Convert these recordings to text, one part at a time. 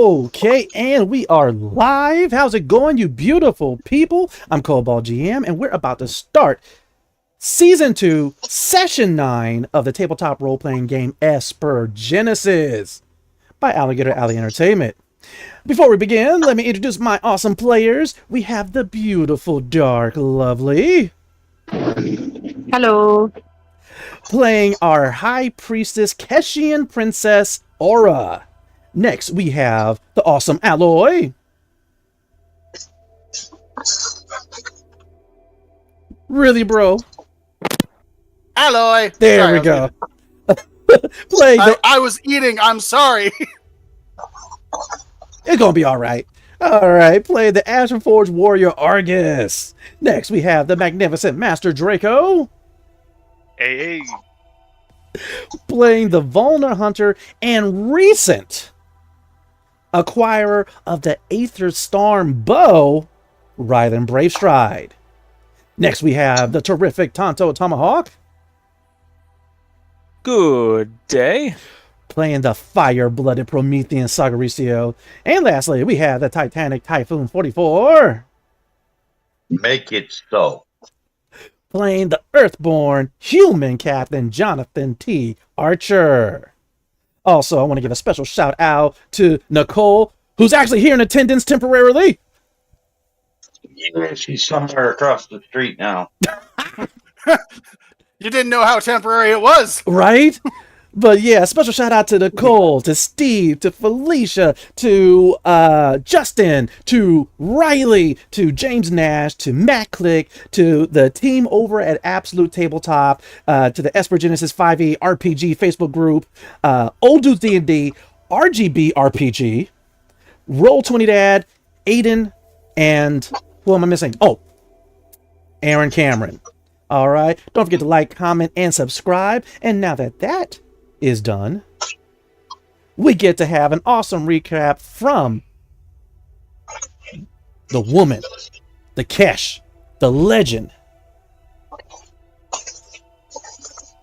Okay, and we are live. How's it going, you beautiful people? I'm Cobalt GM, and we're about to start Season 2, Session 9 of the tabletop role-playing game Esper Genesis by Alligator Alley Entertainment. Before we begin, let me introduce my awesome players. We have the beautiful Dark Lovely. Hello. Playing our High Priestess Keshian Princess Aura. Next, we have the awesome Alloy. Really, bro? Alloy. There Sorry, we go. I was eating. I'm sorry. It's gonna be all right. All right, play the Ashenforge Warrior Argus. Next, we have the magnificent Master Draco. Hey. Playing the Vulner Hunter and recent acquirer of the Aether Storm Bow, Rylan Bravestride. Next, we have the terrific Tonto Tomahawk. Good day. Playing the fire-blooded Promethean Sagaricio. And lastly, we have the Titanic Typhoon 44. Make it so. Playing the Earthborn human Captain Jonathan T. Archer. Also, I want to give a special shout out to Nicole, who's actually here in attendance temporarily. Yeah, she's somewhere across the street now. You didn't know how temporary it was. Right? But yeah, special shout out to Nicole, to Steve, to Felicia, to Justin, to Riley, to James Nash, to Matt Click, to the team over at Absolute Tabletop, to the Esper Genesis 5e RPG Facebook group, Old Dudes D&D, RGB RPG, Roll20 Dad, Aiden, and who am I missing? Oh, Aaron Cameron. All right. Don't forget to like, comment, and subscribe. And now that is done, we get to have an awesome recap from the woman, the Kesh, the legend,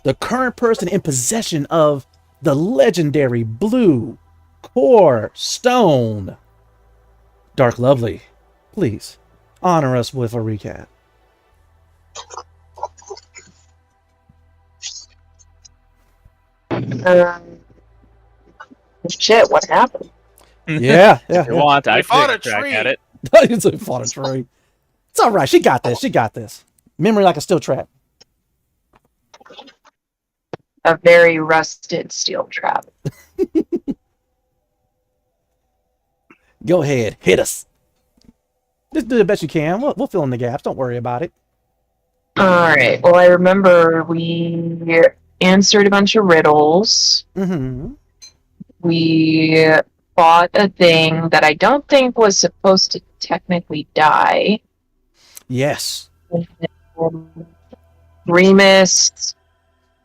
the current person in possession of the legendary blue core stone. Dark Lovely, please honor us with a recap. Shit, what happened? Yeah. If you want, I fought can a crack tree. at it. It's a fought a tree. It's all right. She got this. Memory like a steel trap. A very rusted steel trap. Go ahead. Hit us. Just do the best you can. We'll fill in the gaps. Don't worry about it. Alright, well, I remember we answered a bunch of riddles. Mm-hmm. We fought a thing that I don't think was supposed to technically die. Yes. Remus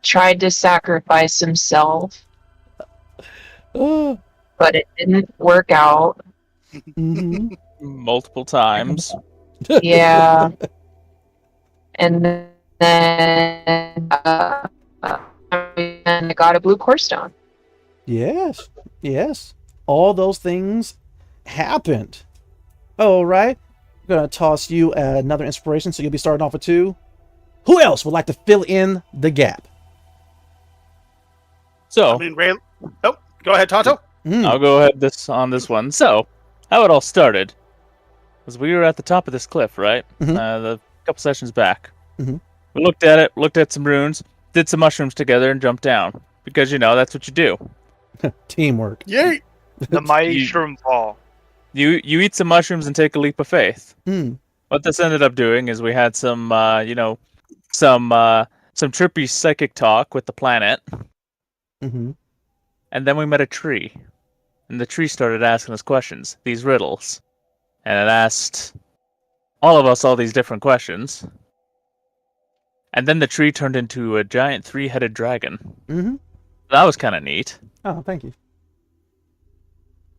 tried to sacrifice himself, Oh. but it didn't work out. Mm-hmm. Multiple times. Yeah. And then I got a blue core stone. Yes. All those things happened. All right. I'm going to toss you another inspiration, so you'll be starting off with 2. Who else would like to fill in the gap? So, Ray. Oh, go ahead, Tonto. I'll go ahead on this one. So, how it all started was we were at the top of this cliff, right? Mhm. The couple sessions back. Mhm. We looked at it, looked at some runes, did some mushrooms together, and jumped down. Because, that's what you do. Teamwork. Yay. You- The mushroom fall. You eat some mushrooms and take a leap of faith. Mm. What this ended up doing is we had some trippy psychic talk with the planet, Mm-hmm. and then we met a tree, and the tree started asking us questions, these riddles, and it asked all of us all these different questions, and then the tree turned into a giant 3-headed dragon. Mm-hmm. That was kind of neat. Oh, thank you.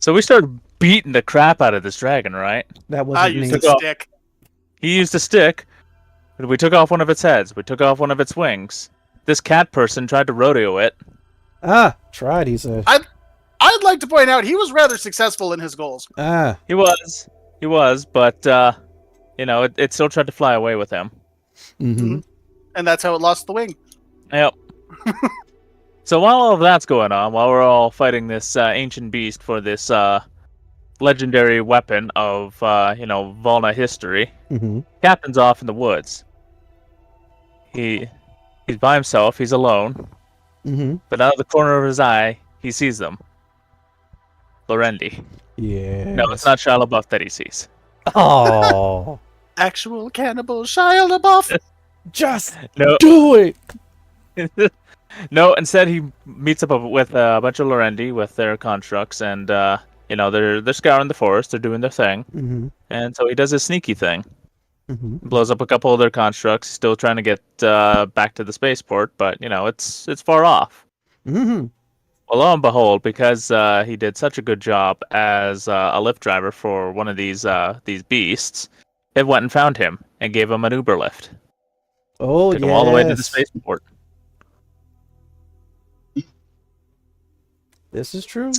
So we started beating the crap out of this dragon, right? That I wasn't used neat. a stick. He used a stick. We took off one of its heads. We took off one of its wings. This cat person tried to rodeo it. Ah, tried, he said. I'd like to point out he was rather successful in his goals. Ah. He was, but it still tried to fly away with him. Mm-hmm. And that's how it lost the wing. Yep. So while all of that's going on, while we're all fighting this ancient beast for this legendary weapon of Volna history, Mm-hmm. Captain's off in the woods. He's by himself. He's alone. Mm-hmm. But out of the corner of his eye, he sees them. Lorendi. Yeah. No, it's not Shia LaBeouf that he sees. Oh. Actual cannibal Shia LaBeouf. Just No. do it. No, instead he meets up with a bunch of Lorendi with their constructs, and they're scouring the forest. They're doing their thing, Mm-hmm. and so he does his sneaky thing. Mm-hmm. Blows up a couple of their constructs. Still trying to get back to the spaceport, but it's far off. Mm-hmm. Well, lo and behold, because he did such a good job as a lift driver for one of these beasts, it went and found him and gave him an Uber lift. Oh, Took him all the way to the yes. spaceport. This is true.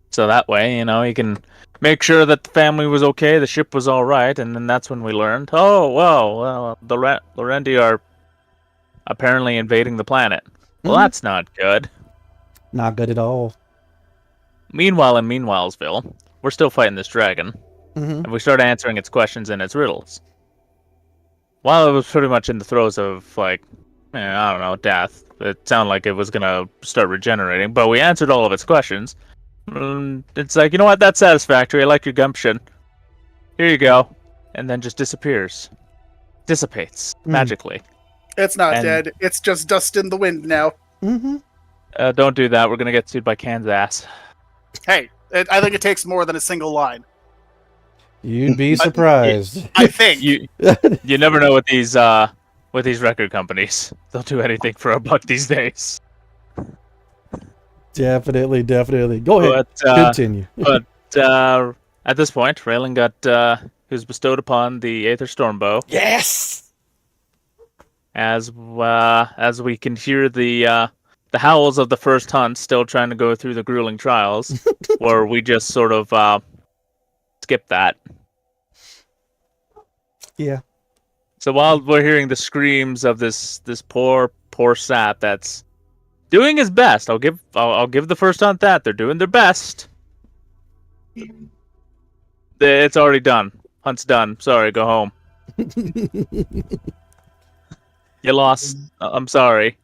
So that way, he can make sure that the family was okay, the ship was all right, and then that's when we learned, well, the Lorendi are apparently invading the planet. Well, Mhm. that's not good. Not good at all. Meanwhile, in Meanwhilesville, we're still fighting this dragon, Mm-hmm. and we start answering its questions and its riddles. While it was pretty much in the throes of, death, it sounded like it was going to start regenerating, but we answered all of its questions. It's like, you know what, that's satisfactory, I like your gumption. Here you go. And then just disappears. Dissipates, magically. It's not And- dead. It's just dust in the wind now. Mm-hmm. Don't do that, we're going to get sued by Kansas. Hey, I think it takes more than a single line. You'd be surprised. I think. You never know with these record companies. They'll do anything for $1 these days. Definitely. Go ahead. But, Continue. at this point, Raylan got who's bestowed upon the Aether Stormbow, Yes. as we can hear the howls of the first hunt still trying to go through the grueling trials, where we just sort of skip that. Yeah. So while we're hearing the screams of this poor sap that's doing his best, I'll give the first hunt that they're doing their best. It's already done. Hunt's done. Sorry, go home. You lost. I'm sorry.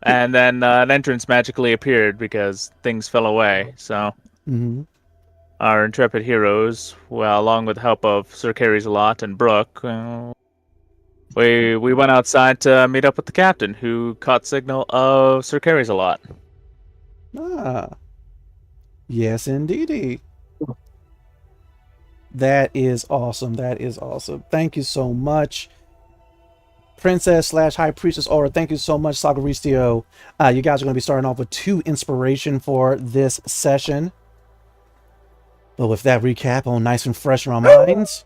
And then an entrance magically appeared because things fell away. So Mm-hmm. our intrepid heroes, well, along with the help of Sir Carrie's Lot and Brooke, we went outside to meet up with the captain, who caught signal of Sir Carrie's Lot. Ah. Yes, indeedy. That is awesome. Thank you so much, Princess / High Priestess Aura. Thank you so much, Sagaristio. You guys are going to be starting off with 2 inspiration for this session. But with that recap on nice and fresh in our minds,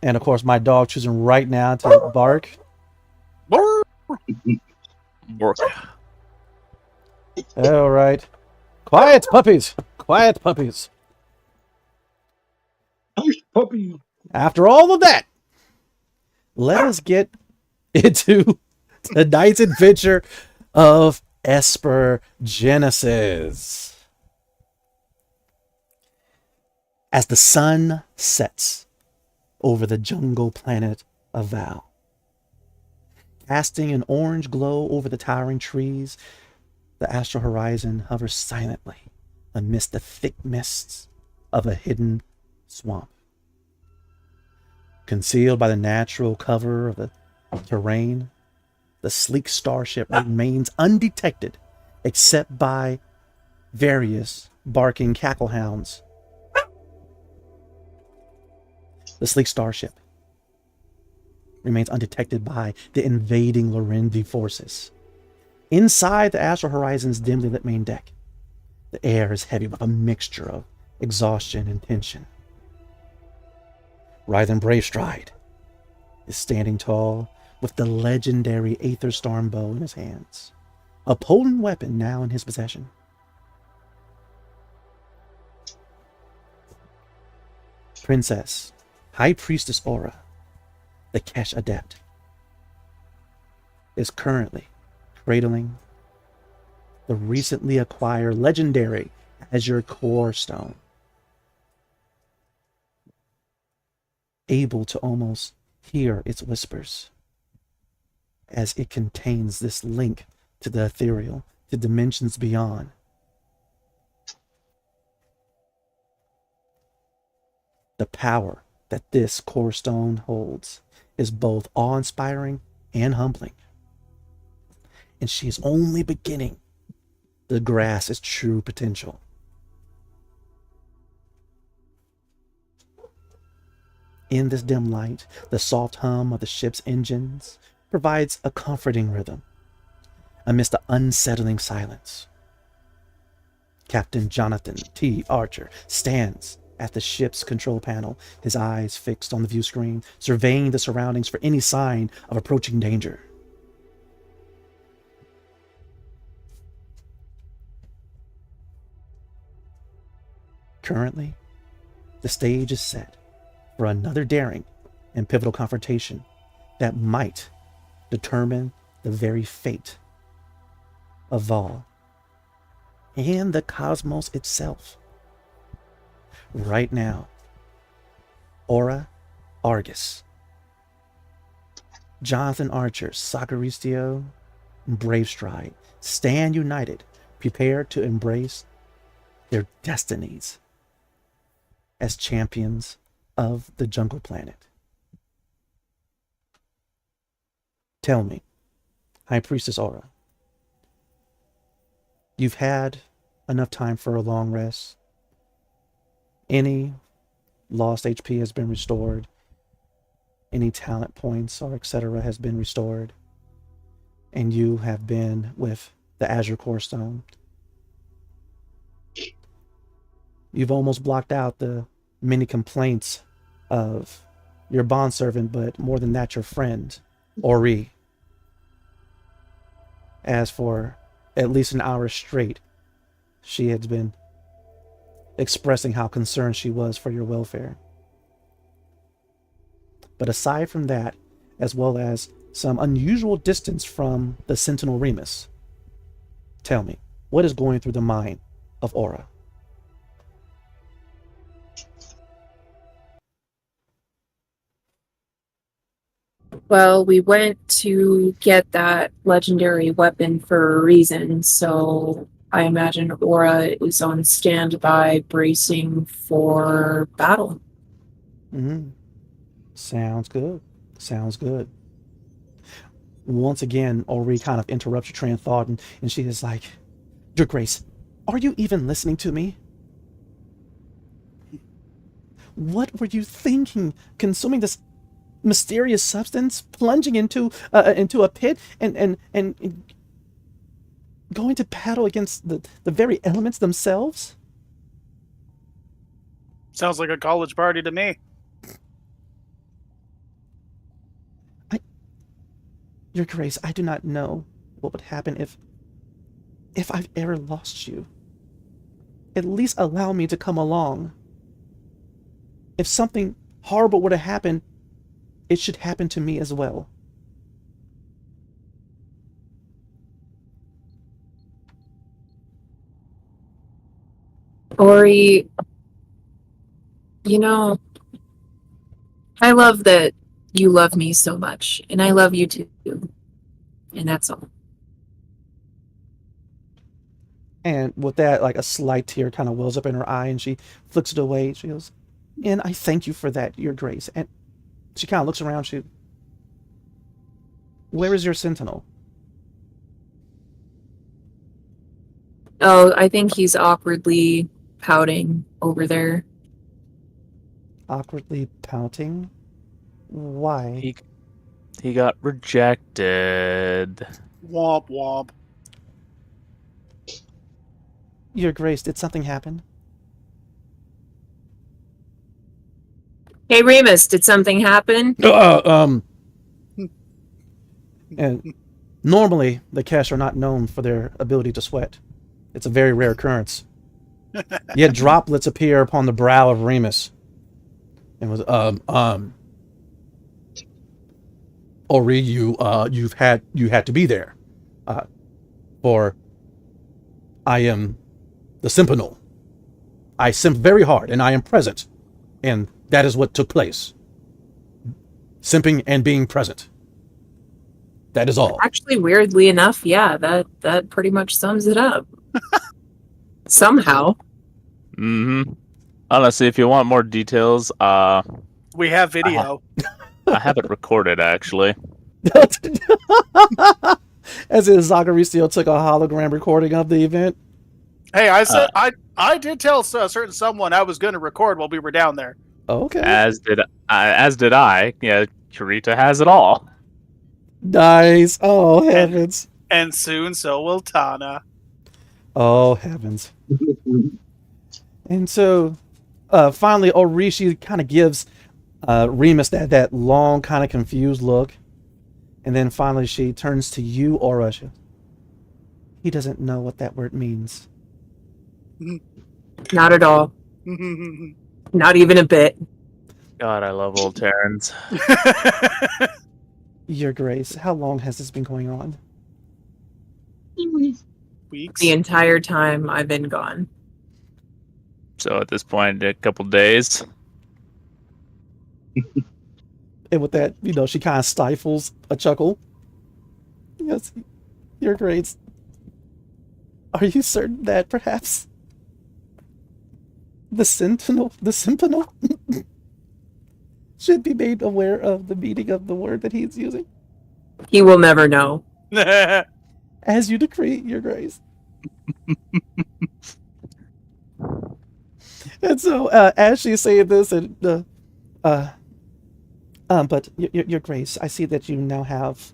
and of course my dog choosing right now to bark. Work. All right. Quiet, puppies. Hush, puppy. After all of that, let us get into tonight's adventure of Esper Genesis. As the sun sets over the jungle planet of Val, casting an orange glow over the towering trees, the astral horizon hovers silently amidst the thick mists of a hidden swamp. Concealed by the natural cover of the terrain, the sleek starship remains undetected except by various barking cacklehounds. The sleek starship remains undetected by the invading Lorendi forces. Inside the astral horizon's dimly lit main deck, the air is heavy with a mixture of exhaustion and tension. Rythan Bravestride is standing tall with the legendary Aether Stormbow in his hands, a potent weapon now in his possession. Princess, High Priestess Aura, the Kesh Adept, is currently cradling the recently acquired legendary Azure Core Stone, able to almost hear its whispers as it contains this link to the ethereal, to dimensions beyond. The power that this core stone holds is both awe-inspiring and humbling. And she is only beginning to grasp its true potential. In this dim light, the soft hum of the ship's engines provides a comforting rhythm amidst the unsettling silence. Captain Jonathan T. Archer stands at the ship's control panel, his eyes fixed on the view screen, surveying the surroundings for any sign of approaching danger. Currently, the stage is set for another daring and pivotal confrontation that might determine the very fate of Vol and the cosmos itself. Right now, Aura Argus, Jonathan Archer, Sacaristio, and Bravestride stand united, prepared to embrace their destinies as champions of the jungle planet. Tell me, High Priestess Aura, you've had enough time for a long rest. Any lost HP has been restored. Any talent points or etc. has been restored. And you have been with the Azure Core Stone. You've almost blocked out the many complaints of your bondservant, but more than that, your friend, Ori. As for at least an hour straight, she has been expressing how concerned she was for your welfare. But aside from that, as well as some unusual distance from the Sentinel Remus, tell me, what is going through the mind of Aura? Well, we went to get that legendary weapon for a reason, so I imagine Aura is on standby, bracing for battle. Mm-hmm. Sounds good. Sounds good. Once again, Ori kind of interrupts your train of thought, and she is like, Your Grace, are you even listening to me? What were you thinking, consuming this mysterious substance, plunging into a pit, and going to battle against the very elements themselves? Sounds like a college party to me. Your Grace, I do not know what would happen if I've ever lost you. At least allow me to come along. If something horrible were to happen, it should happen to me as well. Ori, I love that you love me so much, and I love you too. And that's all. And with that, like a slight tear kind of wells up in her eye, and she flicks it away. She goes, and I thank you for that, Your Grace. And she kind of looks around. Where is your sentinel? Oh, I think he's awkwardly pouting over there. Awkwardly pouting? Why? He got rejected. Womp womp. Your Grace, did something happen? Hey, Remus, did something happen? And normally, the Kesh are not known for their ability to sweat. It's a very rare occurrence. Yet droplets appear upon the brow of Remus. And was Ori, you had to be there. For I am the Simpanal. I simp very hard, and I am present. And that is what took place. Simping and being present. That is all. Actually, weirdly enough, yeah, that pretty much sums it up. Somehow. Honestly, if you want more details, We have video. I have it recorded actually. As in Zacharystiel took a hologram recording of the event. Hey, I said I did tell a certain someone I was going to record while we were down there. Okay. As did I. Yeah, Kurita has it all. Nice. Oh, heavens. And soon so will Tana. Oh, heavens. And so, finally, Orishi kind of gives Remus that long, kind of confused look. And then finally she turns to you, Aura. He doesn't know what that word means. Not at all. Not even a bit. God, I love old Terrans. Your Grace, how long has this been going on? Weeks. The entire time I've been gone. So at this point, a couple days. And with that, she kind of stifles a chuckle. Yes, Your Grace. Are you certain that perhaps the Sentinel should be made aware of the meaning of the word that he's using? He will never know. As you decree, Your Grace. And so, as she's saying this, and but your Grace, I see that you now have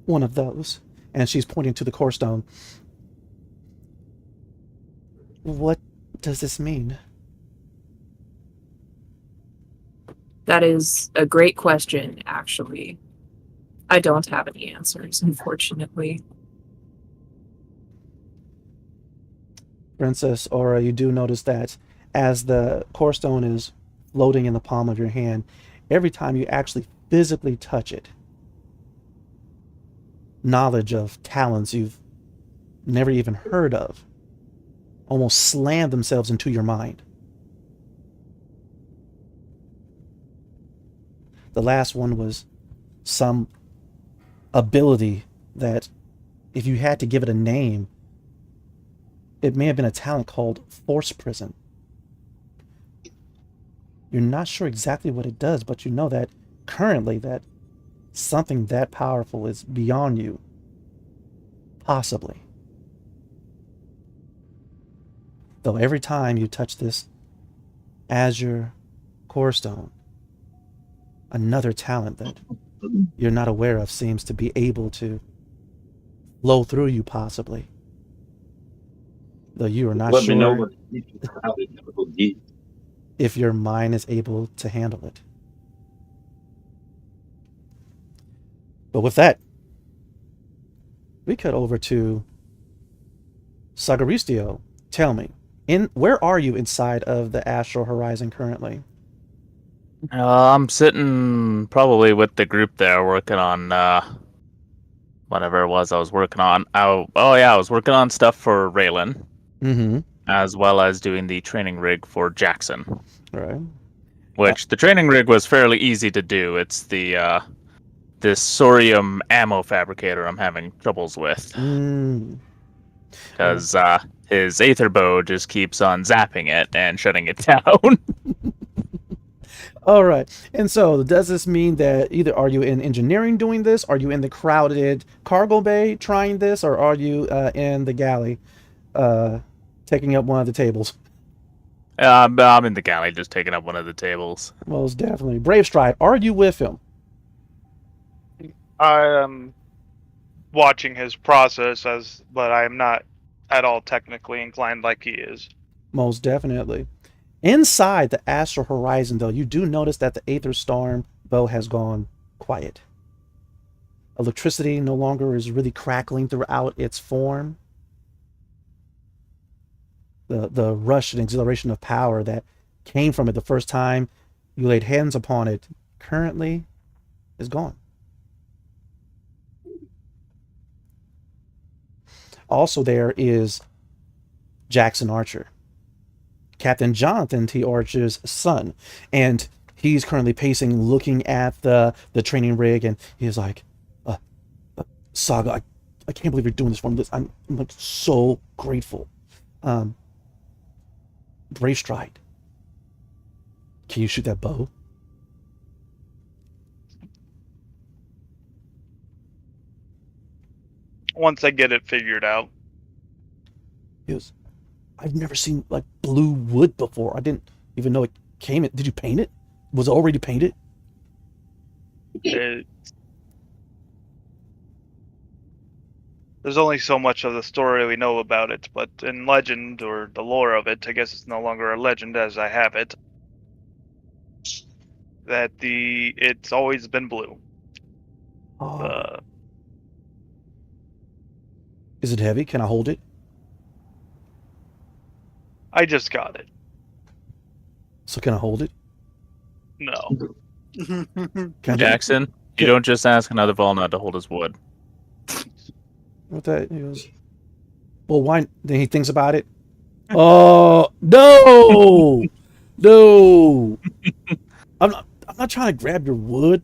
one of those, and she's pointing to the core stone. What does this mean? That is a great question, actually. I don't have any answers, unfortunately. Princess Aura, you do notice that as the core stone is floating in the palm of your hand, every time you actually physically touch it, knowledge of talents you've never even heard of almost slam themselves into your mind. The last one was some ability that, if you had to give it a name, it may have been a talent called Force Prison. You're not sure exactly what it does, but you know that currently that something that powerful is beyond you. Possibly. Though every time you touch this azure core stone, another talent that you're not aware of seems to be able to flow through you, possibly. Though you are not Let me know sure what if your mind is able to handle it. But with that, we cut over to Sagaristio. Tell me, where are you inside of the astral horizon currently? I'm sitting probably with the group there working on whatever it was I was working on. I was working on stuff for Raylan. Mm-hmm. As well as doing the training rig for Jackson. Right. Which the training rig was fairly easy to do. It's the this Sorium ammo fabricator I'm having troubles with. Because his Aether bow just keeps on zapping it and shutting it down. All right. And so does this mean that either are you in engineering doing this? Are you in the crowded cargo bay trying this? Or are you in the galley taking up one of the tables? I'm in the galley just taking up one of the tables. Most definitely. Brave Stride, are you with him? I am watching his process, but I am not at all technically inclined like he is. Most definitely. Inside the astral horizon, though, you do notice that the Aether Storm bow has gone quiet. Electricity no longer is really crackling throughout its form. The rush and exhilaration of power that came from it the first time you laid hands upon it, currently is gone. Also there is Jackson Archer, Captain Jonathan T. Archer's son, and he's currently pacing, looking at the training rig, and he's like, Saga, I can't believe you're doing this for me. I'm like so grateful. Brave Stride, can you shoot that bow? Once I get it figured out. He goes, I've never seen like blue wood before. I didn't even know it came in. Did you paint it? Was it already painted? There's only so much of the story we know about it, but in legend, or the lore of it, I guess it's no longer a legend as I have it, that it's always been blue. Oh. Is it heavy? Can I hold it? I just got it. So can I hold it? No. Can I Jackson, you don't just ask another Volnut to hold his wood. What that? He goes, well, why? Then he thinks about it. Oh no, no! I'm not trying to grab your wood.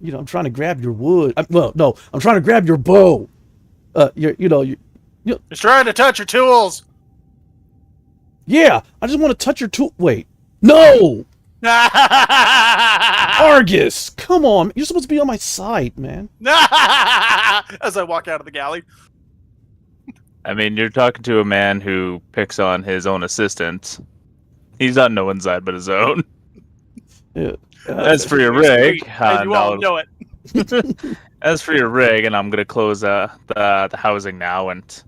You know, I'm trying to grab your wood. No, I'm trying to grab your bow. You're He's trying to touch your tools. yeah. I just want to touch your tool. Wait, no, Argus, come on! You're supposed to be on my side, man. As I walk out of the galley. I mean, you're talking to a man who picks on his own assistant. He's on no one's side but his own. Yeah. As for your rig, And you all know it. as for your rig, and I'm gonna close the housing now, and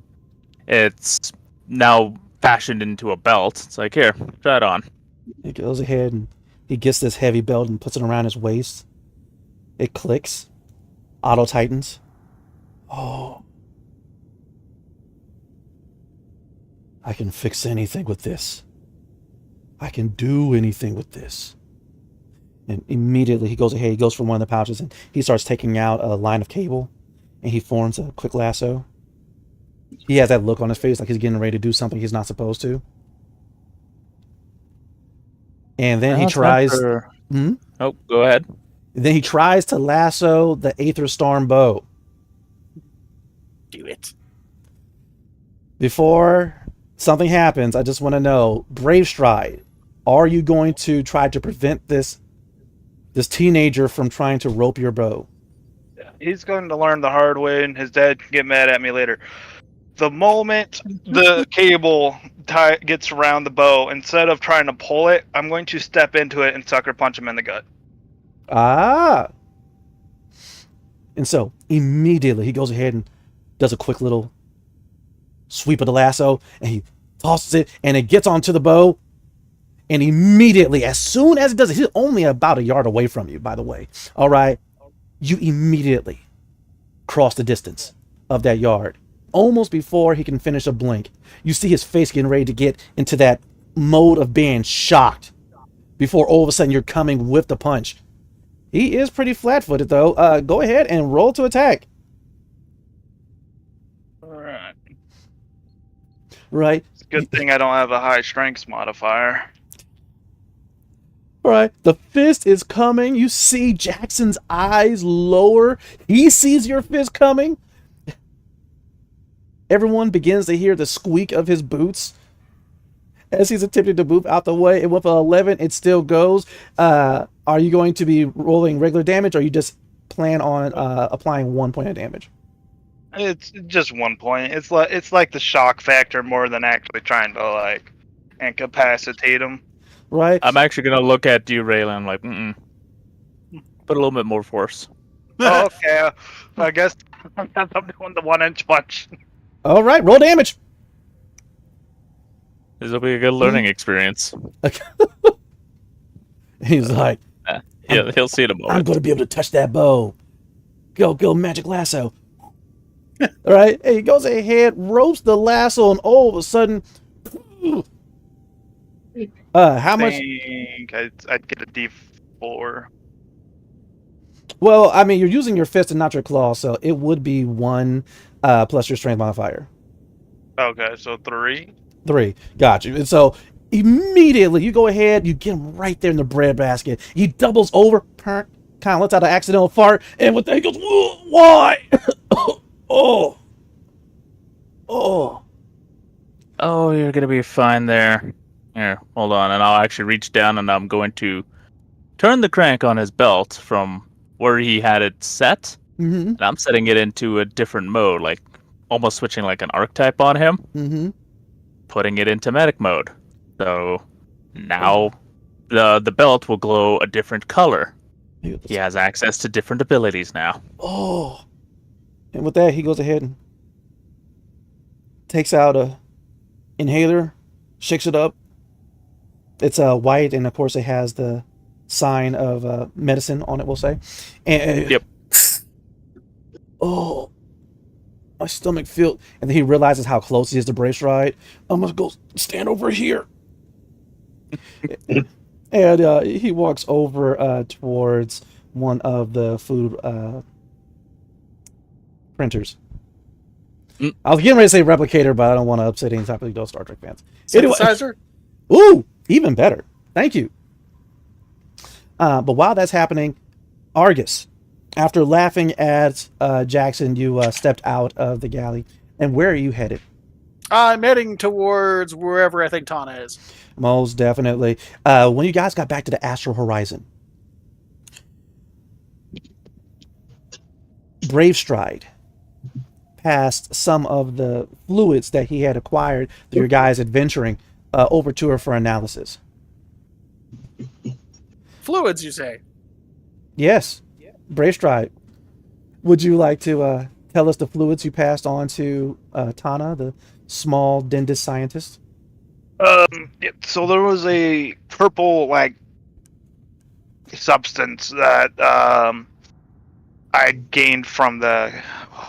it's now fashioned into a belt. It's like, here, try it on. He goes ahead and he gets this heavy belt and puts it around his waist. It clicks. Auto tightens. Oh. I can fix anything with this. I can do anything with this. And immediately he goes ahead, he goes for one of the pouches and he starts taking out a line of cable and he forms a quick lasso. He has that look on his face like he's getting ready to do something he's not supposed to. And then he tries. Oh, go ahead. Then he tries to lasso the Aether Storm bow. Do it. Before something happens, I just want to know, Brave Stride, are you going to try to prevent this teenager from trying to rope your bow? He's going to learn the hard way, and his dad can get mad at me later. The moment the cable gets around the bow, instead of trying to pull it, I'm going to step into it and sucker punch him in the gut. Ah. And so, immediately, he goes ahead and does a quick little sweep of the lasso, and he tosses it, and it gets onto the bow. And immediately, as soon as it does it, he's only about a yard away from you, by the way. All right. You immediately cross the distance of that yard. Almost before he can finish a blink, you see his face getting ready to get into that mode of being shocked before all of a sudden you're coming with the punch. He is pretty flat-footed, though. Go ahead and roll to attack. Alright. Right. It's a good thing I don't have a high strength modifier. All right. The fist is coming. You see Jackson's eyes lower. He sees your fist coming. Everyone begins to hear the squeak of his boots as he's attempting to move out the way. And with an 11, it still goes. Are you going to be rolling regular damage, or you just plan on applying 1 point of damage? It's just 1 point. It's like the shock factor more than actually trying to like incapacitate him. Right. I'm actually gonna look at you, Raylan. I'm like, put a little bit more force. Oh, okay, I guess I'm doing the 1-inch punch. All right. Roll damage. This will be a good learning experience. He's like, He'll see it in a I'm moment. going to be able to touch that bow. Go, magic lasso. All right. Hey, he goes ahead, ropes the lasso, and all of a sudden, How much? think I'd get a D4. Well, I mean, you're using your fist and not your claw, so it would be 1 plus your strength modifier. Okay, so 3. 3. Got you. And so immediately you go ahead, you get him right there in the breadbasket. He doubles over, kind of lets out an accidental fart, and with that he goes, why? Oh. Oh, you're gonna be fine there. Here, hold on, and I'll actually reach down and I'm going to turn the crank on his belt from where he had it set, Mm-hmm. and I'm setting it into a different mode, like almost switching like an archetype on him, Mm-hmm. putting it into medic mode. So now the belt will glow a different color. He has access to different abilities now. Oh. And with that, he goes ahead and takes out a inhaler, shakes it up. It's white, and of course it has the sign of medicine on it, we'll say. And Yep. Oh, my stomach feels. And then he realizes how close he is to Brace Ride. I'm gonna go stand over here. And he walks over towards one of the food printers. I was getting ready to say replicator, but I don't want to upset any type of those Star Trek fans. Anyway. Synthesizer? Ooh, even better. Thank you. But while that's happening, Argus, after laughing at Jackson, you stepped out of the galley. And where are you headed? I'm heading towards wherever I think Tana is. Most definitely. When you guys got back to the Astral Horizon, Brave Stride passed some of the fluids that he had acquired through your guys adventuring over to her for analysis. Fluids, you say? Yes, Brave Stride. Would you like to tell us the fluids you passed on to Tana, the small dentist scientist? Yeah, so there was a purple like substance that I gained from the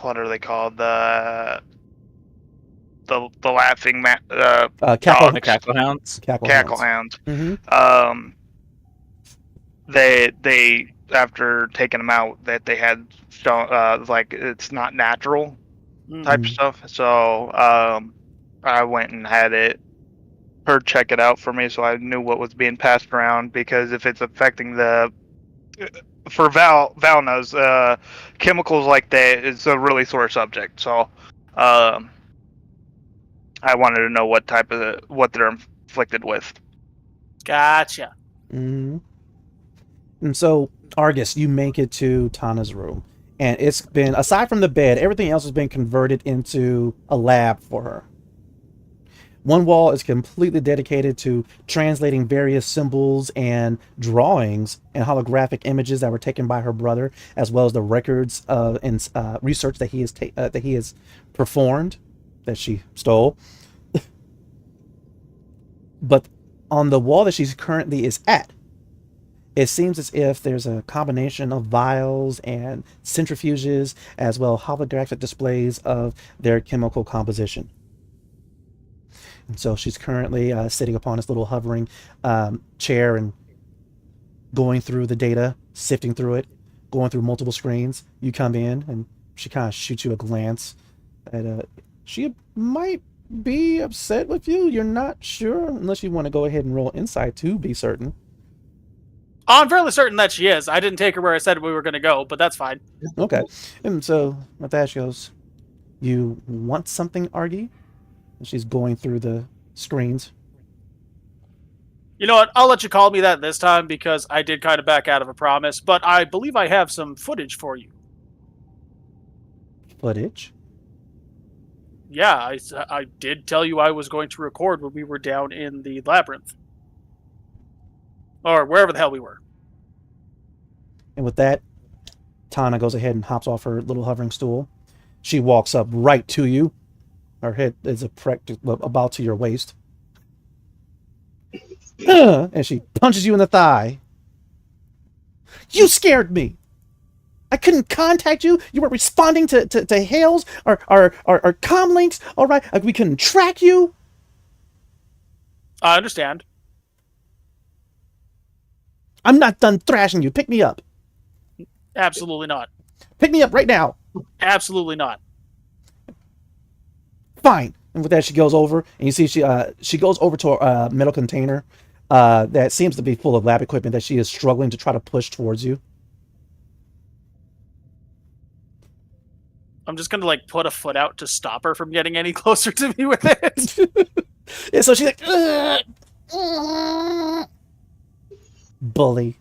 what are they called the laughing Cackle, The Cackle Hounds. cackle hounds. Mm-hmm. They after taking them out that they had shown like it's not natural type of stuff. So I went and had her check it out for me, so I knew what was being passed around. Because if it's affecting for Val knows chemicals like that is a really sore subject. So I wanted to know what they're inflicted with. Gotcha. Mm-hmm. And so, Argus, you make it to Tana's room, and it's been, aside from the bed, everything else has been converted into a lab for her. One wall is completely dedicated to translating various symbols and drawings and holographic images that were taken by her brother, as well as the records and research that he has performed, that she stole. But on the wall that she currently is at, it seems as if there's a combination of vials and centrifuges, as well as holographic displays of their chemical composition. And so she's currently sitting upon this little hovering chair and going through the data, sifting through it, going through multiple screens. You come in and she kind of shoots you a glance. She might be upset with you. You're not sure, unless you want to go ahead and roll insight to be certain. I'm fairly certain that she is. I didn't take her where I said we were going to go, but that's fine. Okay. And so with that, she goes, "You want something, Argy?" And she's going through the screens. You know what? I'll let you call me that this time because I did kind of back out of a promise, but I believe I have some footage for you. Footage? Yeah, I did tell you I was going to record when we were down in the labyrinth. Or wherever the hell we were. And with that, Tana goes ahead and hops off her little hovering stool. She walks up right to you. Her head is about to your waist. And she punches you in the thigh. You scared me. I couldn't contact you. You weren't responding to hails or comm links. All right, we couldn't track you. I understand. I'm not done thrashing you. Pick me up. Absolutely not. Pick me up right now. Absolutely not. Fine. And with that, she goes over, and you see she goes over to a metal container that seems to be full of lab equipment that she is struggling to try to push towards you. I'm just gonna like put a foot out to stop her from getting any closer to me with it. And so she's like, "Ugh." Bully.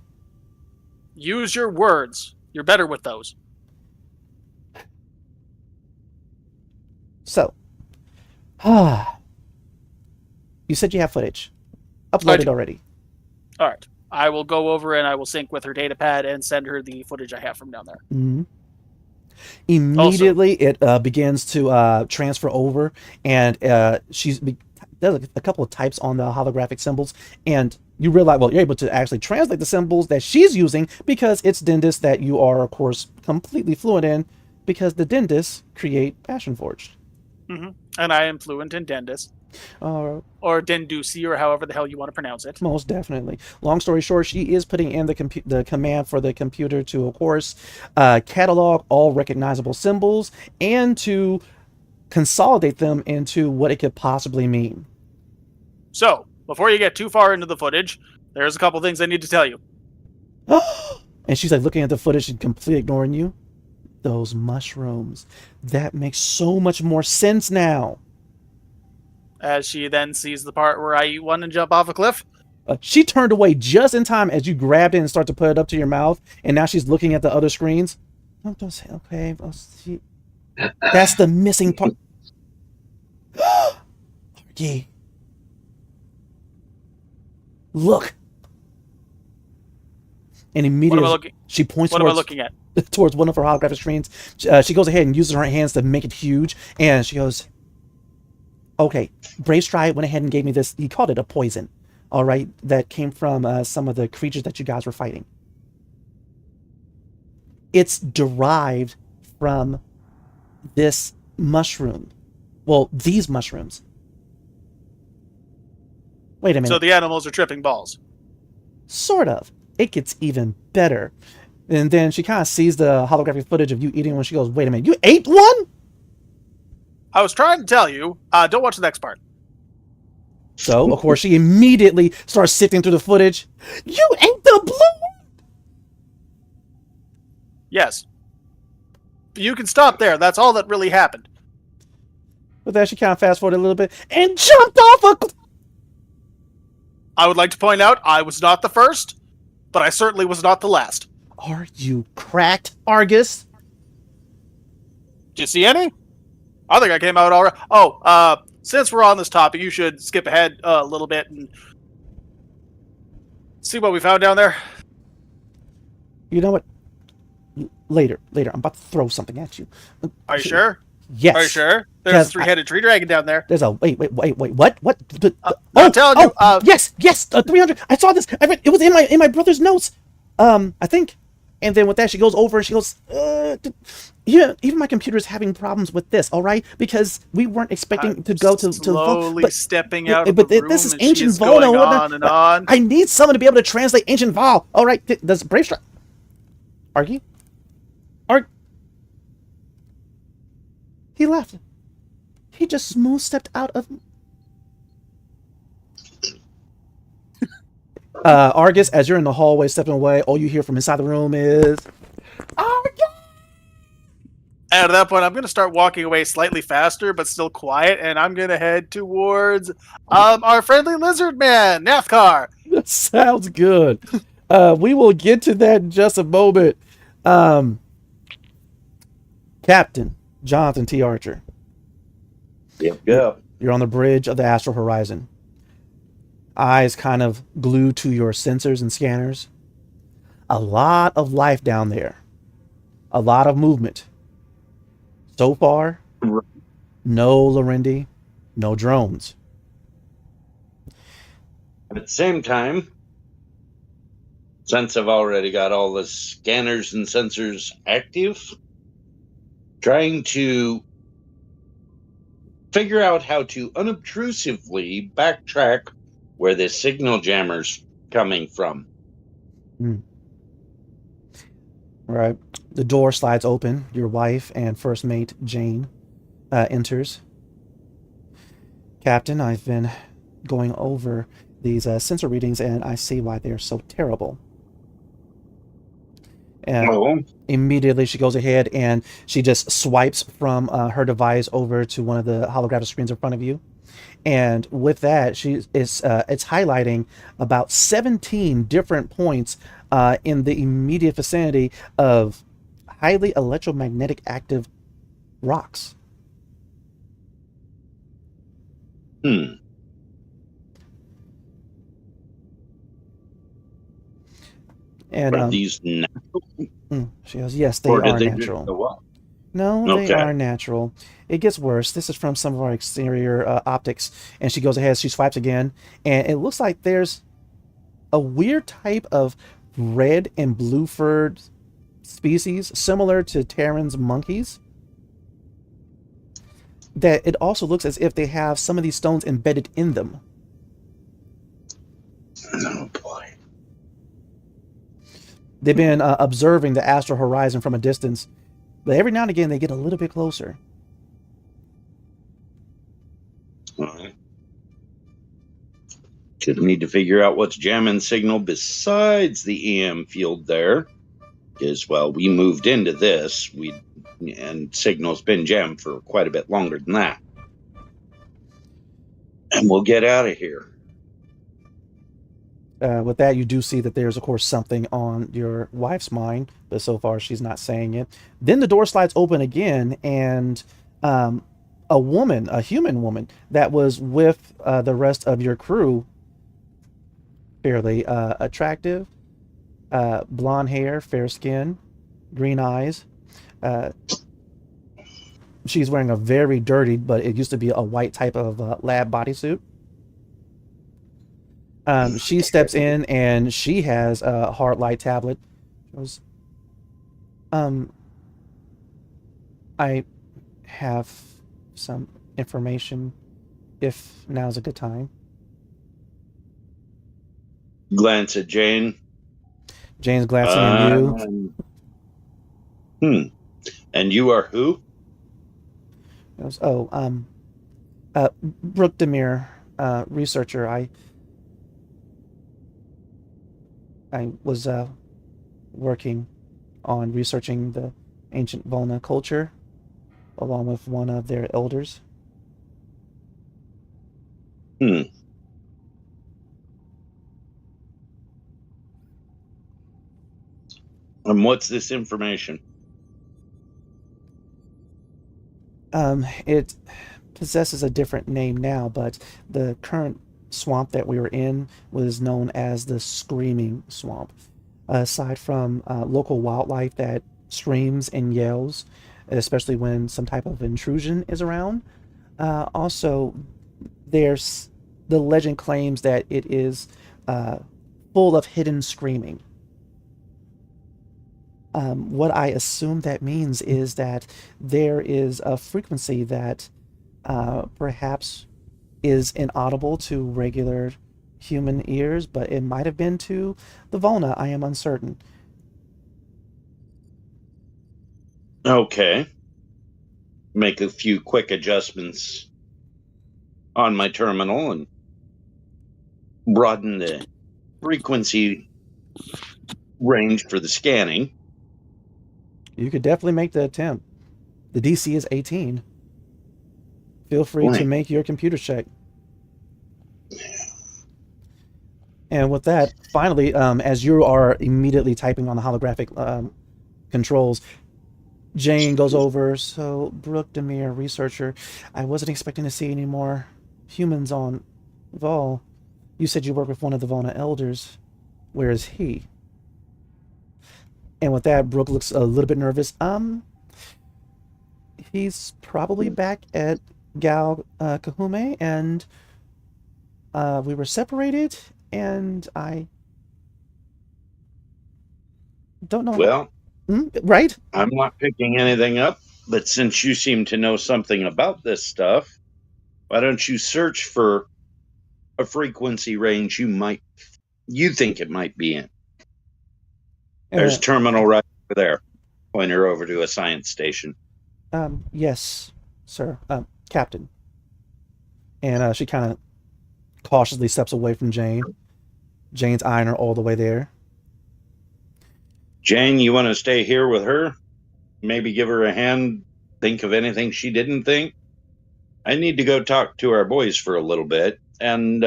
Use your words. You're better with those. So, you said you have footage I uploaded do. already. All right. I will go over and I will sync with her data pad and send her the footage I have from down there. Mm-hmm. Immediately, it begins to transfer over, and does a couple of types on the holographic symbols, and you realize, well, you're able to actually translate the symbols that she's using because it's Dendis that you are, of course, completely fluent in, because the Dendis create Passion Forged. Mm-hmm. And I am fluent in Dendis. Or Dendusi, or however the hell you want to pronounce it. Most definitely. Long story short, she is putting in the command for the computer to, of course, catalog all recognizable symbols and to consolidate them into what it could possibly mean. So, before you get too far into the footage, there's a couple things I need to tell you. And she's like looking at the footage and completely ignoring you. Those mushrooms. That makes so much more sense now. As she then sees the part where I eat one and jump off a cliff. She turned away just in time as you grabbed it and start to put it up to your mouth, and now she's looking at the other screens. Oh, don't say, okay, well, see. That's the missing part. Yeah. Look. And immediately she points what am I looking at? towards one of her holographic screens. She goes ahead and uses her hands to make it huge, and she goes, okay, Brave Stride went ahead and gave me this. He called it a poison, all right, that came from some of the creatures that you guys were fighting. It's derived from this mushroom. Well, these mushrooms. Wait a minute. So the animals are tripping balls. Sort of. It gets even better. And then she kind of sees the holographic footage of you eating one. She goes, wait a minute, you ate one? I was trying to tell you, don't watch the next part. So, of course, she immediately starts sifting through the footage. You ate the blue one? Yes. You can stop there. That's all that really happened. But then she kind of fast forwarded a little bit and jumped off a... I would like to point out, I was not the first, but I certainly was not the last. Are you cracked, Argus? Did you see any? I think I came out all right. Oh, since we're on this topic, you should skip ahead a little bit and see what we found down there. You know what? Later. I'm about to throw something at you. Are you sure? Yes. Are you sure? There's a three-headed tree dragon down there. There's a... Wait. What? I'm telling you. Yes. 300. I saw this. It was in my brother's notes. I think. And then with that, she goes over and she goes, yeah, even my computer's having problems with this, all right? Because we weren't expecting to go to slowly stepping out of but the room, this is and ancient she's Vol. going on and on. I need someone to be able to translate ancient Vol. All right, does Brave Strike... Argue? He left. He just smooth stepped out of... Argus, as you're in the hallway stepping away, all you hear from inside the room is... Argus! And at that point, I'm going to start walking away slightly faster, but still quiet, and I'm going to head towards our friendly lizard man, Nafkar. That sounds good. We will get to that in just a moment. Captain Jonathan T. Archer. Yep. You're on the bridge of the Astral Horizon. Eyes kind of glued to your sensors and scanners. A lot of life down there. A lot of movement. So far, no Lorendi, no drones. At the same time, since I've already got all the scanners and sensors active, trying to figure out how to unobtrusively backtrack where this signal jammer's coming from. Right. The door slides open. Your wife and first mate, Jane, enters. Captain, I've been going over these sensor readings and I see why they're so terrible. And Oh, immediately she goes ahead and she just swipes from her device over to one of the holographic screens in front of you. And with that, it's highlighting about 17 different points in the immediate vicinity of highly electromagnetic active rocks. hmm. And Are these natural, she goes, yes, they or did are they just natural. go up? No, they Okay. are natural. It gets worse. This is from some of our exterior optics. And she goes ahead, she swipes again, and it looks like there's a weird type of red and blue furred species similar to Terran's monkeys. That it also looks as if they have some of these stones embedded in them. Oh boy. They've been observing the astral horizon from a distance, but every now and again they get a little bit closer. All right. Just need to figure out what's jamming signal besides the EM field there. Because, well, we moved into this, and signal's been jammed for quite a bit longer than that. And we'll get out of here. With that, you do see that there's, of course, something on your wife's mind, but so far she's not saying it. Then the door slides open again, and a woman, a human woman, that was with the rest of your crew, fairly attractive, blonde hair, fair skin, green eyes. She's wearing a very dirty, but it used to be a white type of lab bodysuit. She steps in and she has a hard light tablet. She goes, I have some information if now's a good time. Glance at Jane. Jane's glancing at you. And you are who? Goes, Brooke Demir, researcher. I was working on researching the ancient Volna culture along with one of their elders. And what's this information? It possesses a different name now, but the current swamp that we were in was known as the Screaming Swamp. Aside from local wildlife that screams and yells, especially when some type of intrusion is around, also there's the legend claims that it is full of hidden screaming. What I assume that means is that there is a frequency that perhaps is inaudible to regular human ears, but it might have been to the Volna. I am uncertain. Okay. Make a few quick adjustments on my terminal and broaden the frequency range for the scanning. You could definitely make the attempt. The DC is 18. Feel free to make your computer check. And with that, finally, as you are immediately typing on the holographic controls, Jane goes over. So, Brooke Demir, researcher, I wasn't expecting to see any more humans on Vol. You said you work with one of the Volna elders. Where is he? And with that, Brooke looks a little bit nervous. He's probably back at Gal Kahume, and we were separated, and I don't know. Well, right? I'm not picking anything up, but since you seem to know something about this stuff, why don't you search for a frequency range you think it might be in? There's terminal right over there. Point her over to a science station. Yes, sir. Captain. And she kind of cautiously steps away from Jane. Jane's eyeing her all the way there. Jane, you want to stay here with her? Maybe give her a hand, think of anything she didn't think? I need to go talk to our boys for a little bit. And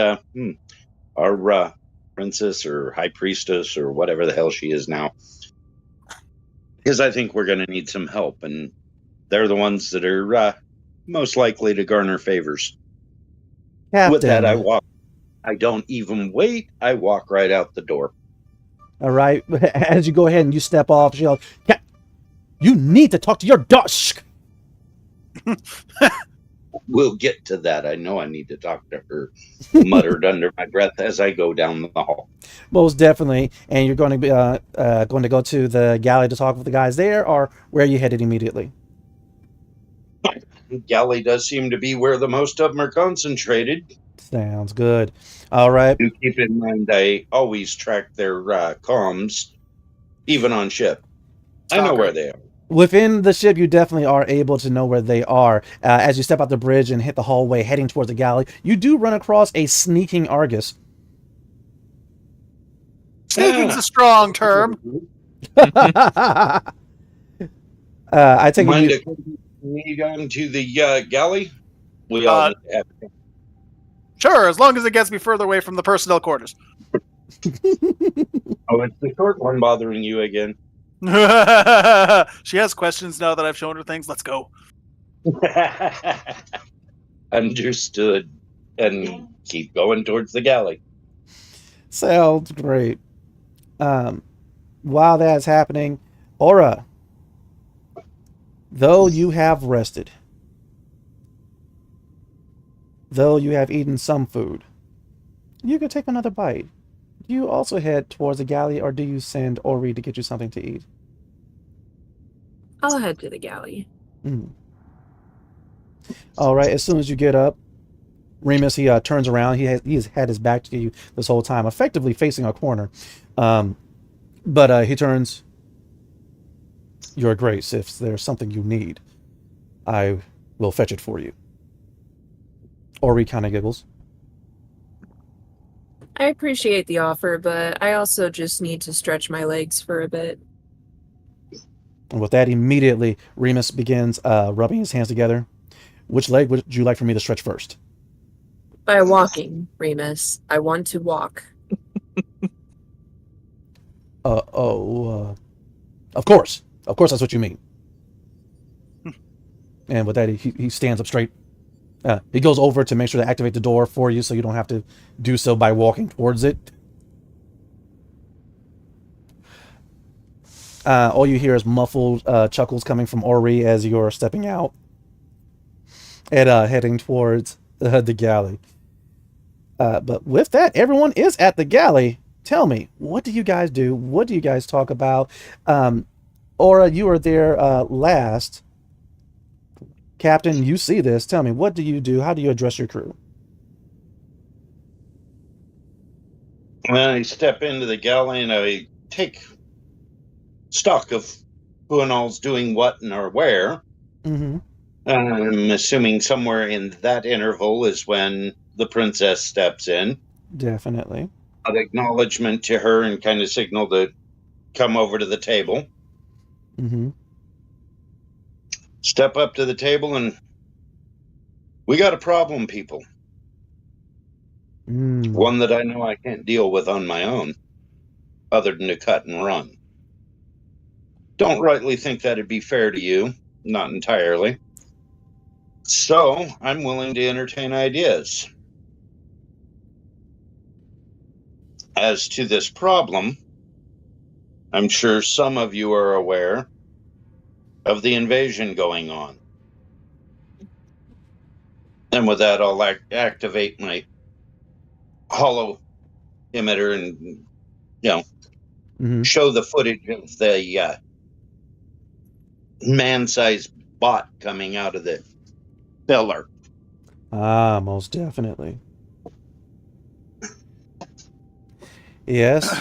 our princess or high priestess or whatever the hell she is now. Because I think we're going to need some help. And they're the ones that are most likely to garner favors. Captain. With that, I walk. I don't even wait. I walk right out the door. All right. As you go ahead and you step off, she yells, "You need to talk to your daughter." We'll get to that. I know I need to talk to her. Muttered under my breath as I go down the hall. Most definitely. And you're going to be going to go to the galley to talk with the guys there, or where are you headed immediately? Galley does seem to be where the most of them are concentrated. Sounds good. All right. Do keep in mind I always track their comms, even on ship. I know where they are. Within the ship, you definitely are able to know where they are. As you step out the bridge and hit the hallway heading towards the galley, you do run across a sneaking Argus. Sneaking's a strong term. I take Mind it. lead on to the galley? We all have to. Sure, as long as it gets me further away from the personnel quarters. Oh, it's the short one bothering you again. She has questions now that I've shown her things. Let's go. Understood. And keep going towards the galley. Sounds great. While that's happening, Aura, though you have rested, though you have eaten some food, you could take another bite. Do you also head towards the galley, or do you send Ori to get you something to eat? I'll head to the galley. All right. As soon as you get up, Remus, he turns around. He's had his back to you this whole time, effectively facing a corner. But he turns. Your Grace, if there's something you need, I will fetch it for you. Ori kind of giggles. I appreciate the offer, but I also just need to stretch my legs for a bit. And with that, immediately, Remus begins rubbing his hands together. Which leg would you like for me to stretch first? By walking, Remus. I want to walk. Of course. Of course, that's what you mean. And with that, he stands up straight. He goes over to make sure to activate the door for you so you don't have to do so by walking towards it. All you hear is muffled chuckles coming from Ori as you're stepping out and heading towards the galley. But with that, everyone is at the galley. Tell me, what do you guys do? What do you guys talk about? Aura, you were there last. Captain, you see this. Tell me, what do you do? How do you address your crew? When I step into the galley and I take stock of who and all's doing what and or where. Mm-hmm. I'm assuming somewhere in that interval is when the princess steps in. Definitely. An acknowledgement to her and kind of signal to come over to the table. Mm-hmm. Step up to the table and we got a problem, people. One that I know I can't deal with on my own, other than to cut and run. Don't rightly think that'd be fair to you, not entirely. So I'm willing to entertain ideas. As to this problem, I'm sure some of you are aware of the invasion going on. And with that, I'll activate my hollow emitter and, show the footage of the man-sized bot coming out of the pillar. Ah, most definitely. Yes.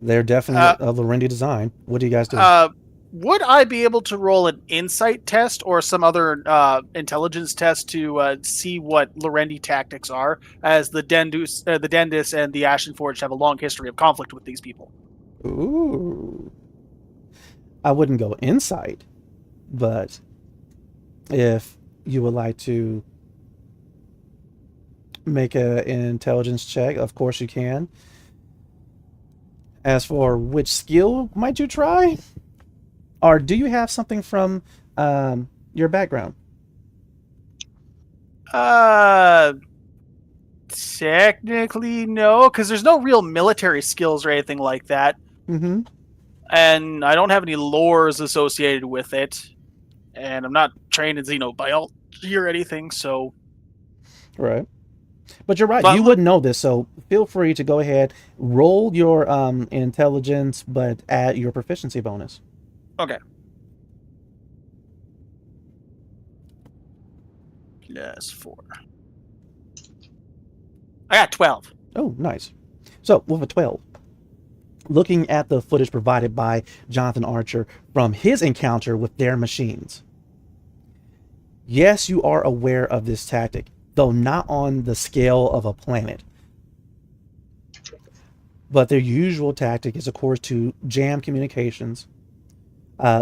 They're definitely a Lorendi design. What do you guys do? Would I be able to roll an insight test or some other intelligence test to see what Lorendi tactics are, as the Dendis and the Ashenforged have a long history of conflict with these people? Ooh. I wouldn't go insight, but if you would like to make an intelligence check, of course you can. As for which skill might you try? Or do you have something from your background? Technically, no, because there's no real military skills or anything like that. Mm-hmm. And I don't have any lores associated with it. And I'm not trained in xenobiology or anything, so... Right. But you're right. But you wouldn't know this, so feel free to go ahead, roll your intelligence, but add your proficiency bonus. Okay. +4. I got 12. Oh, nice. So, with a 12, looking at the footage provided by Jonathan Archer from his encounter with their machines, yes, you are aware of this tactic, though not on the scale of a planet. But their usual tactic is, of course, to jam communications,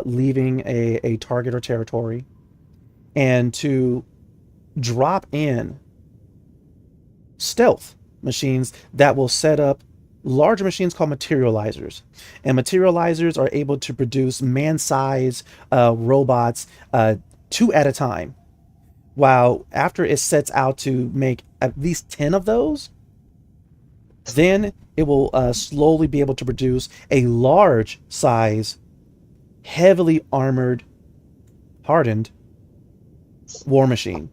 leaving a target or territory, and to drop in stealth machines that will set up larger machines called materializers. And materializers are able to produce man-sized robots 2 at a time. While after it sets out to make at least 10 of those, then it will slowly be able to produce a large size, heavily armored, hardened war machine.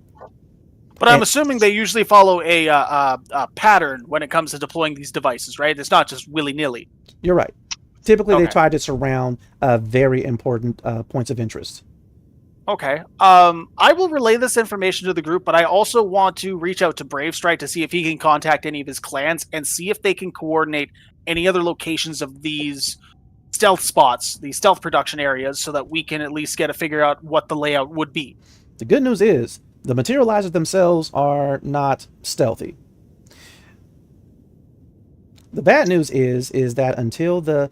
But I'm assuming they usually follow a pattern when it comes to deploying these devices, right? It's not just willy-nilly. You're right. Typically, they Okay. try to surround very important points of interest. Okay. I will relay this information to the group, but I also want to reach out to Brave Strike to see if he can contact any of his clans and see if they can coordinate any other locations of these stealth spots, these stealth production areas, so that we can at least get to figure out what the layout would be. The good news is the materializers themselves are not stealthy. The bad news is that until the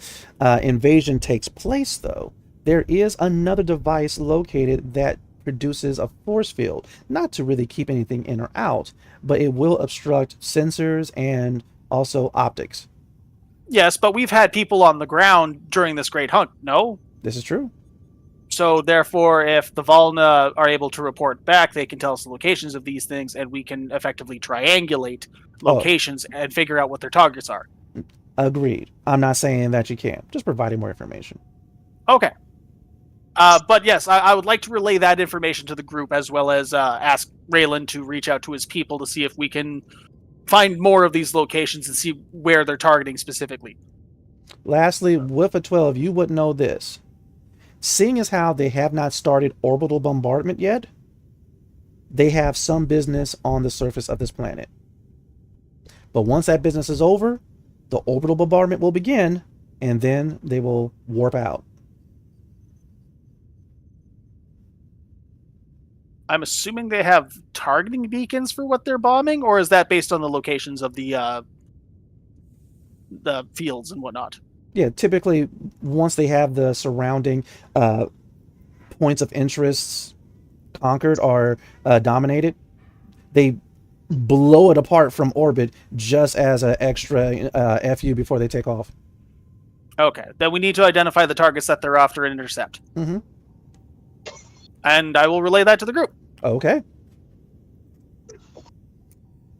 invasion takes place, though, there is another device located that produces a force field, not to really keep anything in or out, but it will obstruct sensors and also optics. Yes, but we've had people on the ground during this great hunt, no? This is true. So therefore, if the Valna are able to report back, they can tell us the locations of these things, and we can effectively triangulate locations and figure out what their targets are. Agreed. I'm not saying that you can't. Just providing more information. Okay. But yes, I would like to relay that information to the group, as well as ask Raylan to reach out to his people to see if we can find more of these locations and see where they're targeting specifically. Lastly, with a 12, you would know this. Seeing as how they have not started orbital bombardment yet, they have some business on the surface of this planet. But once that business is over, the orbital bombardment will begin, and then they will warp out. I'm assuming they have targeting beacons for what they're bombing, or is that based on the locations of the fields and whatnot? Yeah, typically, once they have the surrounding points of interest conquered or dominated, they blow it apart from orbit just as an extra FU before they take off. Okay, then we need to identify the targets that they're after and intercept. Mm-hmm. And I will relay that to the group. Okay.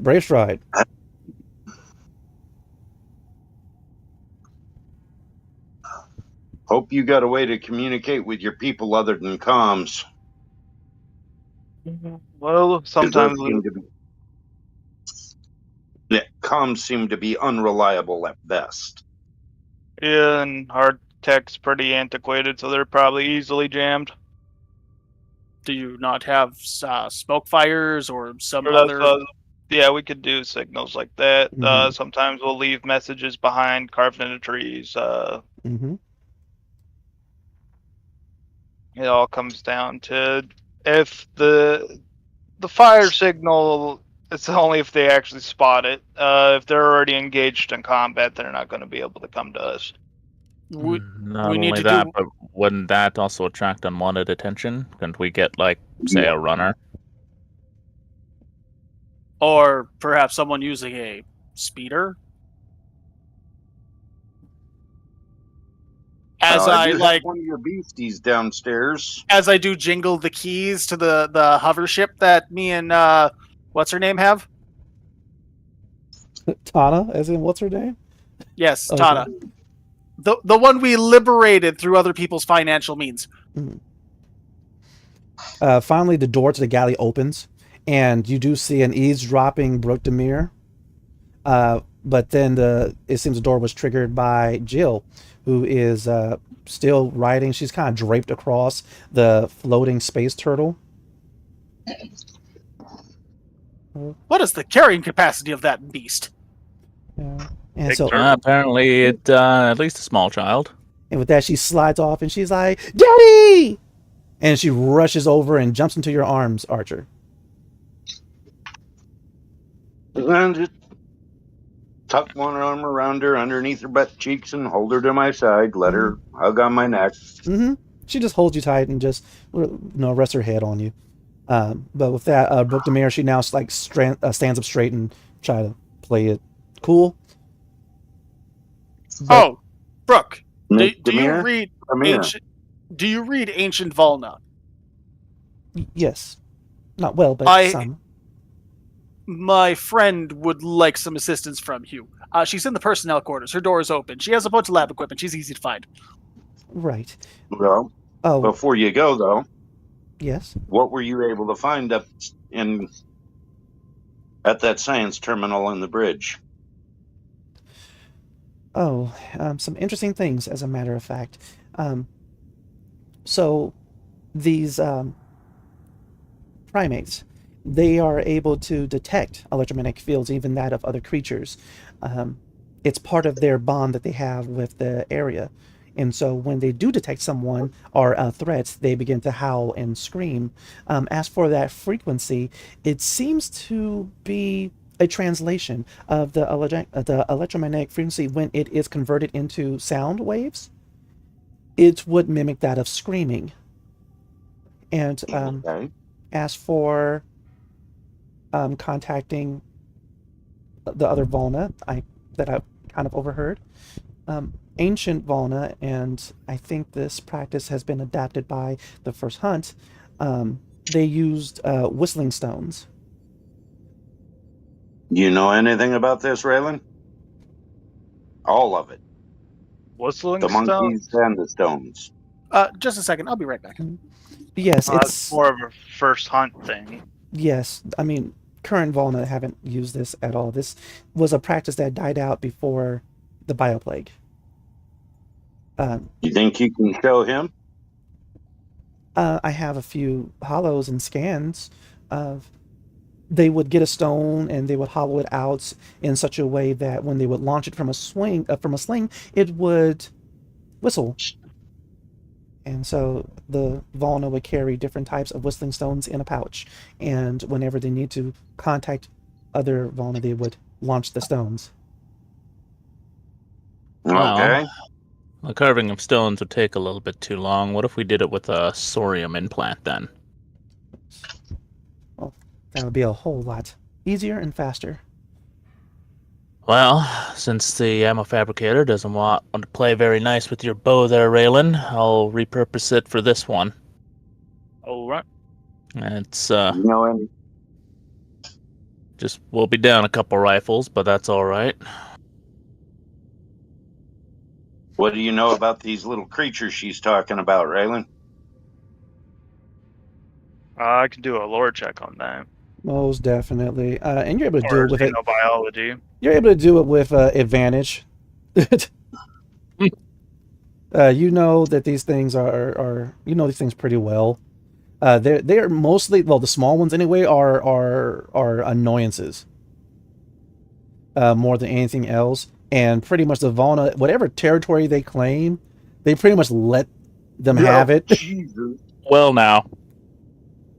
Brave Stride. Hope you got a way to communicate with your people other than comms. Well, 'Cause sometimes those seem to be- Yeah, comms seem to be unreliable at best. yeah, and hard tech's pretty antiquated, so they're probably easily jammed. Do you not have smoke fires or some Or that's, other... Yeah, we could do signals like that. Mhm. Sometimes we'll leave messages behind carved into trees. Mm-hmm. It all comes down to if the fire signal. It's only if they actually spot it. If they're already engaged in combat, they're not going to be able to come to us. We, Not we need only to that, do, but wouldn't that also attract unwanted attention? Couldn't we get, like, say, a runner? or perhaps someone using a speeder. As I I do like, have one of your beasties downstairs. as I do jingle the keys to the hover ship that me and what's her name have. Tana, as in what's her name? Yes, Okay. Tana. The one we liberated through other people's financial means. Finally, the door to the galley opens, and you do see an eavesdropping Brooke Demir. But then it seems the door was triggered by Jill, who is still riding. She's kind of draped across the floating space turtle. What is the carrying capacity of that beast? Yeah. And Big so, turtle. Apparently, at least a small child. and with that, she slides off, and she's like, "Daddy!" And she rushes over and jumps into your arms, Archer. And just tuck one arm around her underneath her butt cheeks and hold her to my side. Let her hug on my neck. Mm-hmm. She just holds you tight and just rests her head on you. But with that, Brooke Demir, she now like stands up straight and try to play it cool. But- Oh, Brooke, do you Demir, read come here. ancient? Do you read ancient Volna? Yes, not well, but some. My friend would like some assistance from you. She's in the personnel quarters. Her door is open. She has a bunch of lab equipment. She's easy to find. Right. Well, Oh, before you go, though, yes. what were you able to find up at that science terminal on the bridge? Oh, some interesting things, as a matter of fact. So, these primates, they are able to detect electromagnetic fields, even that of other creatures. It's part of their bond that they have with the area. And so when they do detect someone or threats, they begin to howl and scream. As for that frequency, it seems to be a translation of the electromagnetic frequency when it is converted into sound waves. It would mimic that of screaming. And Okay. as for contacting the other Volna that I kind of overheard, ancient Volna, and I think this practice has been adapted by the first hunt, they used whistling stones. You know anything about this, Raylan? All of it. Whistling The stone. monkeys and the stones. Just a second. I'll be right back. Yes, It's it's more of a first hunt thing. yes. I mean, current Volna haven't used this at all. This was a practice that died out before the bioplague. You think you can show him? I have a few hollows and scans of. They would get a stone and they would hollow it out in such a way that when they would launch it from a sling, it would whistle. And so the Volna would carry different types of whistling stones in a pouch, and whenever they need to contact other Volna, they would launch the stones. Well, Okay. the carving of stones would take a little bit too long. What if we did it with a sorium implant then? Well, that would be a whole lot easier and faster. Well, since the ammo fabricator doesn't want to play very nice with your bow there, Raylan, I'll repurpose it for this one. All right. It's You know any? just we'll be down a couple rifles, but that's all right. What do you know about these little creatures she's talking about, Raylan? I can do a lore check on that. Most definitely. And you're able to do Or it with it. xenobiology. You're able to do it with advantage. You know that these things are you know these things pretty well. They're mostly, well, the small ones anyway are annoyances. more than anything else. And pretty much the Volna, whatever territory they claim, they pretty much let them have it. Jesus. Well, now.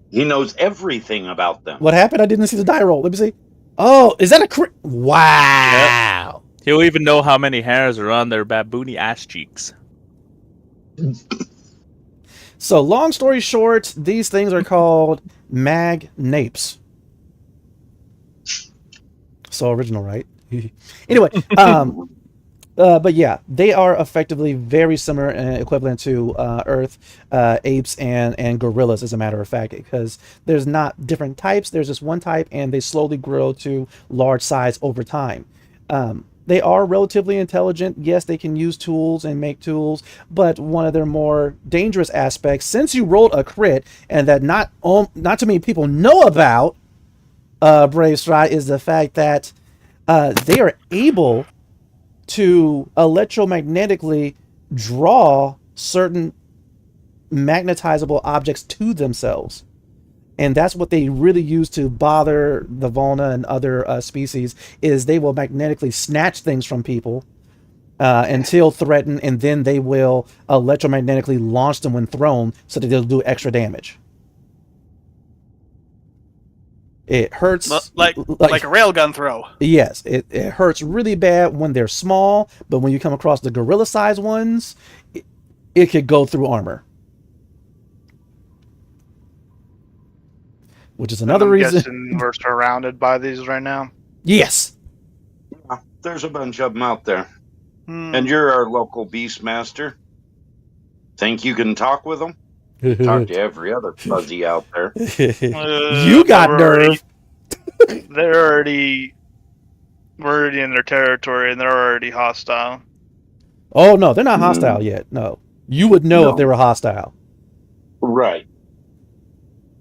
He knows everything about them. What happened? I didn't see the die roll. Let me see. Oh, is that a crit? Wow. He'll even know how many hairs are on their baboony ass cheeks. So, long story short, these things are called magnapes. So original, right? Anyway, but yeah, they are effectively very similar and equivalent to Earth, apes, and gorillas, as a matter of fact, because there's not different types. There's just one type, and they slowly grow to large size over time. They are relatively intelligent. Yes, they can use tools and make tools, but one of their more dangerous aspects, since you rolled a crit, and that not too many people know about, Brave Stride, is the fact that they are able to electromagnetically draw certain magnetizable objects to themselves. And that's what they really use to bother the Volna and other species, is they will magnetically snatch things from people until threatened, and then they will electromagnetically launch them when thrown so that they'll do extra damage. It hurts like a railgun throw. Yes, it hurts really bad when they're small, but when you come across the gorilla-sized ones, it could go through armor. Which is another reason. Guessing we're surrounded by these right now. Yes. Yeah, there's a bunch of them out there. And you're our local beastmaster. Think you can talk with them? Talk to every other fuzzy out there. You got nerve. We're already in their territory, and they're already hostile. Oh no, they're not hostile yet. No, you would know if they were hostile. Right.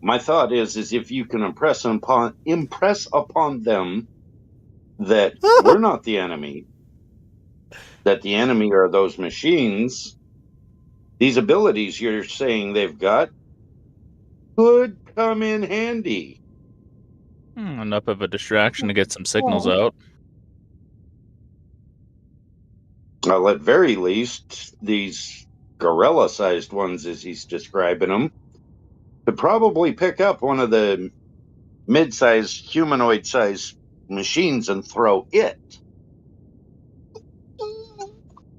My thought is if you can impress upon them that we're not the enemy, that the enemy are those machines. These abilities you're saying they've got could come in handy. Enough of a distraction to get some signals out. Well, at very least, these gorilla-sized ones, as he's describing them, could probably pick up one of the mid-sized, humanoid-sized machines and throw it.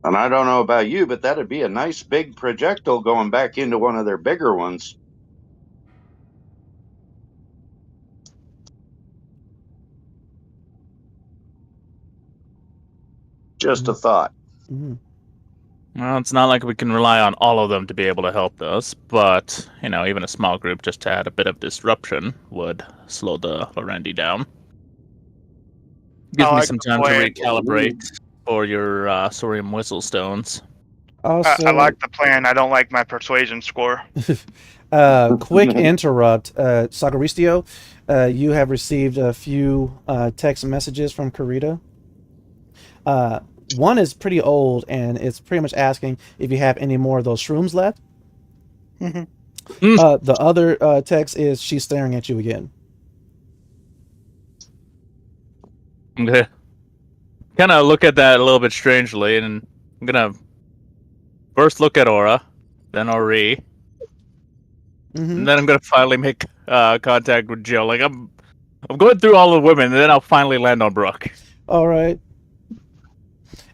And I don't know about you, but that'd be a nice big projectile going back into one of their bigger ones. Just a thought. Mm-hmm. Well, it's not like we can rely on all of them to be able to help us, but, even a small group just to add a bit of disruption would slow the Lorendi down. Gives me some time to recalibrate for your Sorium Whistle Stones. Also, I like the plan. I don't like my persuasion score. Quick interrupt. Sagaristio, you have received a few text messages from Karita. One is pretty old, and it's pretty much asking if you have any more of those shrooms left. The other text is she's staring at you again. I'm gonna kind of look at that a little bit strangely, and I'm gonna first look at Aura, then Ori, and then I'm gonna finally make contact with Jill. Like I'm going through all the women, and then I'll finally land on Brooke. All right.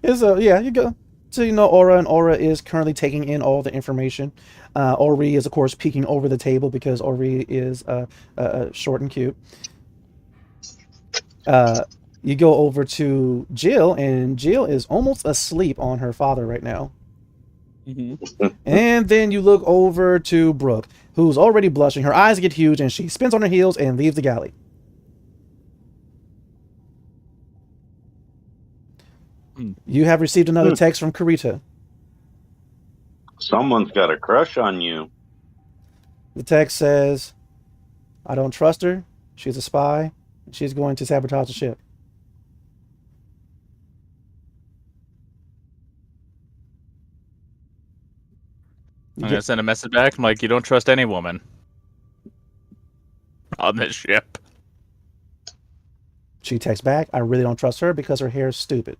You go. So Aura, and Aura is currently taking in all the information. Ori is of course peeking over the table because Ori is short and cute. You go over to Jill, and Jill is almost asleep on her father right now. And then you look over to Brooke, who's already blushing. Her eyes get huge, and she spins on her heels and leaves the galley. You have received another text from Karita. Someone's got a crush on you. The text says, I don't trust her. She's a spy. She's going to sabotage the ship. I'm going to send a message back. I'm like, you don't trust any woman on this ship. She texts back, I really don't trust her because her hair is stupid.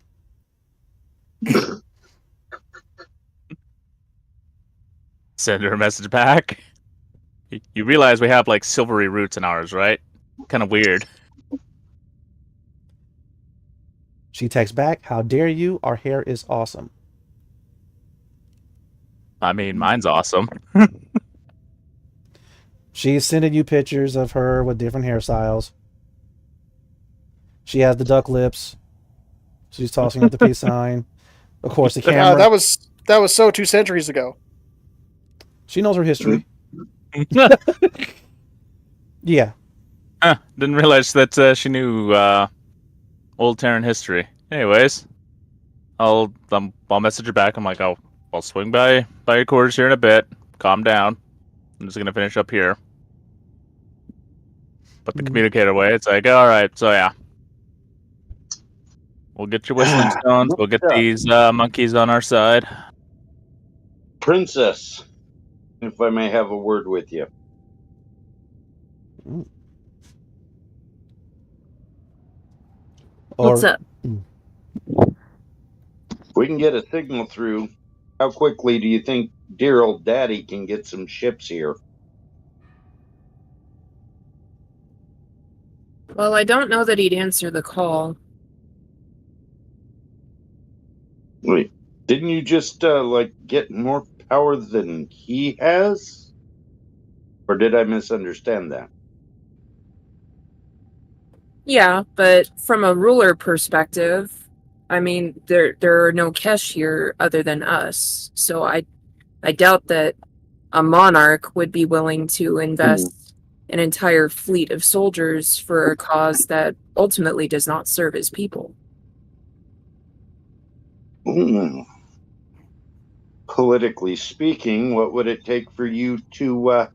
Send her a message back. You realize we have like silvery roots in ours, right? Kind of weird. She texts back, how dare you? Our hair is awesome. I mean, mine's awesome. She's sending you pictures of her with different hairstyles. She has the duck lips. She's tossing up the peace sign. Of course, the camera. that was so 2 centuries ago. She knows her history. Yeah. Didn't realize that she knew old Terran history. Anyways, I'll message her back. I'm like, I'll swing by your quarters here in a bit. Calm down. I'm just gonna finish up here. Put the communicator away. It's like, all right, so yeah, we'll get your whistling stones. We'll get these monkeys on our side. Princess, if I may have a word with you. What's up? If we can get a signal through, how quickly do you think dear old daddy can get some ships here? Well, I don't know that he'd answer the call. Wait, didn't you just get more power than he has? Or did I misunderstand that? Yeah, but from a ruler perspective, I mean, there are no Kesh here other than us. So I doubt that a monarch would be willing to invest an entire fleet of soldiers for a cause that ultimately does not serve his people. Politically speaking, what would it take for you to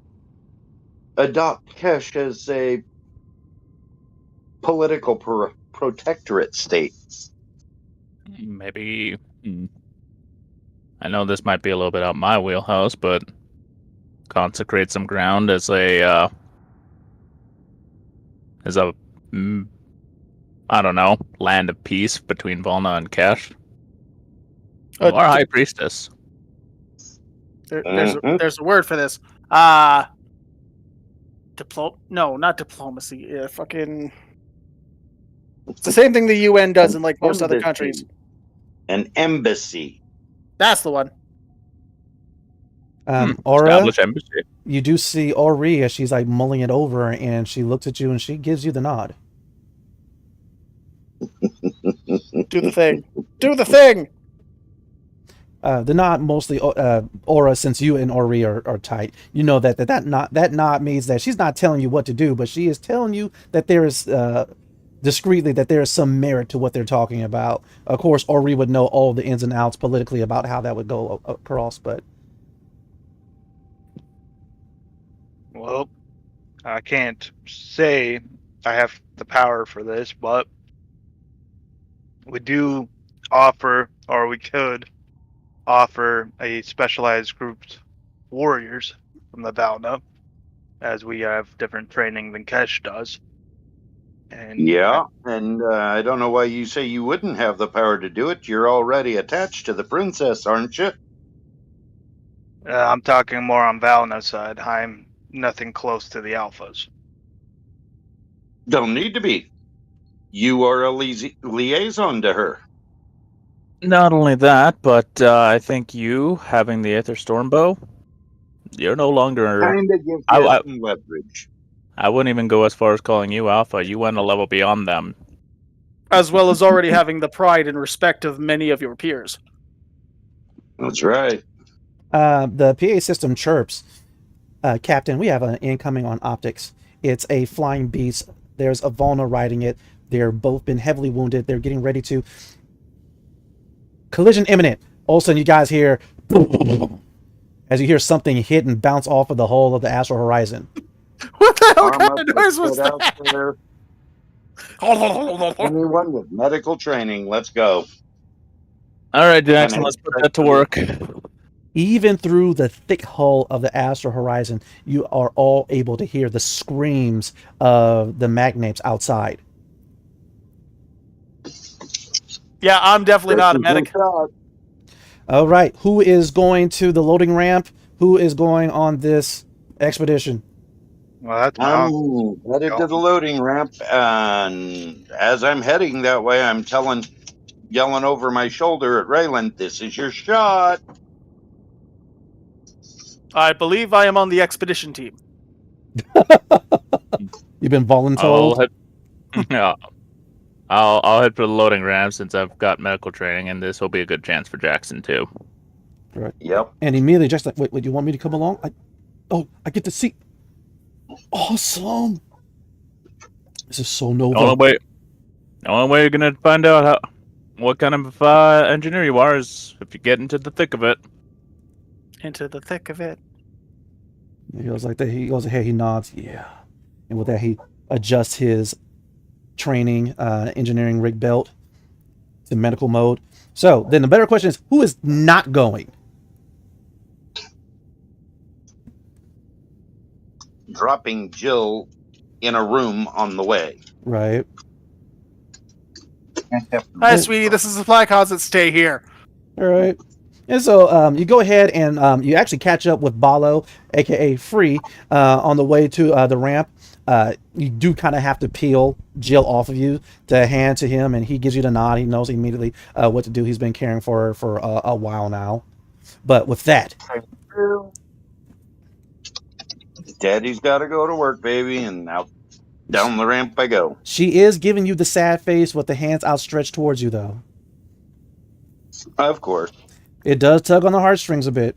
adopt Kesh as a political protectorate state? Maybe. I know this might be a little bit out my wheelhouse, but consecrate some ground as a I don't know, land of peace between Volna and Kesh. Our high priestess. There's a word for this. No, not diplomacy. Fucking. It's the same thing the UN does in like most other countries. An embassy. That's the one. Aura, Establish embassy. you do see Ori as she's like mulling it over, and she looks at you and she gives you the nod. Do the thing. Do the thing. The nod mostly Aura, since you and Ori are tight. You know that nod means that she's not telling you what to do, but she is telling you that there is discreetly that there is some merit to what they're talking about. Of course, Ori would know all the ins and outs politically about how that would go across, but Well, I can't say I have the power for this, but we do offer, or we could offer, a specialized group warriors from the Valna, as we have different training than Kesh does. And Yeah, and I don't know why you say you wouldn't have the power to do it. You're already attached to the princess, aren't you? I'm talking more on Valna's side. I'm nothing close to the alphas. Don't need to be. You are a liaison to her. Not only that, but I think you, having the Aether Stormbow, you're no longer... Kind of gives you some leverage. I wouldn't even go as far as calling you Alpha. You went a level beyond them. As well as already having the pride and respect of many of your peers. That's right. the PA system chirps. Captain, we have an incoming on optics. It's a flying beast. There's a Volna riding it. They're both been heavily wounded. They're getting ready to... Collision imminent. All of a sudden you guys hear... as you hear something hit and bounce off of the hull of the astral horizon. What the hell kind of noise was that? Anyone with medical training, let's go. All right, Jackson, let's put that to work. Even through the thick hull of the astral horizon, you are all able to hear the screams of the magnates outside. Yeah, I'm definitely not a medic. All right. Who is going to the loading ramp? Who is going on this expedition? Well, that's my I'm uncle. headed to the loading ramp, and as I'm heading that way, I'm yelling over my shoulder at Raylan, "This is your shot." I believe I am on the expedition team. You've been I'll voluntold. head, yeah, I'll head for the loading ramp since I've got medical training, and this will be a good chance for Jackson too. Right. Yep. And immediately, just like, wait, you want me to come along? I get to see. Awesome. This is so Nova. The only way you're gonna find out what kind of engineer you are is if you get into the thick of it. Into the thick of it. He goes like that. He goes ahead. He nods. Yeah. And with that, he adjusts his training, engineering rig belt to medical mode. So then the better question is, who is not going? Dropping Jill in a room on the way. Right. Hi, sweetie. This is supply closet. Stay here. All right. And so you go ahead and you actually catch up with Balo, aka Free, on the way to the ramp. You do kind of have to peel Jill off of you to hand to him, and he gives you the nod. He knows immediately what to do. He's been caring for her for a while now. But with that, Daddy's got to go to work, baby, and out down the ramp I go. she is giving you the sad face with the hands outstretched towards you, though. Of course. It does tug on the heartstrings a bit.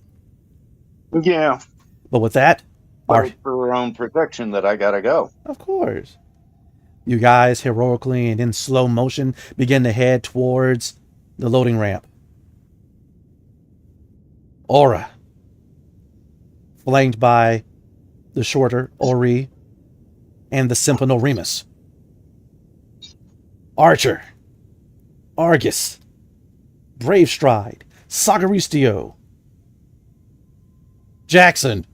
Yeah. But with that, But for her own protection that I got to go. of course, you guys heroically and in slow motion begin to head towards the loading ramp. Aura, flanked by the shorter Ori and the Simpanal Remus. Archer, Argus, Brave Stride, Sagaristio, Jackson.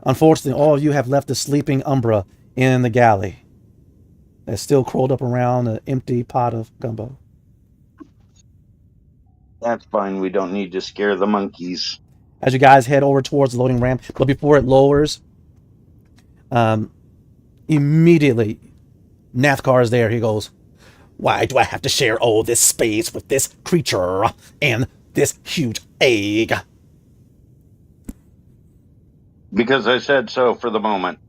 Unfortunately, all of you have left the sleeping Umbra in the galley that's still curled up around an empty pot of gumbo. That's fine. We don't need to scare the monkeys. As you guys head over towards the loading ramp, but before it lowers, immediately Nathkar is there. He goes, "Why do I have to share all this space with this creature and this huge egg?" Because I said so for the moment.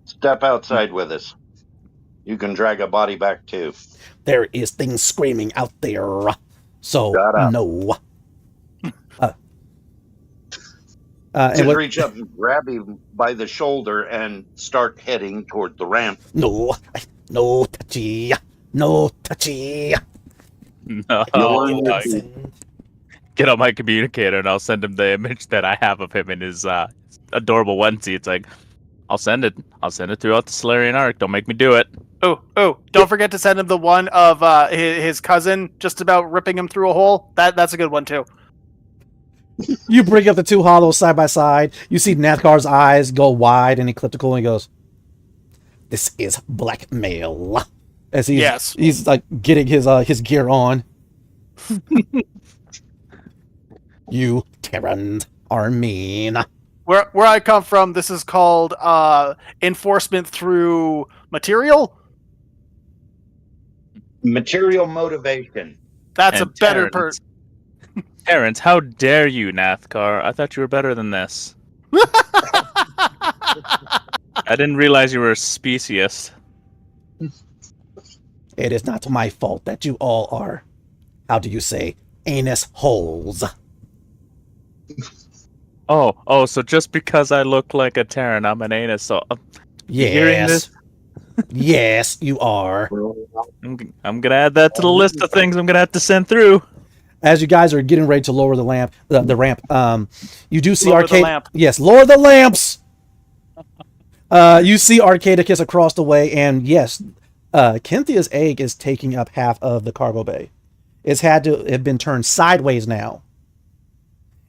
Step outside with us. You can drag a body back too. There is things screaming out there. So, Shut up. no. Just reach up and grab him by the shoulder and start heading toward the ramp. No touchy. No touchy. No, You'll get on my communicator and I'll send him the image that I have of him in his adorable onesie. It's like, I'll send it throughout the Solarian Arc. Don't make me do it. Oh! Don't forget to send him the one of his cousin just about ripping him through a hole. That's a good one too. You bring up the two hollows side by side. You see Nathkar's eyes go wide and ecliptical, and he goes, "This is blackmail." As he's like getting his gear on. You Terrans are mean. Where I come from, this is called enforcement through material. Material motivation. That's And a better Terrence. Terrence, how dare you, Nathkar? I thought you were better than this. I didn't realize you were a speciest. It is not my fault that you all are, how do you say, anus holes. Oh, so just because I look like a Terran, I'm an anus. So hearing this? Yes, you are. I'm gonna add that to the list of things I'm gonna have to send through. As you guys are getting ready to lower the ramp, you do see Lower the Arcade. lamp. Yes, lower the lamps. You see Arcadicus across the way, and yes, Cynthia's egg is taking up half of the cargo bay. It's had to have been turned sideways now.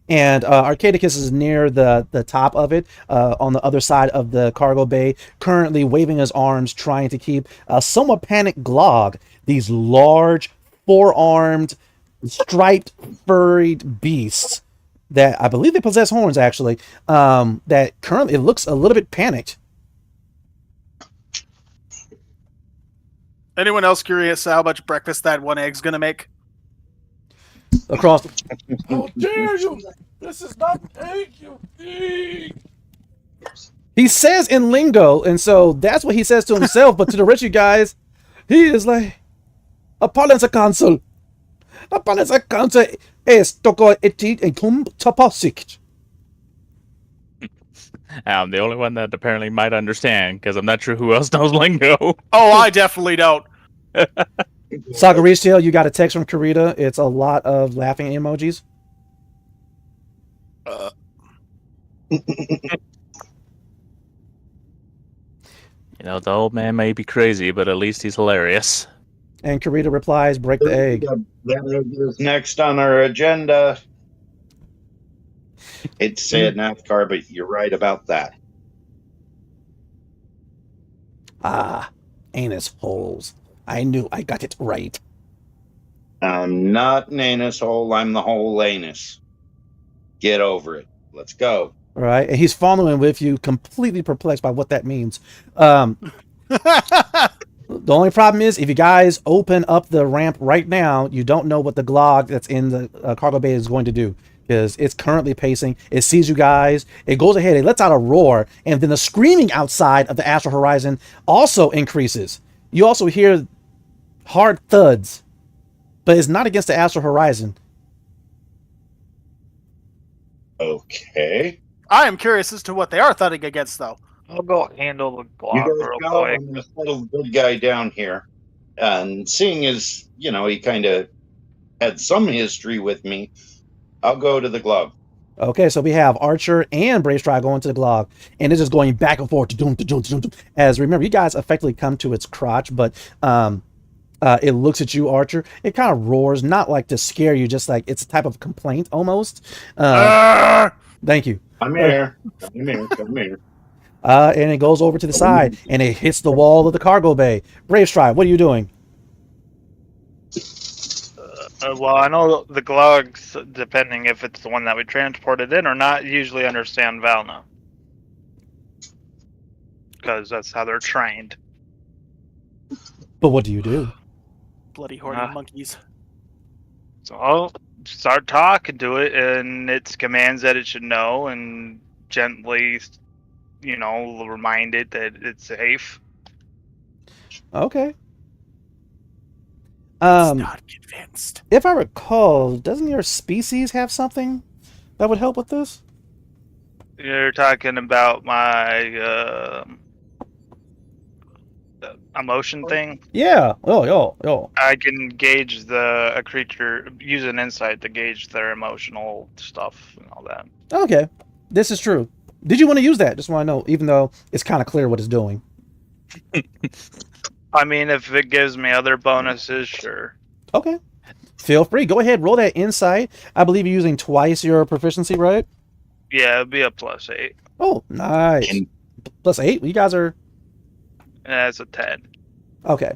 And Arcadicus is near the top of it, on the other side of the cargo bay, currently waving his arms, trying to keep a somewhat panicked Glog, these large, four-armed, striped, furried beasts that I believe they possess horns, actually, that currently it looks a little bit panicked. Anyone else curious how much breakfast that one egg's gonna make? Across the... How dare you! This is not egg, you thief! He says in lingo, and so that's what he says to himself, but to the rest of you guys, he is like, Upon the council es toko etit and kum taposik. I'm the only one that apparently might understand, because I'm not sure who else knows lingo. Oh, I definitely don't. Sagarishtail, you got a text from Karita. It's a lot of laughing emojis. You know, the old man may be crazy, but at least he's hilarious. And Karita replies, break the egg. That is next on our agenda. Hate to say it, NASCAR, but you're right about that. Ah, anus holes. I knew I got it right. I'm not an anus hole. I'm the whole anus. Get over it. Let's go. All right, and he's following with you, completely perplexed by what that means. The only problem is, if you guys open up the ramp right now, you don't know what the Glog that's in the cargo bay is going to do, because it's currently pacing. It sees you guys. It goes ahead. It lets out a roar, and then the screaming outside of the Astral Horizon also increases. You also hear hard thuds, but it's not against the Astral Horizon. Okay. I am curious as to what they are thudding against, though. I'll go handle the You block guys real go. quick. I'm going to settle the good guy down here. And seeing as, he kind of had some history with me, I'll go to the glove. Okay, so we have Archer and Brave Stride going to the Glog, and it's just going back and forth. As remember, you guys effectively come to its crotch, but it looks at you, Archer. It kind of roars, not like to scare you, just like it's a type of complaint almost. Thank you. Come here. Come here. And it goes over to the side, and it hits the wall of the cargo bay. Brave Stride, what are you doing? Well, I know the Glogs, depending if it's the one that we transported in or not, usually understand Valna. Because that's how they're trained. But what do you do? Bloody horny monkeys. So I'll start talking to it, and its commands that it should know, and gently, remind it that it's safe. Okay. Not convinced. If I recall, doesn't your species have something that would help with this? You're talking about my emotion thing? Yeah. Oh. I can gauge a creature, use an insight to gauge their emotional stuff and all that. Okay. This is true. Did you want to use that? Just want to know, even though it's kind of clear what it's doing. I mean, if it gives me other bonuses, sure. Okay. Feel free. Go ahead. Roll that insight. I believe you're using twice your proficiency, right? Yeah, it'd be a +8. Oh, nice. +8? You guys are... That's a 10. Okay.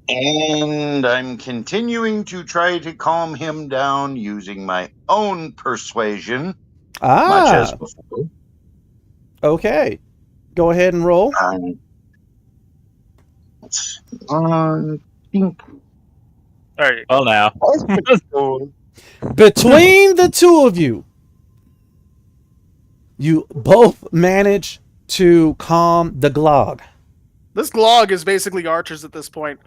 And I'm continuing to try to calm him down using my own persuasion, much as before. Okay. Go ahead and roll. Alright. Well, now. Between the two of you, you both manage to calm the Glog. This Glog is basically Archers at this point.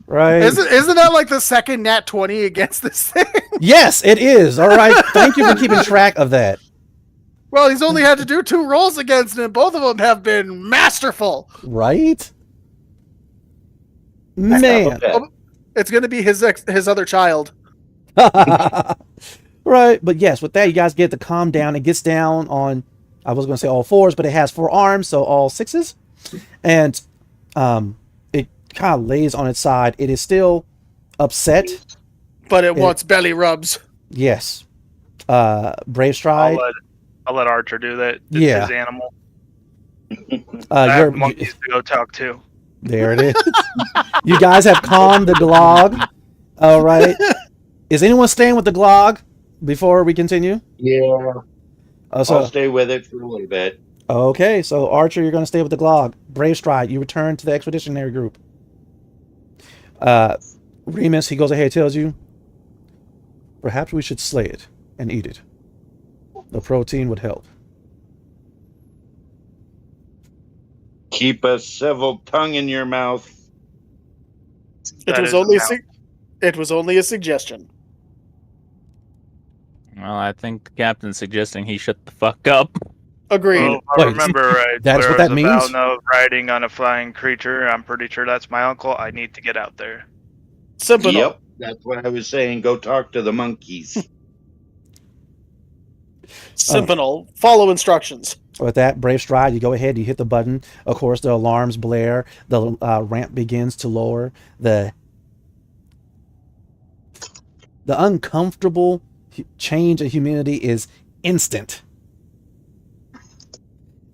Right? Isn't that like the second nat 20 against this thing? Yes, it is. All right. Thank you for keeping track of that. Well, he's only had to do 2 rolls against him. Both of them have been masterful. Right? Man. It's going to be his other child. Right. But yes, with that, you guys get to calm down. It gets down on, I was going to say all 4s, but it has 4 arms, so all 6s. And it kind of lays on its side. It is still upset. But it wants belly rubs. Yes. Brave Stride. I'll let Archer do that. It's Yeah. his animal. I You're, have monkeys to go talk to. there it is. You guys have calmed the Glog. All right. Is anyone staying with the Glog before we continue? Yeah. Uh, I'll stay with it for a little bit. Okay, so Archer, you're going to stay with the Glog. Brave Stride, you return to the expeditionary group. Remus, he goes ahead and tells you, perhaps we should slay it and eat it. The protein would help. Keep a civil tongue in your mouth. It That was is only a it was only a suggestion. Well, I think the captain's suggesting he shut the fuck up. Agreed. Well, if I Wait, remember right. that is what there that was a means? vow note riding on a flying creature. I'm pretty sure that's my uncle. I need to get out there. Simple. Yep, that's what I was saying. Go talk to the monkeys. Simple. Follow instructions. With that, Brave Stride, you go ahead, you hit the button. Of course, the alarms blare. The ramp begins to lower. The uncomfortable change in humidity is instant.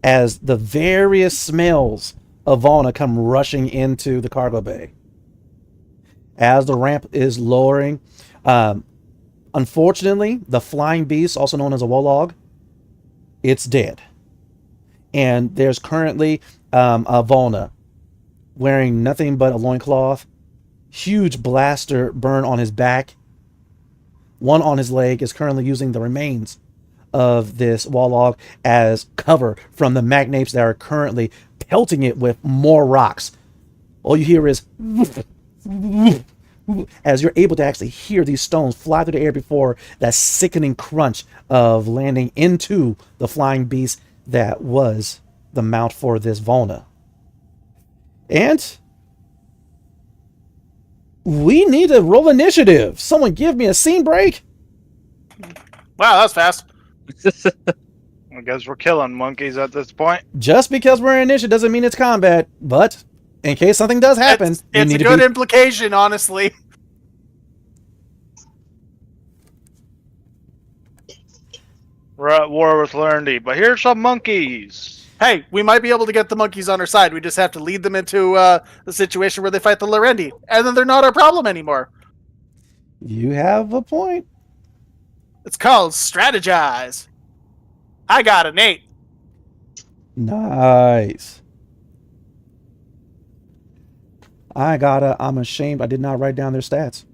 As the various smells of Volna come rushing into the cargo bay. As the ramp is lowering, unfortunately, the flying beast, also known as a Wolog, it's dead. And there's currently a Volna wearing nothing but a loincloth, huge blaster burn on his back. One on his leg is currently using the remains of this Wolog as cover from the magnates that are currently pelting it with more rocks. All you hear is as you're able to actually hear these stones fly through the air before that sickening crunch of landing into the flying beast that was the mount for this Volna. And we need to roll initiative. Someone give me a scene break. Wow, that was fast. I guess we're killing monkeys at this point. Just because we're in initiative doesn't mean it's combat, but in case something does happen, It's you a need to good be... implication, honestly. We're at war with Lerndy, but here's some monkeys. Hey, we might be able to get the monkeys on our side. We just have to lead them into the situation where they fight the Lorendi, and then they're not our problem anymore. You have a point. It's called strategize. I got an 8. Nice. I'm ashamed I did not write down their stats.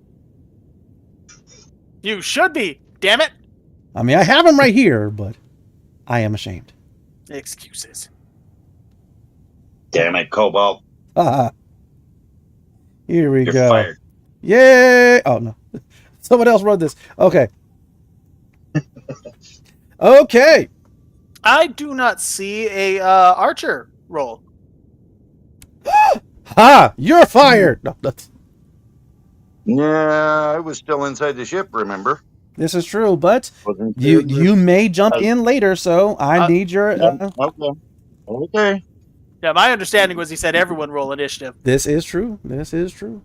You should be. Damn it. I mean, I have them right here, but I am ashamed. Excuses. Damn it, Cobalt. Here we You're go. fired. Yay! Oh, no. Someone else wrote this. Okay. Okay. I do not see a archer roll. Ha! You're fired! No, that's... Yeah, I was still inside the ship, remember? This is true, but Wasn't you may jump in later, so I need your... Okay. Yeah, my understanding was he said everyone roll initiative. This is true. This is true.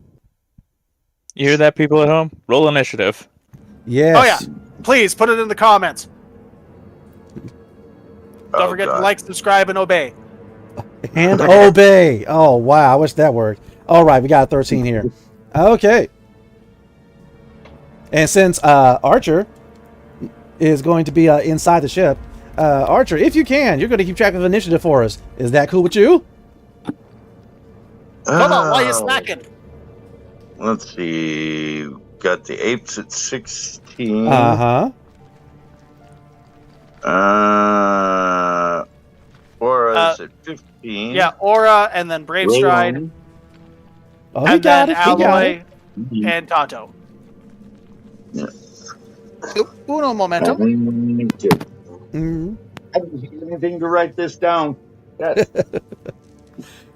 You hear that, people at home? Roll initiative. Yes. Oh, yeah. Please, put it in the comments. Don't Oh, forget God. to like, subscribe, and obey. And obey. Oh, wow. I wish that worked. All right, we got 13 here. Okay. And since Archer is going to be inside the ship, Archer, if you can, you're going to keep track of initiative for us. Is that cool with you? Come on, why are you Oh, slacking? Let's see. Got the apes at 16. Uh-huh. Aura's at 15. Yeah, Aura, and then Brave Stride, Rowan. Oh, he and got then it. He got Alloy, it. and Tonto. Yeah. Uno momento. Mhm. I didn't have anything to write this down.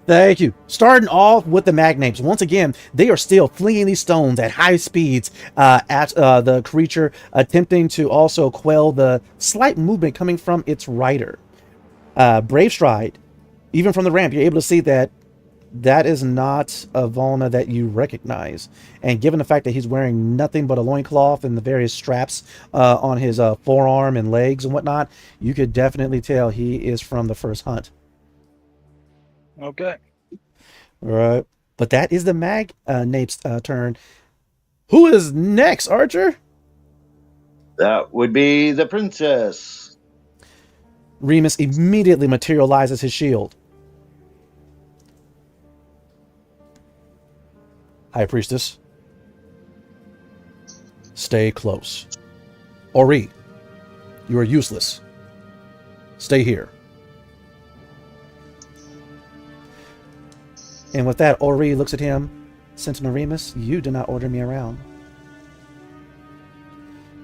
Thank you. Starting off with the magnates. Once again, they are still flinging these stones at high speeds at the creature, attempting to also quell the slight movement coming from its rider. Brave Stride, even from the ramp, you're able to see that that is not a Volna that you recognize. And given the fact that he's wearing nothing but a loincloth and the various straps on his forearm and legs and whatnot, you could definitely tell he is from the first hunt. Okay. All right. But that is the Nape's turn. Who is next, Archer? That would be the princess. Remus immediately materializes his shield. High Priestess, stay close. Ori, you are useless. Stay here. And with that, Ori looks at him. Sentinel Remus, you did not order me around.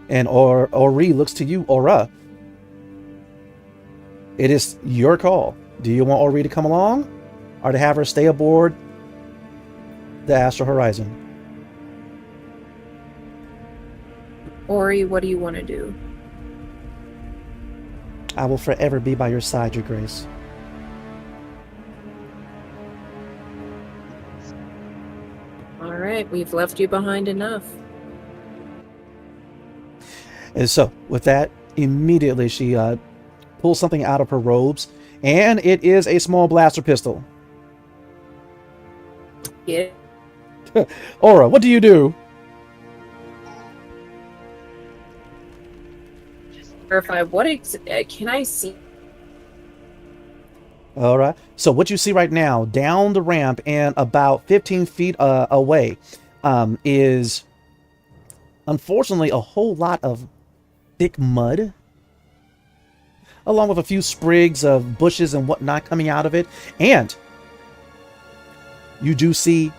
And Ori looks to you, Aura. It is your call. Do you want Ori to come along, or to have her stay aboard the Astral Horizon? Ori, what do you want to do? I will forever be by your side, Your Grace. All right, we've left you behind enough. And so, with that, immediately she pulls something out of her robes, and it is a small blaster pistol. Yeah. Aura, what do you do? Verify can I see? All right. So what you see right now, down the ramp and about 15 feet away, is unfortunately a whole lot of thick mud, along with a few sprigs of bushes and whatnot coming out of it. And you do see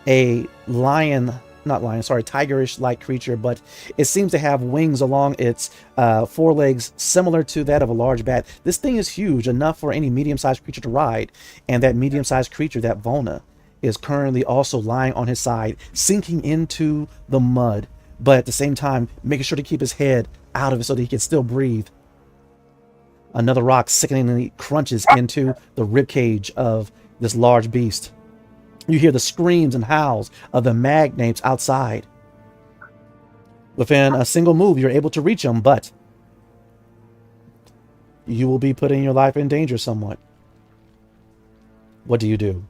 a tigerish-like creature, but it seems to have wings along its forelegs similar to that of a large bat. This thing is huge, enough for any medium-sized creature to ride, and that medium-sized creature, that Volna, is currently also lying on his side, sinking into the mud, but at the same time making sure to keep his head out of it so that he can still breathe. Another rock sickeningly crunches into the ribcage of this large beast. You hear the screams and howls of the magnates outside. Within a single move, you're able to reach them, but you will be putting your life in danger somewhat. What do you do?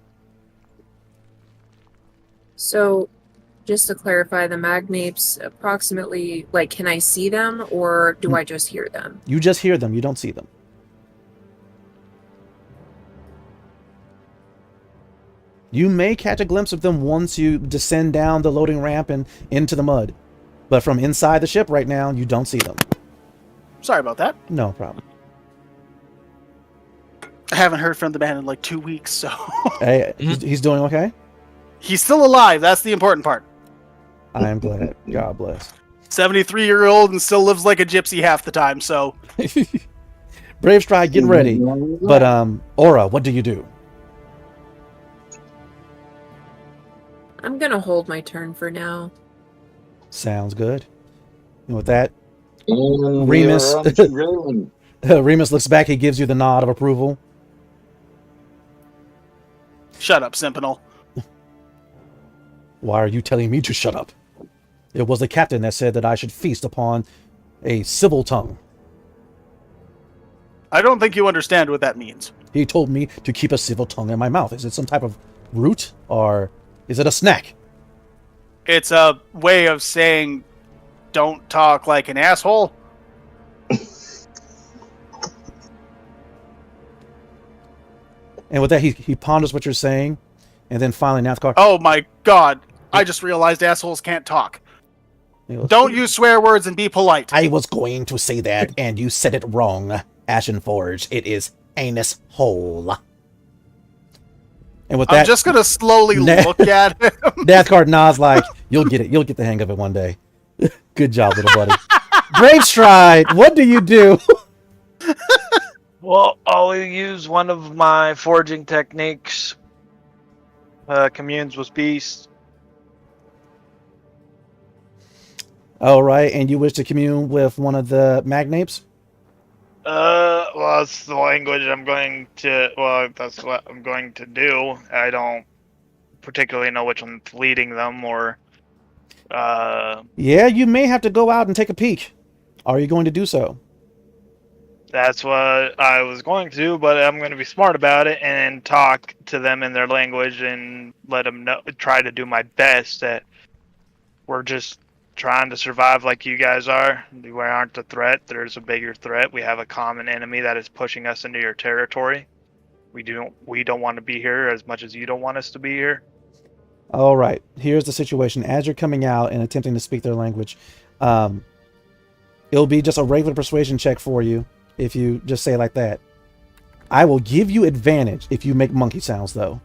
So, just to clarify, the magnates approximately, like, can I see them, or do I just hear them? You just hear them, you don't see them. You may catch a glimpse of them once you descend down the loading ramp and into the mud. But from inside the ship right now, you don't see them. Sorry about that. No problem. I haven't heard from the man in like 2 weeks, so Hey, he's doing okay? he's still alive. That's the important part. I am glad. God bless. 73-year-old and still lives like a gypsy half the time. So Brave Stride, get ready. But Aura, what do you do? I'm gonna hold my turn for now. Sounds good. And with that, And Remus. we're on to Raylan. Remus looks back. He gives you the nod of approval. shut up, Sentinel. Why are you telling me to shut up? It was the captain that said that I should feast upon a civil tongue. I don't think you understand what that means. He told me to keep a civil tongue in my mouth. Is it some type of root, or is it a snack? It's a way of saying don't talk like an asshole. And with that, he ponders what you're saying, and then finally, Nathgar. Oh my god. I just realized assholes can't talk. He goes, Don't use swear words and be polite. I was going to say that, and you said it wrong, Ashenforge. It is anus hole. And with that, I'm just gonna slowly look at him. Nathgar nods like, you'll get it. You'll get the hang of it one day. Good job, little buddy. Brave Stride, what do you do? Well, I'll use one of my forging techniques. Communes with beasts. All right, and you wish to commune with one of the magnapes? Well, it's the language I'm going to. Well, that's what I'm going to do. I don't particularly know which one's leading them, or. Yeah, you may have to go out and take a peek. Are you going to do so? That's what I was going to do, but I'm going to be smart about it and talk to them in their language and let them know. Try to do my best that we're just trying to survive like you guys are. We aren't a threat. There's a bigger threat. We have a common enemy that is pushing us into your territory. We don't want to be here as much as you don't want us to be here. All right. Here's the situation. As you're coming out and attempting to speak their language, it'll be just a regular persuasion check for you if you just say it like that. I will give you advantage if you make monkey sounds, though.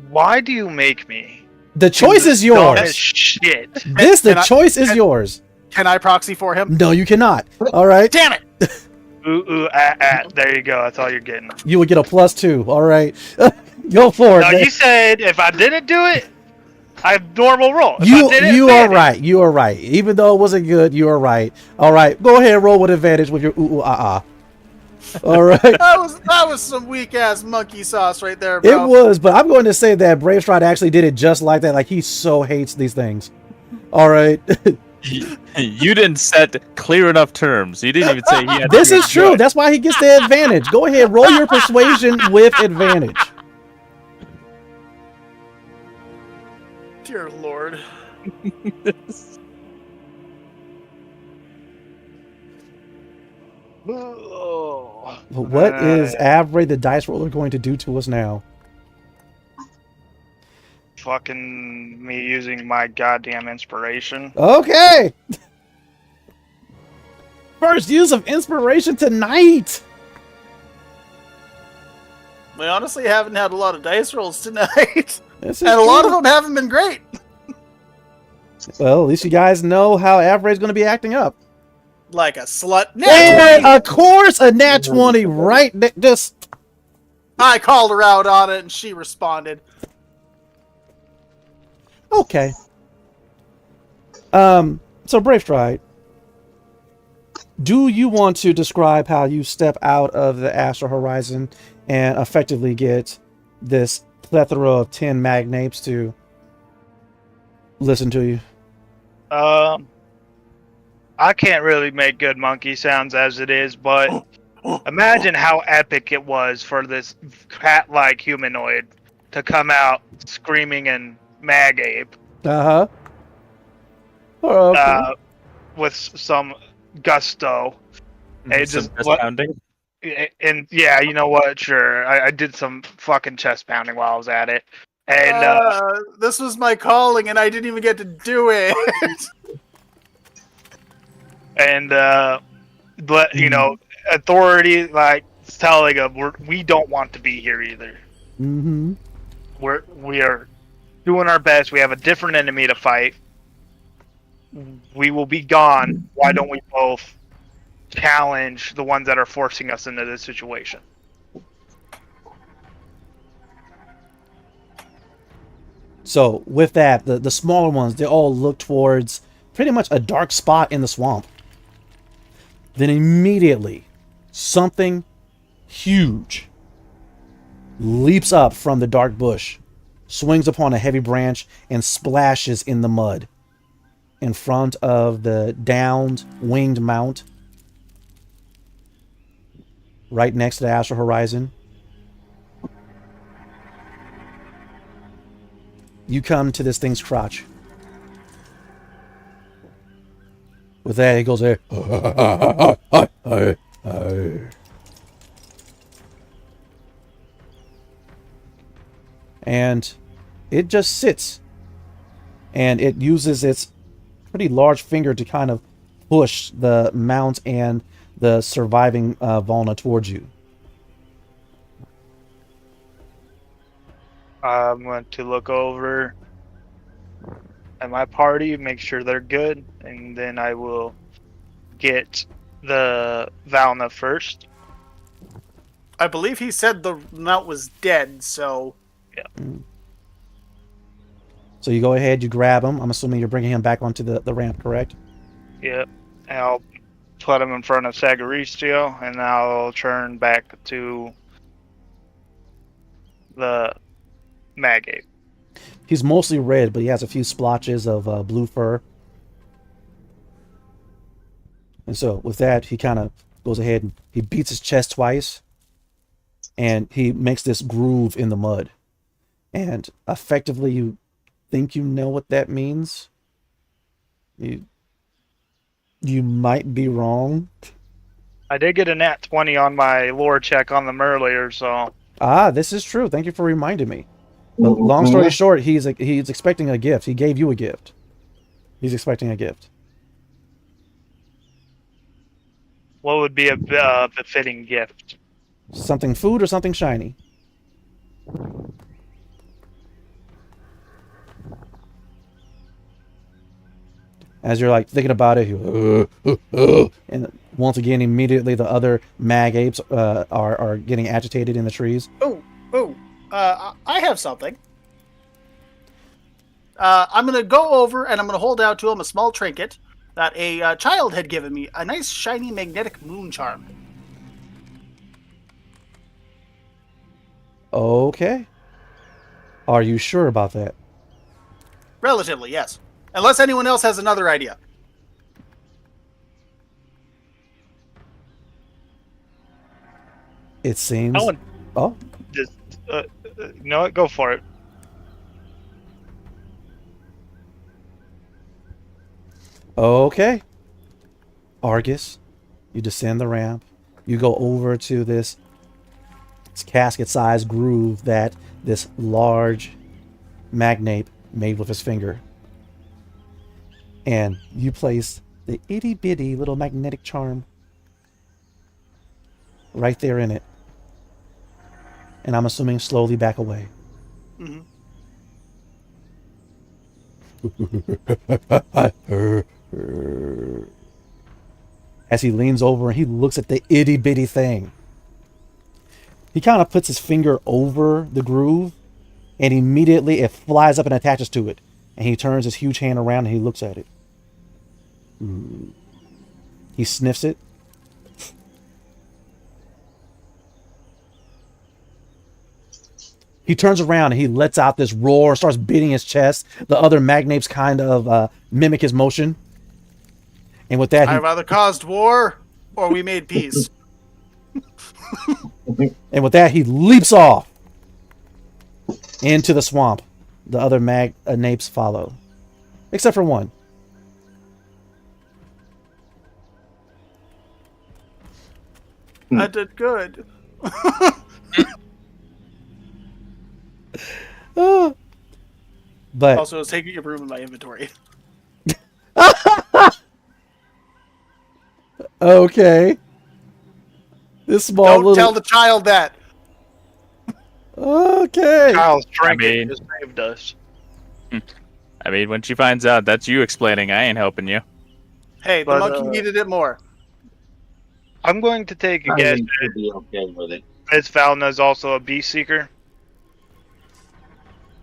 Why do you make me? The choice is yours. Dumb as shit. The choice is yours. Can I proxy for him? No, you cannot. All right. Damn it! Ooh, ah, ah. There you go. That's all you're getting. You will get a +2. All right. Go for it. No, you said if I didn't do it, I have normal roll. If You I did it, you are advantage. right. You are right. Even though it wasn't good, you are right. All right. Go ahead and roll with advantage with your ah. All right. That was some weak ass monkey sauce right there, It bro. was, but I'm going to say that Brave Stride actually did it just like that. Like, he so hates these things. All right. You didn't set clear enough terms. You didn't even say he had. This to is true. good. That's why he gets the advantage. Go ahead. Roll your persuasion with advantage. Dear Lord. Oh. But what is Avery, the dice roller, going to do to us now? Fucking me using my goddamn inspiration. Okay. First use of inspiration tonight. We honestly haven't had a lot of dice rolls tonight. This is And a lot of true. them haven't been great. Well, at least you guys know how Avery's going to be acting up. Like a slut. And of course, a nat 20 right just. I called her out on it and she responded. Okay. So Brave Stride, do you want to describe how you step out of the astral horizon and effectively get this plethora of 10 magnates to listen to you? I can't really make good monkey sounds as it is, but imagine how epic it was for this cat-like humanoid to come out screaming and mag-ape Uh-huh. Okay. with some gusto. It Some just chest what, pounding. and yeah, you know what? Sure, I did some fucking chest pounding while I was at it, and This was my calling and I didn't even get to do it. but you know, authority like telling them we don't want to be here either. Mm-hmm. We are doing our best. We have a different enemy to fight. We will be gone. Why don't we both challenge the ones that are forcing us into this situation? So with that, the smaller ones, they all look towards pretty much a dark spot in the swamp. Then immediately, something huge leaps up from the dark bush, swings upon a heavy branch, and splashes in the mud in front of the downed winged mount right next to the astral horizon. You come to this thing's crotch. With that, he goes there. And it just sits. And it uses its pretty large finger to kind of push the mount and the surviving Volna towards you. I'm going to look over at my party, make sure they're good, and then I will get the Valna first. I believe he said the mount was dead, so... So you go ahead, you grab him. I'm assuming you're bringing him back onto the ramp, correct? Yep. I'll put him in front of Sagaricio, and I'll turn back to the Magape. He's mostly red, but he has a few splotches of blue fur. And so with that, he kind of goes ahead and he beats his chest twice. And he makes this groove in the mud. And effectively, you think you know what that means. You might be wrong. I did get a nat 20 on my lore check on them earlier, so... Ah, this is true. Thank you for reminding me. But long story short, he's expecting a gift. He gave you a gift. He's expecting a gift. What would be a befitting gift? Something food or something shiny. As you're like thinking about it, and once again, immediately the other mag apes are getting agitated in the trees. I have something. I'm going to go over and I'm going to hold out to him a small trinket that a child had given me. A nice, shiny, magnetic moon charm. Okay. Are you sure about that? Relatively, yes. Unless anyone else has another idea. It seems... Oh? Just, you know what? Go for it. Okay. Argus, you descend the ramp. You go over to this casket-sized groove that this large magnate made with his finger. And you place the itty-bitty little magnetic charm right there in it. And I'm assuming slowly back away. Mm-hmm. As he leans over and he looks at the itty-bitty thing. He kind of puts his finger over the groove, and immediately it flies up and attaches to it. And he turns his huge hand around and he looks at it. He sniffs it. He turns around and he lets out this roar, starts beating his chest. The other magnates kind of mimic his motion. And with that, I've either caused war or we made peace. And with that, he leaps off into the swamp. The other napes follow. Except for one. I did good. But Also, it's taking up room in my inventory. okay. This small Don't little... tell the child that. Okay. Kyle's trinket I mean- just saved us. I mean, when she finds out that's you explaining, I ain't helping you. Hey, the But, monkey needed it more. I'm going to take a I guess think she'll be okay with it. Miss Valna is also a beast seeker.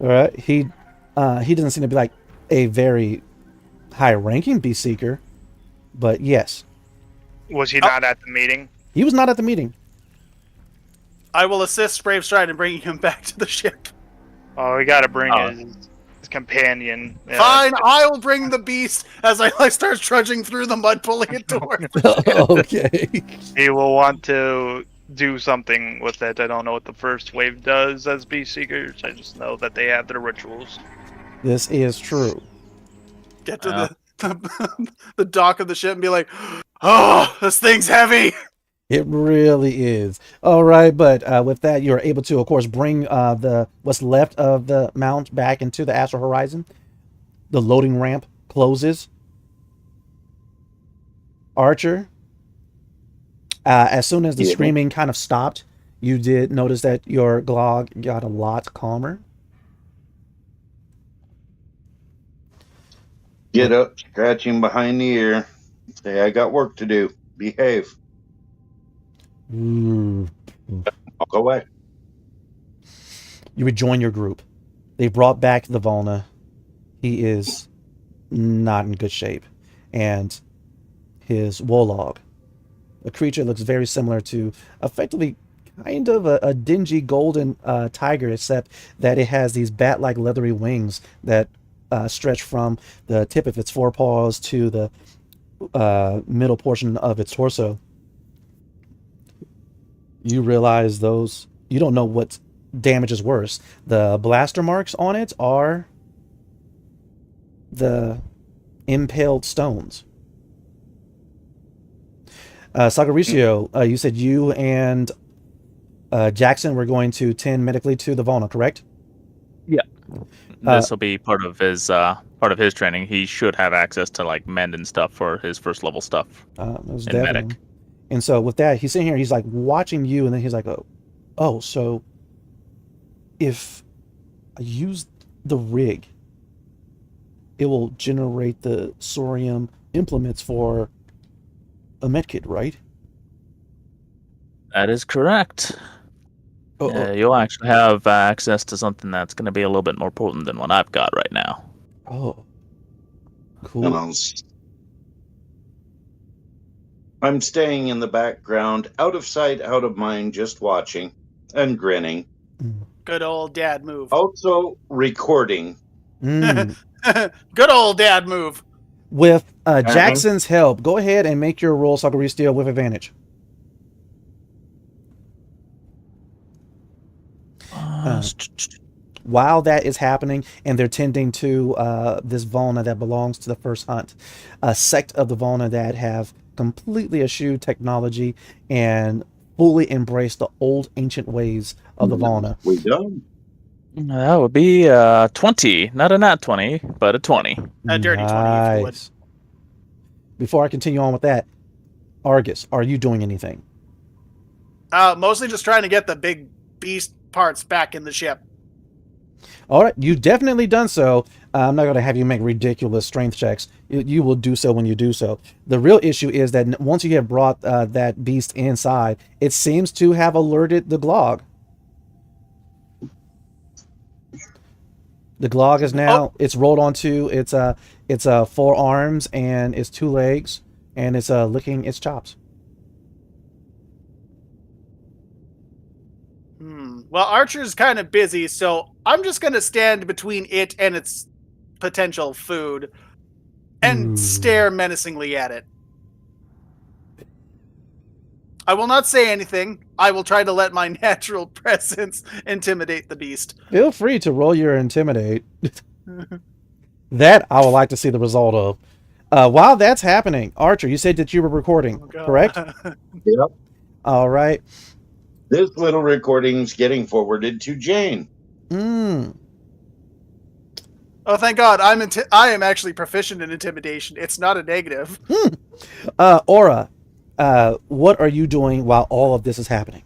All right. He doesn't seem to be like a very high-ranking beast seeker, but yes, Was he not at the meeting? he was not at the meeting. I will assist Brave Stride in bringing him back to the ship. Oh, we gotta bring Oh. his companion. Fine, I'll bring the beast as I start trudging through the mud, pulling it toward. Okay. He will want to do something with it. I don't know what the first wave does as beast seekers. I just know that they have their rituals. This is true. Get to the dock of the ship and be like, "Oh, this thing's heavy." It really is. All right, but with that, you're able to, of course, bring what's left of the mount back into the astral horizon. The loading ramp closes. Archer, as soon as the screaming kind of stopped, you did notice that your Glog got a lot calmer. Get up, scratch him behind the ear. Say, I got work to do. Behave. Ooh. Walk away. You rejoin your group. They brought back the Volna. He is not in good shape. And his Wolog. A creature looks very similar to, effectively, kind of a dingy golden tiger, except that it has these bat-like leathery wings that stretch from the tip of its forepaws to the middle portion of its torso. You realize those, you don't know what damage is worse. The blaster marks on it are the impaled stones. Sagaricio, you said you and Jackson were going to tend medically to the Volna, correct? This will be part of his training. He should have access to like mend and stuff for his first level stuff. Most And medic. definitely. And so with that, he's sitting here, he's like watching you, and then he's like, oh, so if I use the rig, it will generate the Sorium implements for a medkit, right? That is correct. You'll actually have access to something that's going to be a little bit more potent than what I've got right now. Oh, And cool. I'm staying in the background, out of sight, out of mind, just watching and grinning. Good old dad move. Also recording. Mm. Good old dad move. With Jackson's help, go ahead and make your roll, Sagaricio, with advantage. While that is happening, and they're tending to this Volna that belongs to the first hunt, a sect of the Volna that have completely eschewed technology and fully embraced the old ancient ways of the Volna. We done. That would be 20. Not a nat 20, but a 20. A dirty 20, if you would. Nice. Before I continue on with that, Argus, are you doing anything? Mostly just trying to get the big beast parts back in the ship. All right, you've definitely done so. I'm not going to have you make ridiculous strength checks. You will do so when you do so. The real issue is that once you have brought that beast inside, it seems to have alerted the Glog. The Glog is now, it's rolled onto its 4 arms and its 2 legs, and it's licking its chops. Well, Archer's kind of busy, so I'm just going to stand between it and its potential food and stare menacingly at it. I will not say anything. I will try to let my natural presence intimidate the beast. Feel free to roll your intimidate. That I would like to see the result of. While that's happening, Archer, you said that you were recording, correct? Yep. All right. This little recording's getting forwarded to Jane. Mm. Oh, thank God! I am actually proficient in intimidation. It's not a negative. Aura, what are you doing while all of this is happening?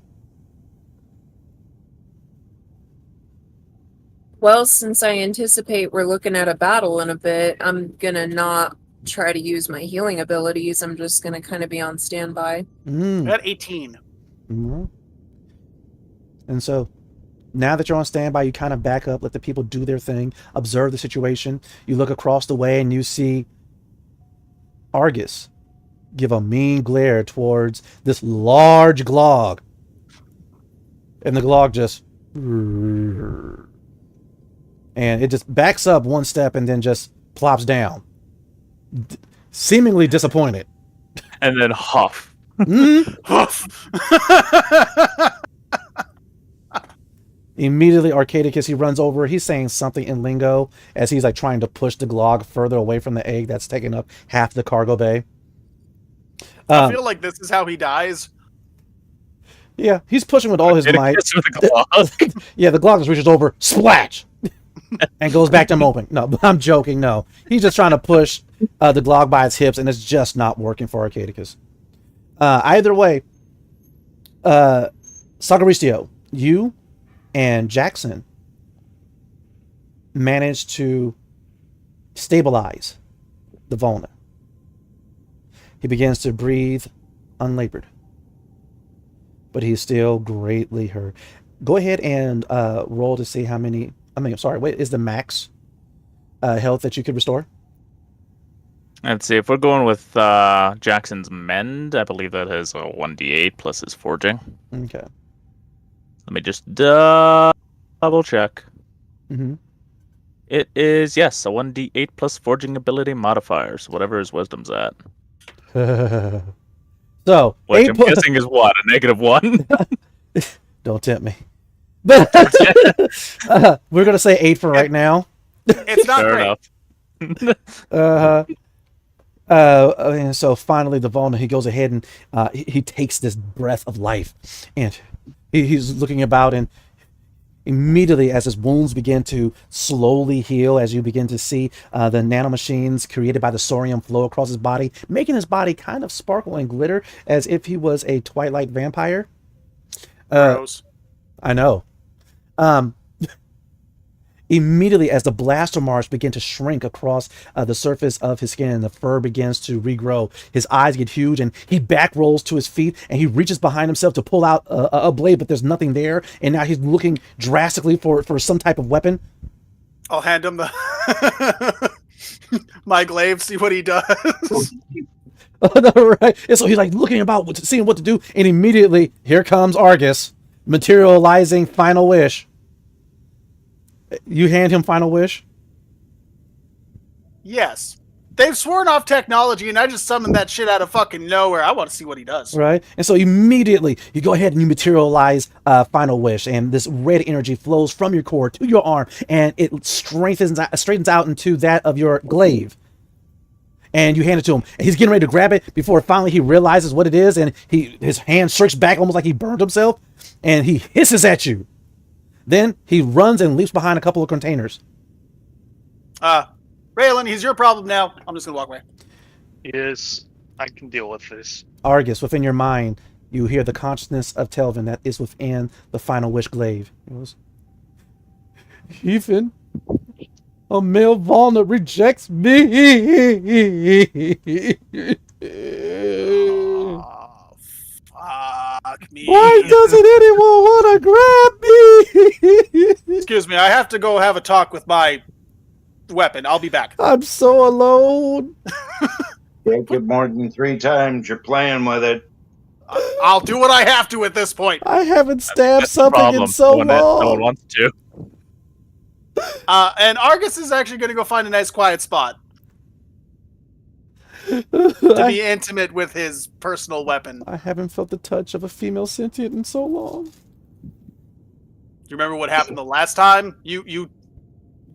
Well, since I anticipate we're looking at a battle in a bit, I'm gonna not try to use my healing abilities. I'm just gonna kind of be on standby. Mm. At 18. Mhm. And so, now that you're on standby, you kind of back up, let the people do their thing, observe the situation. You look across the way and you see Argus give a mean glare towards this large Glog. And the Glog just... And it just backs up one step and then just plops down. Seemingly disappointed. And then huff. Mhm. Immediately, Arcadicus, he runs over. He's saying something in lingo as he's like trying to push the Glog further away from the egg that's taking up half the cargo bay. I feel like this is how he dies. Yeah, he's pushing with all his might. With the Glog. Yeah, the Glog just reaches over, splash, and goes back to moping. No, I'm joking. No, he's just trying to push the Glog by its hips, and it's just not working for Arcadicus. Either way, Sagaricio, you and Jackson managed to stabilize the Volna. He begins to breathe unlabored, but he's still greatly hurt. Go ahead and roll to see how many. I mean, I'm sorry. What is the max health that you could restore? Let's see, if we're going with Jackson's Mend, I believe that is a 1d8 plus his forging. Okay. Let me just double check. Mm-hmm. It is, yes, a 1d8 plus forging ability modifiers, whatever his wisdom's at. So, Which I'm guessing is what, a -1? Don't tempt me. But we're gonna say 8 for right now. It's not Fair great. enough. And so finally, the Volna, he goes ahead and he takes this breath of life, and he's looking about, and immediately as his wounds begin to slowly heal, as you begin to see the nanomachines created by the Sorium flow across his body, making his body kind of sparkle and glitter as if he was a Twilight vampire. Gross. I know. Immediately as the blaster marks begin to shrink across the surface of his skin, and the fur begins to regrow, his eyes get huge, and he back rolls to his feet, and he reaches behind himself to pull out a blade, but there's nothing there, and now he's looking drastically for some type of weapon. I'll hand him the my glaive, see what he does. Right. And so he's like looking about, seeing what to do, and immediately here comes Argus, materializing Final Wish. You hand him Final Wish? Yes. They've sworn off technology, and I just summoned that shit out of fucking nowhere. I want to see what he does. Right. And so immediately you go ahead and you materialize Final Wish, and this red energy flows from your core to your arm, and it straightens out into that of your glaive. And you hand it to him. And he's getting ready to grab it before finally he realizes what it is, and his hand shrinks back almost like he burned himself, and he hisses at you. Then he runs and leaps behind a couple of containers. Raylan, he's your problem now. I'm just going to walk away. Yes, I can deal with this. Argus, within your mind, you hear the consciousness of Telvin that is within the Final Wish glaive. It goes, Ethan, a male Volna rejects me. Oh, fuck me. Why doesn't anyone want to grab me? Excuse me, I have to go have a talk with my weapon. I'll be back. I'm so alone. Take it more than 3 times. You're playing with it. I'll do what I have to at this point. I haven't stabbed That's the something problem. in so No one long. wants to. And Argus is actually going to go find a nice quiet spot to be intimate with his personal weapon. I haven't felt the touch of a female sentient in so long. You remember what happened the last time you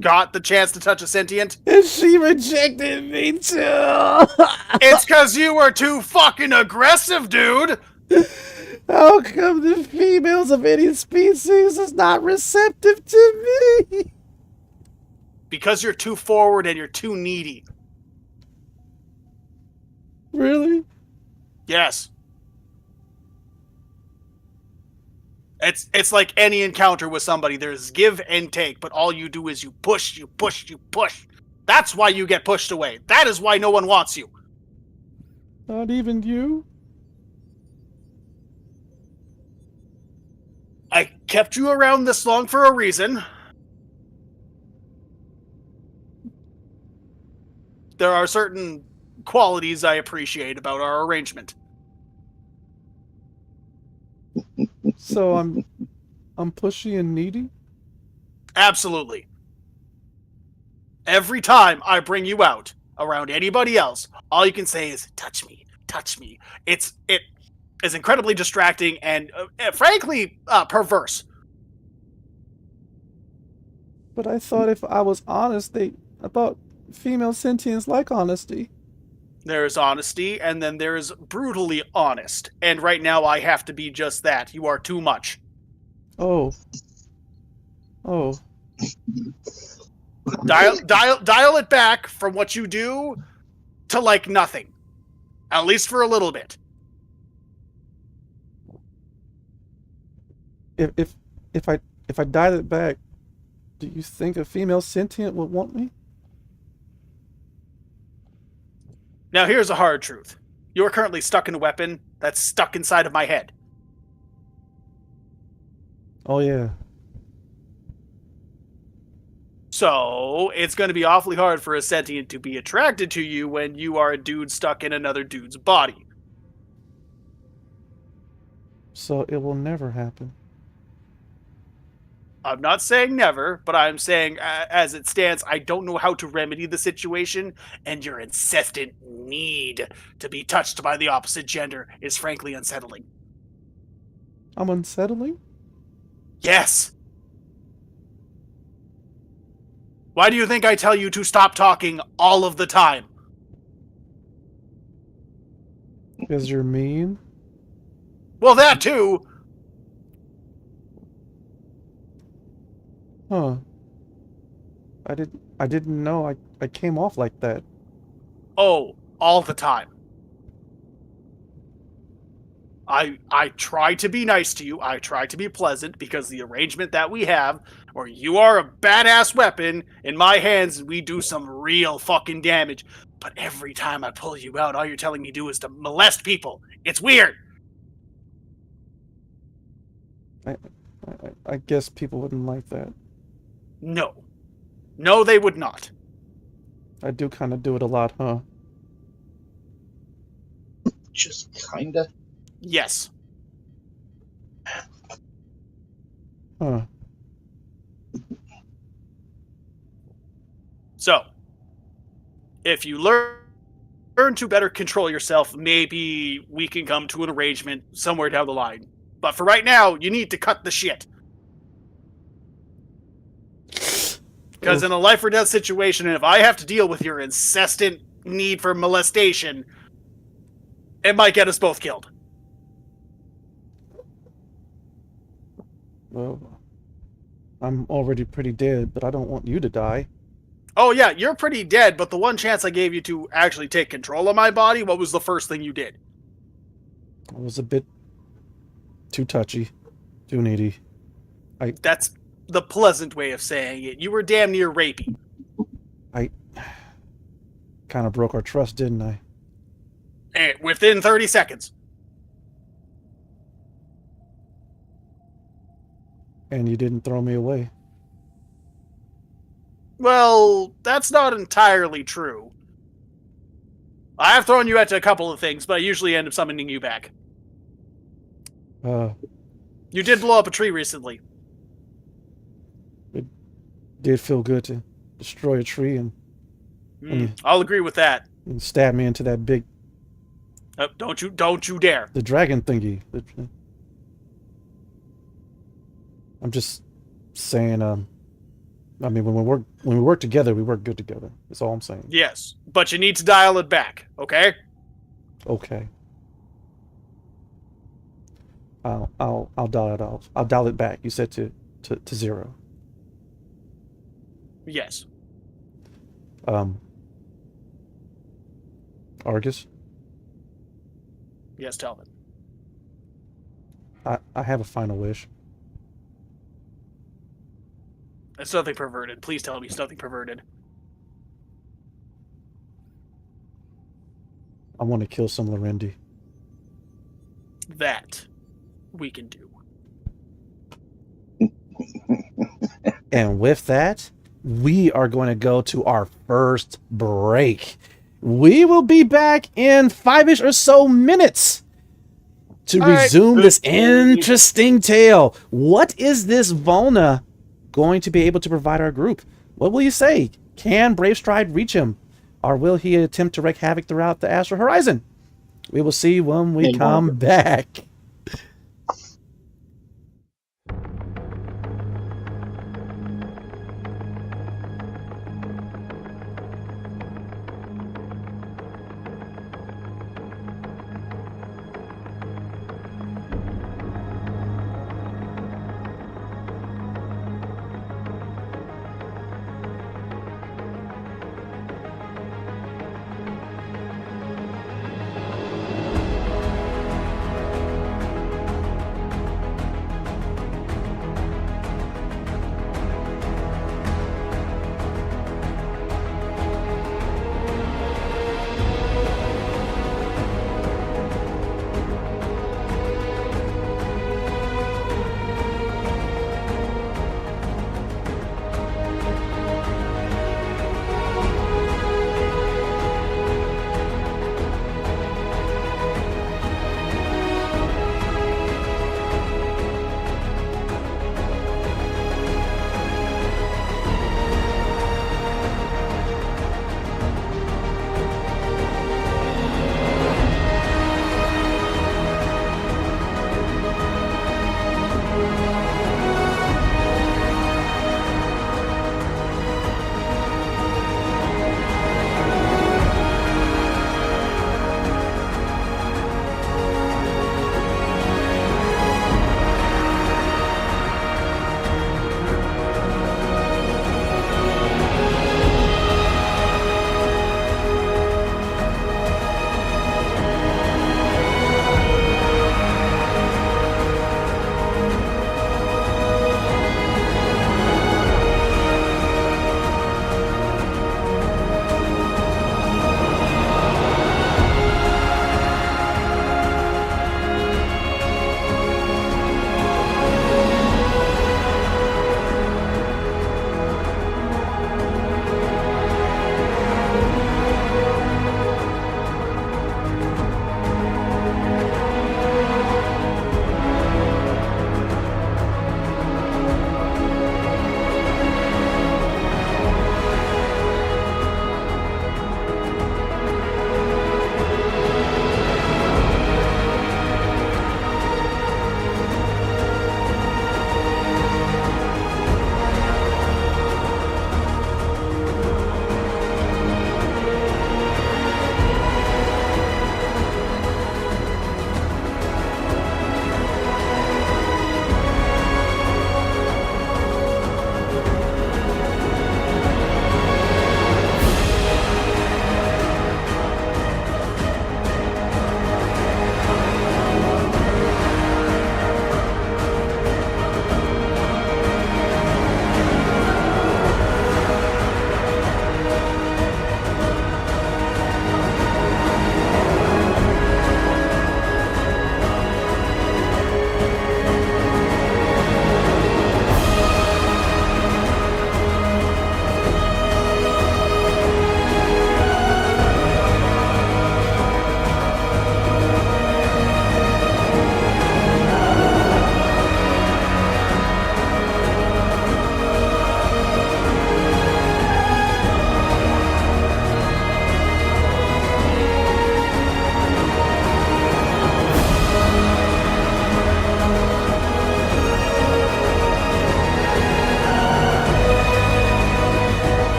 got the chance to touch a sentient? And she rejected me too. It's because you were too fucking aggressive, dude. How come the females of any species is not receptive to me? Because you're too forward and you're too needy. Really? Yes. It's like any encounter with somebody. There's give and take, but all you do is you push, you push, you push. That's why you get pushed away. That is why no one wants you. Not even you? I kept you around this long for a reason. There are certain qualities I appreciate about our arrangement. So I'm pushy and needy? Absolutely. Every time I bring you out around anybody else, all you can say is, touch me, touch me. It is incredibly distracting and, frankly, perverse. But I thought if I was honest, I thought female sentients like honesty. There's honesty, and then there's brutally honest. And right now I have to be just that. You are too much. Oh. Dial it back from what you do to like nothing. At least for a little bit. If I dial it back, do you think a female sentient would want me? Now here's a hard truth. You are currently stuck in a weapon that's stuck inside of my head. Oh yeah. So it's going to be awfully hard for a sentient to be attracted to you when you are a dude stuck in another dude's body. So it will never happen. I'm not saying never, but I'm saying as it stands, I don't know how to remedy the situation, and your incessant need to be touched by the opposite gender is frankly unsettling. I'm unsettling? Yes! Why do you think I tell you to stop talking all of the time? Because you're mean? Well, that too! Huh. I didn't know I came off like that. Oh, all the time. I try to be nice to you. I try to be pleasant because the arrangement that we have, where you are a badass weapon, in my hands, we do some real fucking damage. But every time I pull you out, all you're telling me to do is to molest people. It's weird. I guess people wouldn't like that. No. No, they would not. I do kind of do it a lot, huh? Just kinda. Yes. Huh. So, if you learn to better control yourself, maybe we can come to an arrangement somewhere down the line. But for right now, you need to cut the shit. Because in a life or death situation, and if I have to deal with your incessant need for molestation, it might get us both killed. Well, I'm already pretty dead, but I don't want you to die. Oh yeah, you're pretty dead, but the one chance I gave you to actually take control of my body, what was the first thing you did? I was a bit too touchy, too needy. That's the pleasant way of saying it. You were damn near rapey. I kind of broke our trust, didn't I? And within 30 seconds. And you didn't throw me away. Well, that's not entirely true. I have thrown you at a couple of things, but I usually end up summoning you back. You did blow up a tree recently. It did feel good to destroy a tree and I'll agree with that. stab me into that big... Don't you dare. The dragon thingy. I'm just saying, I mean, when we work together, we work good together. That's all I'm saying. Yes, but you need to dial it back, okay? Okay. I'll dial it off. I'll dial it back. You said to 0. Yes. Argus, Yes, tell me. I have a final wish. It's nothing perverted. Please tell me it's nothing perverted. I want to kill some Lorendi. That we can do. And with that, we are going to go to our first break. We will be back in 5-ish or so minutes to resume this interesting tale. What is this Volna going to be able to provide our group? What will you say? Can Brave Stride reach him? Or will he attempt to wreak havoc throughout the astral horizon? We will see when we come back.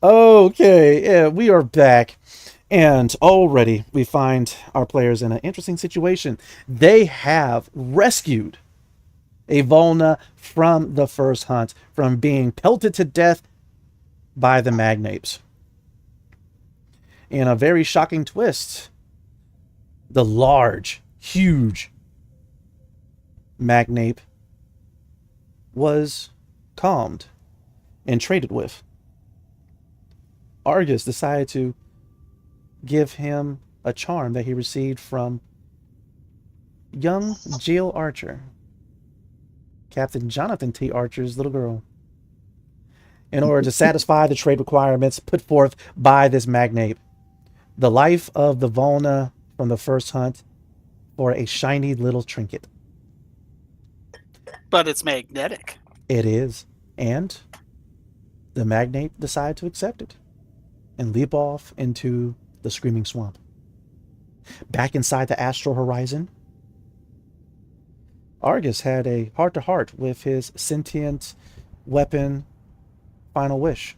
Okay, yeah, we are back. And already we find our players in an interesting situation. They have rescued a Volna from the first hunt, from being pelted to death by the magnates. In a very shocking twist, the large, huge magnate was calmed and traded with. Argus decided to give him a charm that he received from young Jill Archer, Captain Jonathan T. Archer's little girl, in order to satisfy the trade requirements put forth by this magnate. The life of the Volna from the first hunt for a shiny little trinket. But it's magnetic. It is. And the magnate decided to accept it and leap off into the Screaming Swamp. Back inside the Astral Horizon, Argus had a heart-to-heart with his sentient weapon, Final Wish.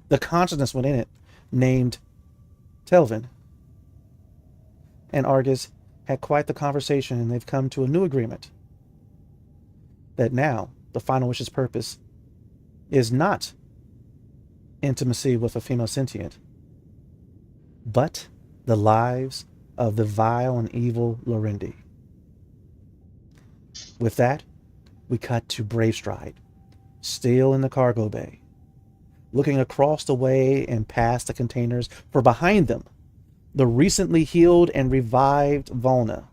The consciousness within it, named Telvin. And Argus had quite the conversation, and they've come to a new agreement. That now, the Final Wish's purpose is not intimacy with a female sentient, but the lives of the vile and evil Lorendi. With that, we cut to Bravestride, still in the cargo bay, looking across the way and past the containers, for behind them, the recently healed and revived Volna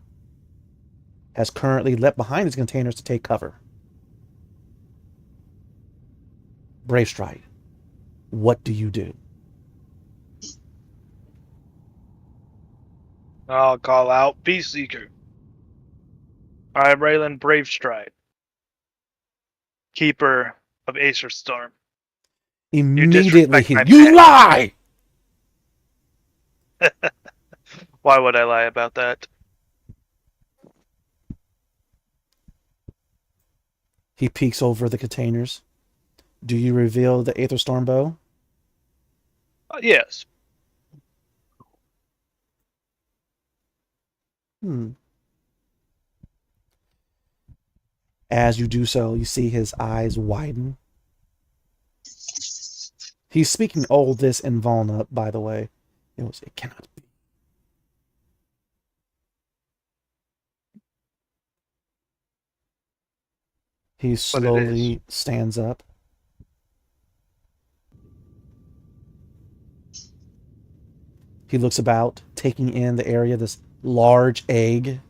has currently leapt behind his containers to take cover. Bravestride, what do you do? I'll call out Peaceseeker. I'm Raylan Bravestride, Keeper of Acer Storm. Immediately, disrespect my you pet. lie! Why would I lie about that? He peeks over the containers. Do you reveal the Aether Storm bow? Yes. As you do so, you see his eyes widen. He's speaking all this in Volna, by the way. It cannot be. He slowly stands up. He looks about, taking in the area, this large egg,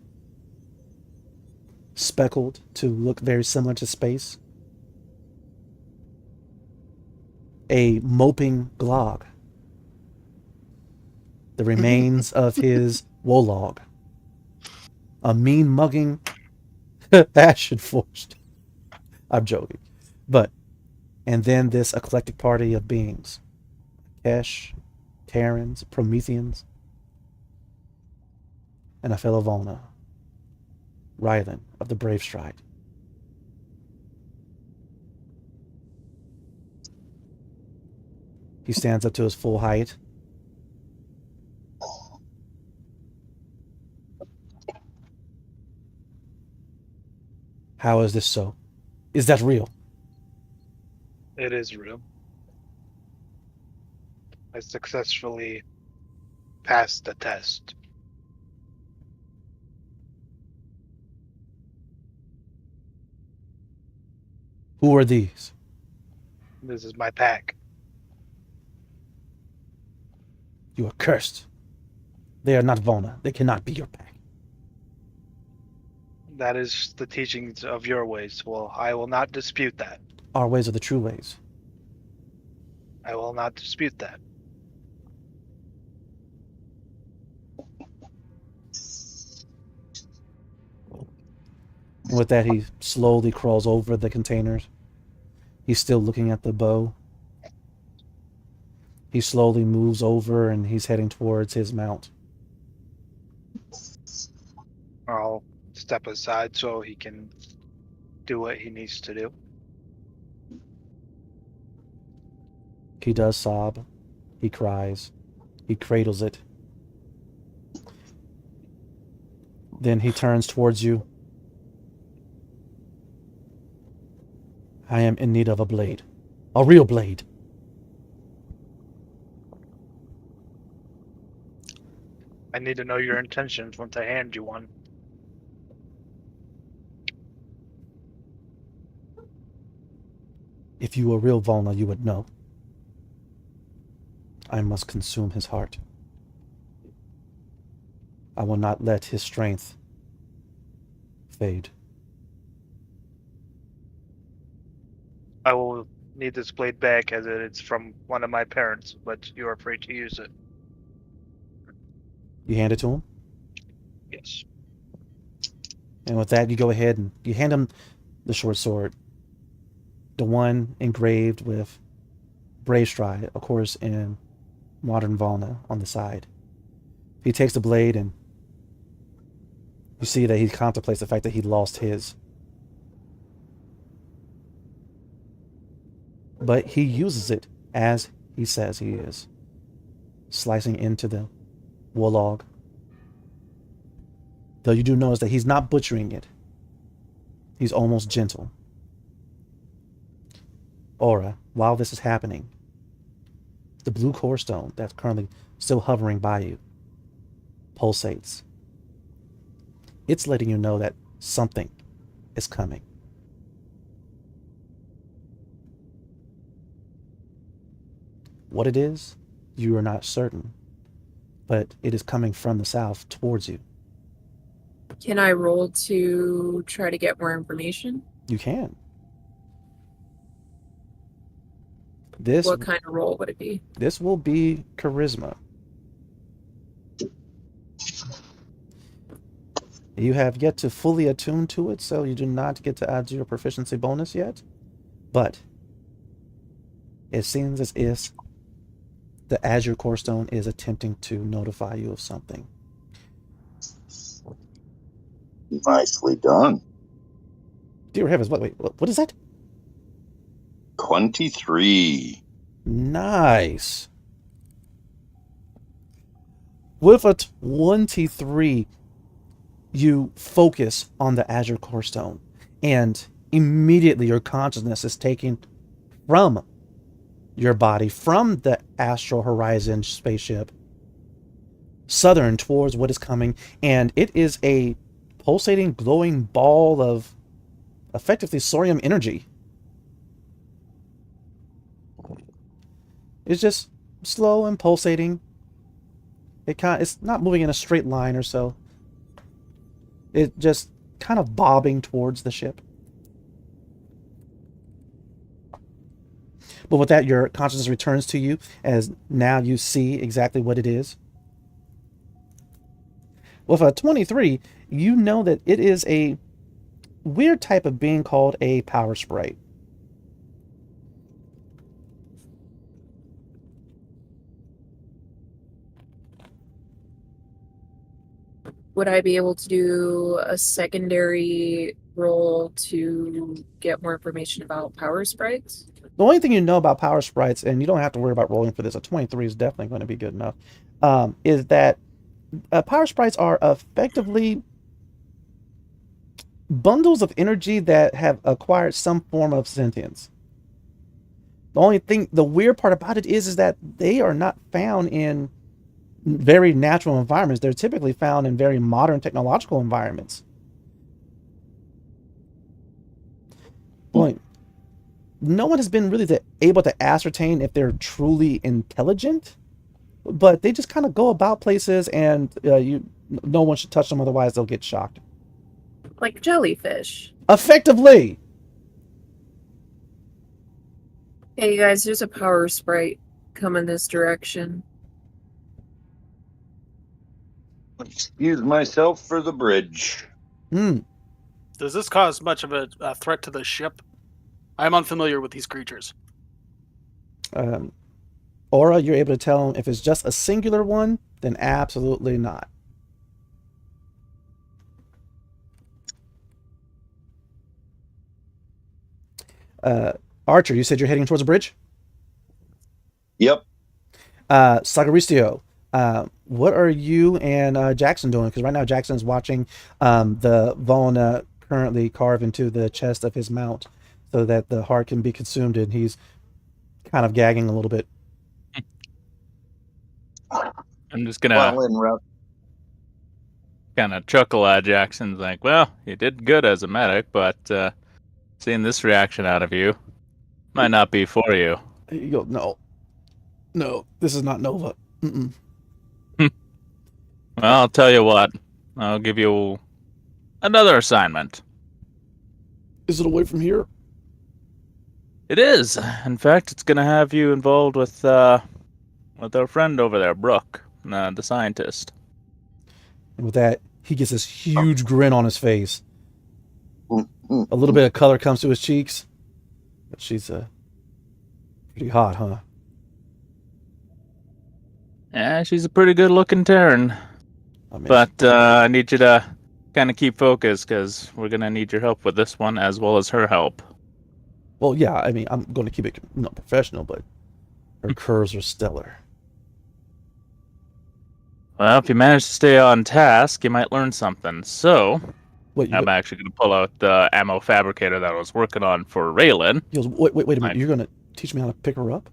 speckled to look very similar to space. A moping Glog. The remains of his Wolog. A mean mugging Ashen Forced. I'm joking. And then this eclectic party of beings. Kesh, Terrans, Prometheans, and a fellow Volna, Rylan of the Bravestride. He stands up to his full height. How is this so? Is that real? It is real. I successfully passed the test. Who are these? This is my pack. You are cursed. They are not Volna. They cannot be your pack. That is the teachings of your ways. Well, I will not dispute that. Our ways are the true ways. I will not dispute that. And with that, he slowly crawls over the containers. He's still looking at the bow. He slowly moves over and he's heading towards his mount. I'll step aside so he can do what he needs to do. He does sob He cries. He cradles it. Then he turns towards you. I am in need of a blade. A real blade. I need to know your intentions once I hand you one. If you were real Volna, you would know. I must consume his heart. I will not let his strength fade. I will need this blade back as it's from one of my parents, but you are free to use it. You hand it to him, Yes. and with that, you go ahead and you hand him the short sword. The one engraved with Brave Stride, of course, in modern Volna on the side. He takes the blade and you see that he contemplates the fact that he lost his. But he uses it as he says he is. Slicing into the wool log. Though you do notice that he's not butchering it. He's almost gentle. Aura, while this is happening, the blue core stone that's currently still hovering by you pulsates. It's letting you know that something is coming. What it is, you are not certain, but it is coming from the south towards you. Can I roll to try to get more information? You can. This What kind of roll would it be? This will be charisma. You have yet to fully attune to it, so you do not get to add your proficiency bonus yet. But it seems as if the Azure Core Stone is attempting to notify you of something. Nicely done. Dear heavens, wait, what is that? 23. Nice. With a 23, you focus on the Azure Core Stone, and immediately your consciousness is taken from your body, from the Astral Horizon spaceship, southern towards what is coming, and it is a pulsating, glowing ball of effectively Sorium energy. It's just slow and pulsating. It's not moving in a straight line or so. It just kind of bobbing towards the ship. But with that, your consciousness returns to you as now you see exactly what it is. With a 23, you know that it is a weird type of being called a power sprite. Would I be able to do a secondary roll to get more information about power sprites? The only thing you know about power sprites, and you don't have to worry about rolling for this, a 23 is definitely going to be good enough, is that power sprites are effectively bundles of energy that have acquired some form of sentience. The weird part about it is that they are not found in very natural environments. They're typically found in very modern technological environments. Well, no one has been really able to ascertain if they're truly intelligent, but they just kind of go about places, and no one should touch them, otherwise they'll get shocked. Like jellyfish. Effectively. Hey guys, there's a power sprite coming this direction. Excuse myself for the bridge. Does this cause much of a threat to the ship? I'm unfamiliar with these creatures. Aura, you're able to tell them if it's just a singular one, then absolutely not. Archer, you said you're heading towards a bridge? Yep. Sagaricio, what are you and Jackson doing? Because right now Jackson's watching the Volna currently carve into the chest of his mount so that the heart can be consumed, and he's kind of gagging a little bit. I'm just gonna Well interrupt. kind of chuckle at Jackson's like, well, you did good as a medic, but seeing this reaction out of you might not be for you. You go, no, this is not Nova. Mm-mm. Well, I'll tell you what. I'll give you another assignment. Is it away from here? It is. In fact, it's gonna have you involved with our friend over there, Brooke, the scientist. And with that, he gets this huge grin on his face. A little bit of color comes to his cheeks. But she's pretty hot, huh? Yeah, she's a pretty good-looking Terran. I mean, But I need you to kind of keep focused, because we're gonna need your help with this one, as well as her help. well, yeah, I mean, I'm going to keep it not professional, but her curves are stellar. Well, if you manage to stay on task, you might learn something. So, Wait, I'm actually going to pull out the ammo fabricator that I was working on for Raylan. he goes, wait a minute, Fine. you're going to teach me how to pick her up?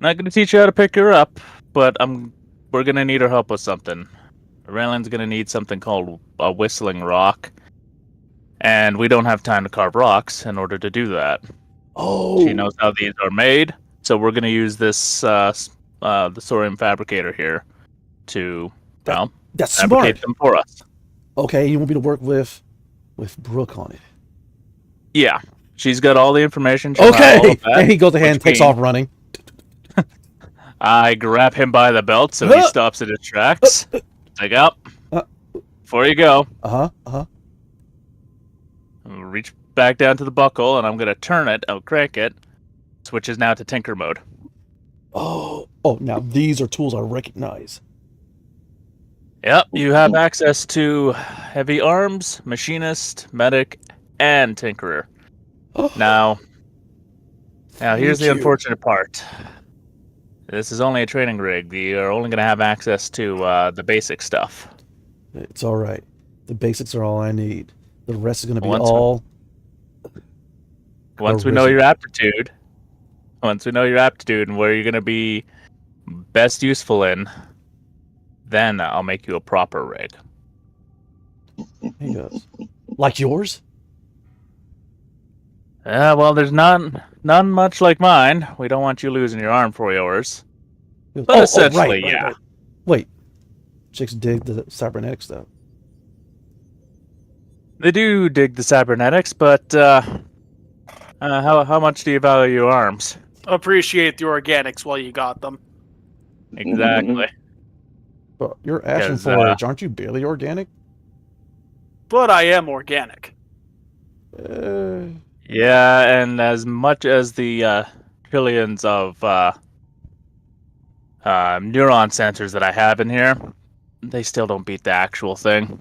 Not going to teach you how to pick her up, but we're going to need her help with something. Raylan's going to need something called a whistling rock, and we don't have time to carve rocks in order to do that. Oh, She knows how these are made, so we're going to use this the thorium fabricator here to that's fabricate smart. them for us. Okay, you want me to work with Brooke on it? Yeah, she's got all the information. She'll have all Okay, of that, and he goes ahead and which takes means off running. I grab him by the belt so he stops in his tracks. Take up. Before you go, reach back down to the buckle, and I'm going to turn it. I'll crank it. Switches now to Tinker mode. Oh, now these are tools I recognize. Yep, you have access to heavy arms, machinist, medic, and tinkerer. Now here's the Thank you. unfortunate part. This is only a training rig. You are only going to have access to the basic stuff. It's all right. The basics are all I need. The rest is going to be Once we know your aptitude, and where you're going to be best useful in, then I'll make you a proper rig. He goes, like yours? Well, there's none much like mine. We don't want you losing your arm for yours. He goes, But essentially, yeah. Right. Wait, chicks dig the cybernetics stuff. They do dig the cybernetics, but how much do you value your arms? Appreciate the organics while you got them. Exactly. But you're Ashen 'Cause, Forage, aren't you barely organic? But I am organic. Yeah, and as much as the trillions of neuron sensors that I have in here, they still don't beat the actual thing.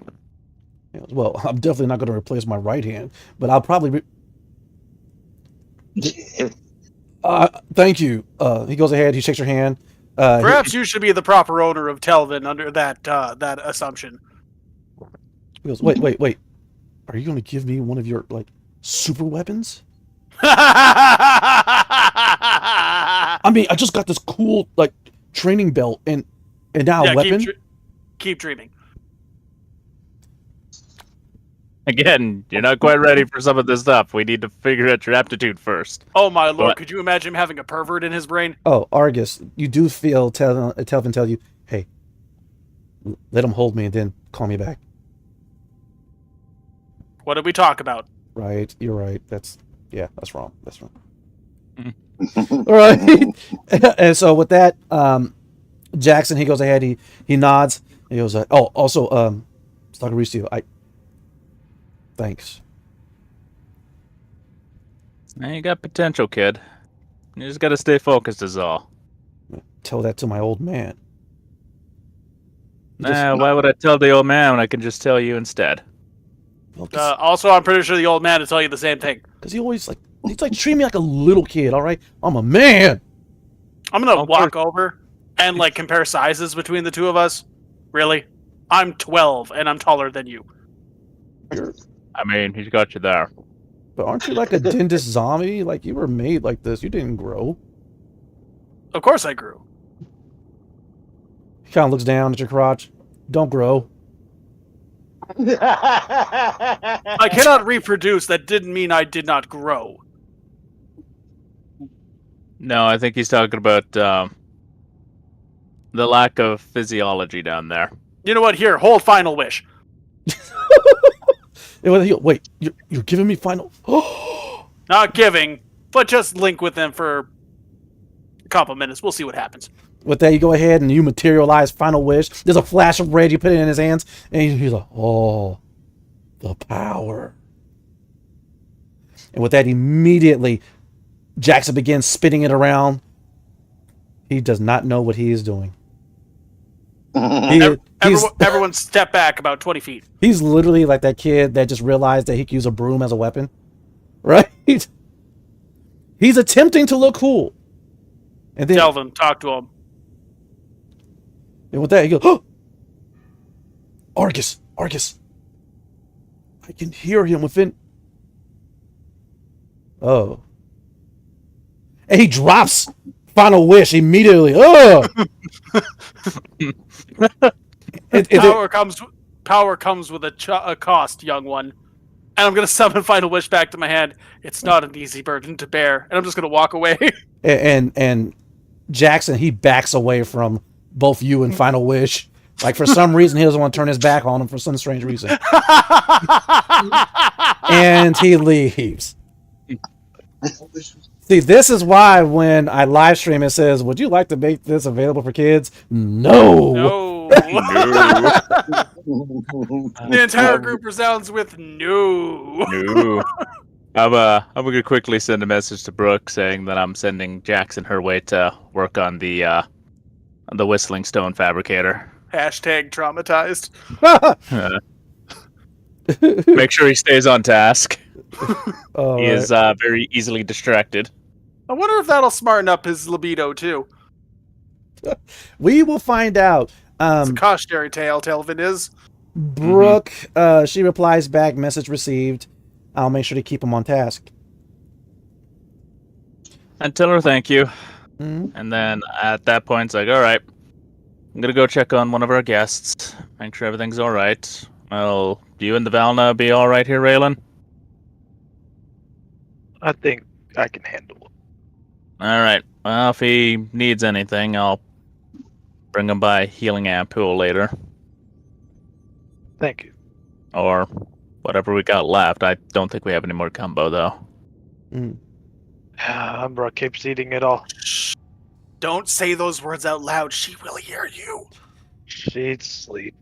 He goes, well, I'm definitely not going to replace my right hand, but I'll probably. Thank you. He goes ahead. He shakes your hand. Perhaps you should be the proper owner of Telvin under that assumption. He goes, wait. Are you going to give me one of your super weapons? I mean, I just got this cool training belt and now a weapon. Keep dreaming. Again, you're not quite ready for some of this stuff. We need to figure out your aptitude first. Oh my lord! What? Could you imagine him having a pervert in his brain? Oh, Argus, you do feel Telvin tell you, hey, let him hold me and then call me back. What did we talk about? Right, you're right. That's wrong. That's wrong. All right. And so with that, Jackson, he goes ahead, he nods, he goes, also, Stagaricio, thanks. Now you got potential, kid. You just gotta stay focused is all. Tell that to my old man. Why would I tell the old man when I can just tell you instead? Well, Also, I'm pretty sure the old man will tell you the same thing. because he always he's treat me like a little kid, all right? I'm a man. I'm gonna Oh, walk over and like compare sizes between the two of us. Really? I'm 12 and I'm taller than you. I mean, he's got you there. But aren't you like a dentist zombie? Like, you were made like this. You didn't grow. Of course I grew. He kind of looks down at your crotch. Don't grow. I cannot reproduce. That didn't mean I did not grow. No, I think he's talking about the lack of physiology down there. You know what? Here, hold final wish. Wait, you're giving me final... Not giving, but just link with them for a couple minutes. We'll see what happens. With that, you go ahead and you materialize final wish. There's a flash of red. You put it in his hands, and he's like, "Oh, the power!" And with that, immediately, Jackson begins spinning it around. He does not know what he is doing. Everyone step back about 20 feet. He's literally like that kid that just realized that he could use a broom as a weapon, right? He's attempting to look cool. And then, Delvin, talk to him. and with that, he goes, "Oh, Argus! I can hear him within." Oh. And he drops final wish immediately. Oh! Power comes with a cost, young one. And I'm going to summon final wish back to my hand. It's not an easy burden to bear. And I'm just going to walk away. and Jackson, he backs away from both you and final wish. Like, for some reason, he doesn't want to turn his back on him for some strange reason. And he leaves. See, this is why when I live stream, it says, "Would you like to make this available for kids?" No. No. The entire group resounds with no. No. I'm gonna quickly send a message to Brooke saying that I'm sending Jackson her way to work on the whistling stone fabricator. Hashtag traumatized. Make sure he stays on task. Oh, He is very easily distracted. I wonder if that'll smarten up his libido too. we will find out. It's a cautionary tale, Telvin is. Brooke, she replies back, "Message received. I'll make sure to keep him on task." And tell her thank you. Mhm. And then at that point, it's like, all right, I'm gonna go check on one of our guests, make sure everything's all right. Well, you and the Valna be all right here, Raylan? I think I can handle it. All right. Well, if he needs anything, I'll bring him by Healing Ampule later, Thank you. or whatever we got left. I don't think we have any more combo though. Umbra keeps eating it all. Don't say those words out loud. She will hear you. She'd sleep.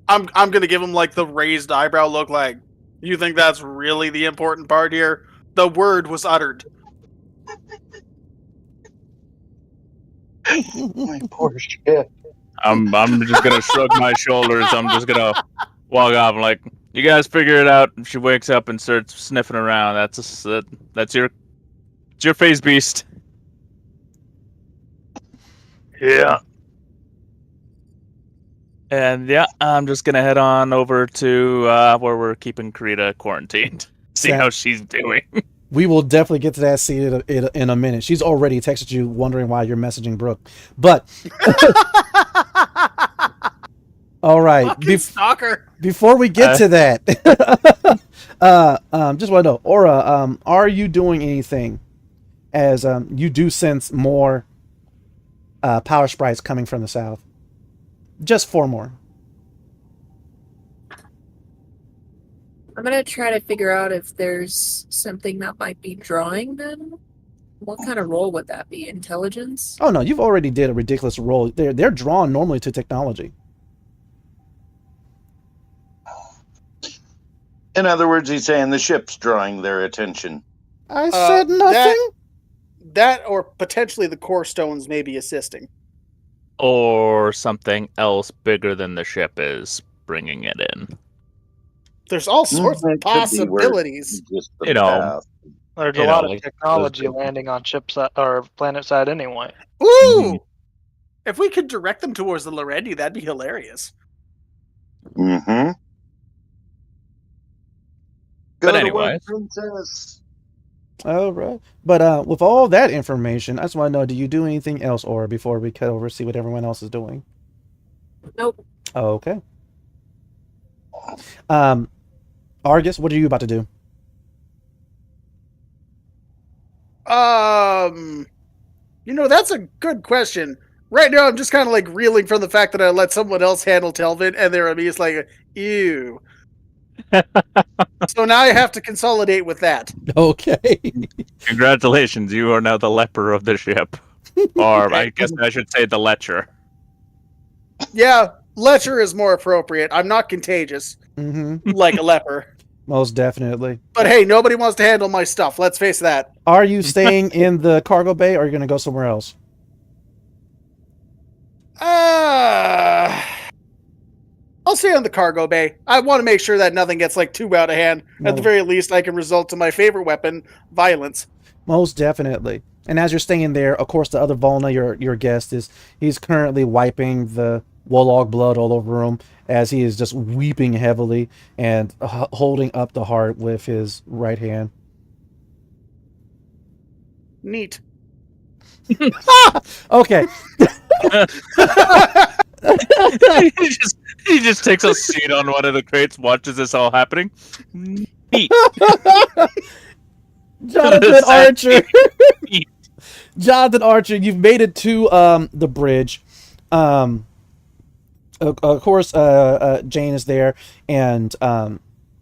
I'm gonna give him like the raised eyebrow look. Like, you think that's really the important part here? The word was uttered. My poor shit. I'm just gonna shrug my shoulders. I'm just gonna walk off. I'm like, you guys figure it out. If she wakes up and starts sniffing around, that's your phase beast. Yeah. And yeah, I'm just gonna head on over to where we're keeping Karita quarantined. See how she's doing. We will definitely get to that scene in a minute. She's already texted you wondering why you're messaging Brooke. But all right, Stalker. before we get to that, just want to know, Aura, are you doing anything as you do sense more power sprites coming from the south? Just 4 more. I'm gonna try to figure out if there's something that might be drawing them. What kind of role would that be? Intelligence? Oh no, you've already did a ridiculous roll. They're drawn normally to technology. In other words, he's saying the ship's drawing their attention. I said nothing. That or potentially the core stones may be assisting. Or something else bigger than the ship is bringing it in. There's all sorts of It could be worse. possibilities. Just the You know, path. There's You a know, lot of like, technology those- landing on ship side or planet side anyway. Ooh! If we could direct them towards the Lorendi, that'd be hilarious. Mm-hmm. But Go to anyways. work, princess. All right. But with all that information, I just want to know, do you do anything else, or before we cut over, see what everyone else is doing? Nope. Okay. Argus, what are you about to do? That's a good question. Right now, I'm just kind of like reeling from the fact that I let someone else handle Telvin, and they're at me. It's like, ew. So now I have to consolidate with that. Okay. Congratulations, you are now the leper of the ship. Or I guess I should say the lecher. Yeah, lecher is more appropriate. I'm not contagious Mm-hmm. like a leper. Most definitely. But hey, nobody wants to handle my stuff. Let's face that. Are you staying in the cargo bay, or are you going to go somewhere else? I'll stay on the cargo bay. I want to make sure that nothing gets like too out of hand. No. At the very least, I can result to my favorite weapon, violence. Most definitely. And as you're staying there, of course, the other Volna, your guest, he's currently wiping the Wolog blood all over him as he is just weeping heavily and holding up the heart with his right hand. Neat. Okay. he just takes a seat on one of the crates, watches this all happening. Neat. Jonathan Archer. Neat. Jonathan Archer, you've made it to the bridge. Of course, Jane is there, and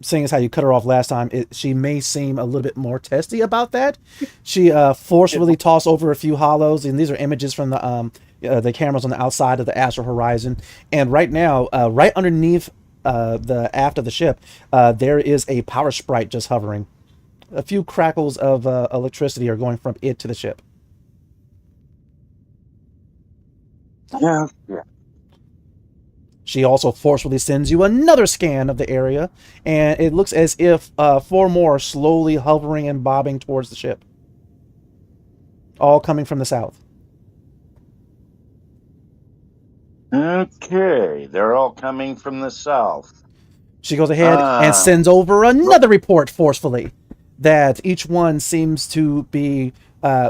seeing as how you cut her off last time, she may seem a little bit more testy about that. She forcefully tossed over a few hollows, and these are images from the cameras on the outside of the astral horizon. And right now, right underneath the aft of the ship, there is a power sprite just hovering. A few crackles of electricity are going from it to the ship. Yeah. She also forcefully sends you another scan of the area, and it looks as if 4 more are slowly hovering and bobbing towards the ship. All coming from the south. Okay, they're all coming from the south. She goes ahead and sends over another report forcefully that each one seems to be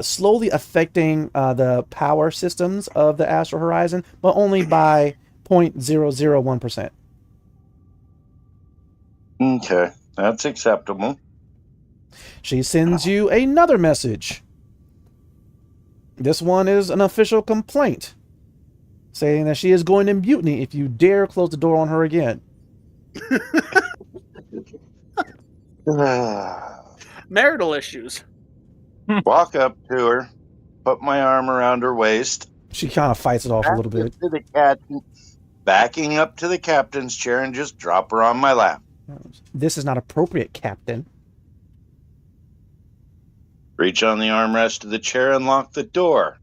slowly affecting the power systems of the astral horizon, but only by 0.001%. Okay, that's acceptable. She sends you another message. This one is an official complaint, saying that she is going to mutiny if you dare close the door on her again. Marital issues. Walk up to her, put my arm around her waist. She kind of fights it off a little bit. To the captain, backing up to the captain's chair and just drop her on my lap. This is not appropriate, Captain. Reach on the armrest of the chair and lock the door.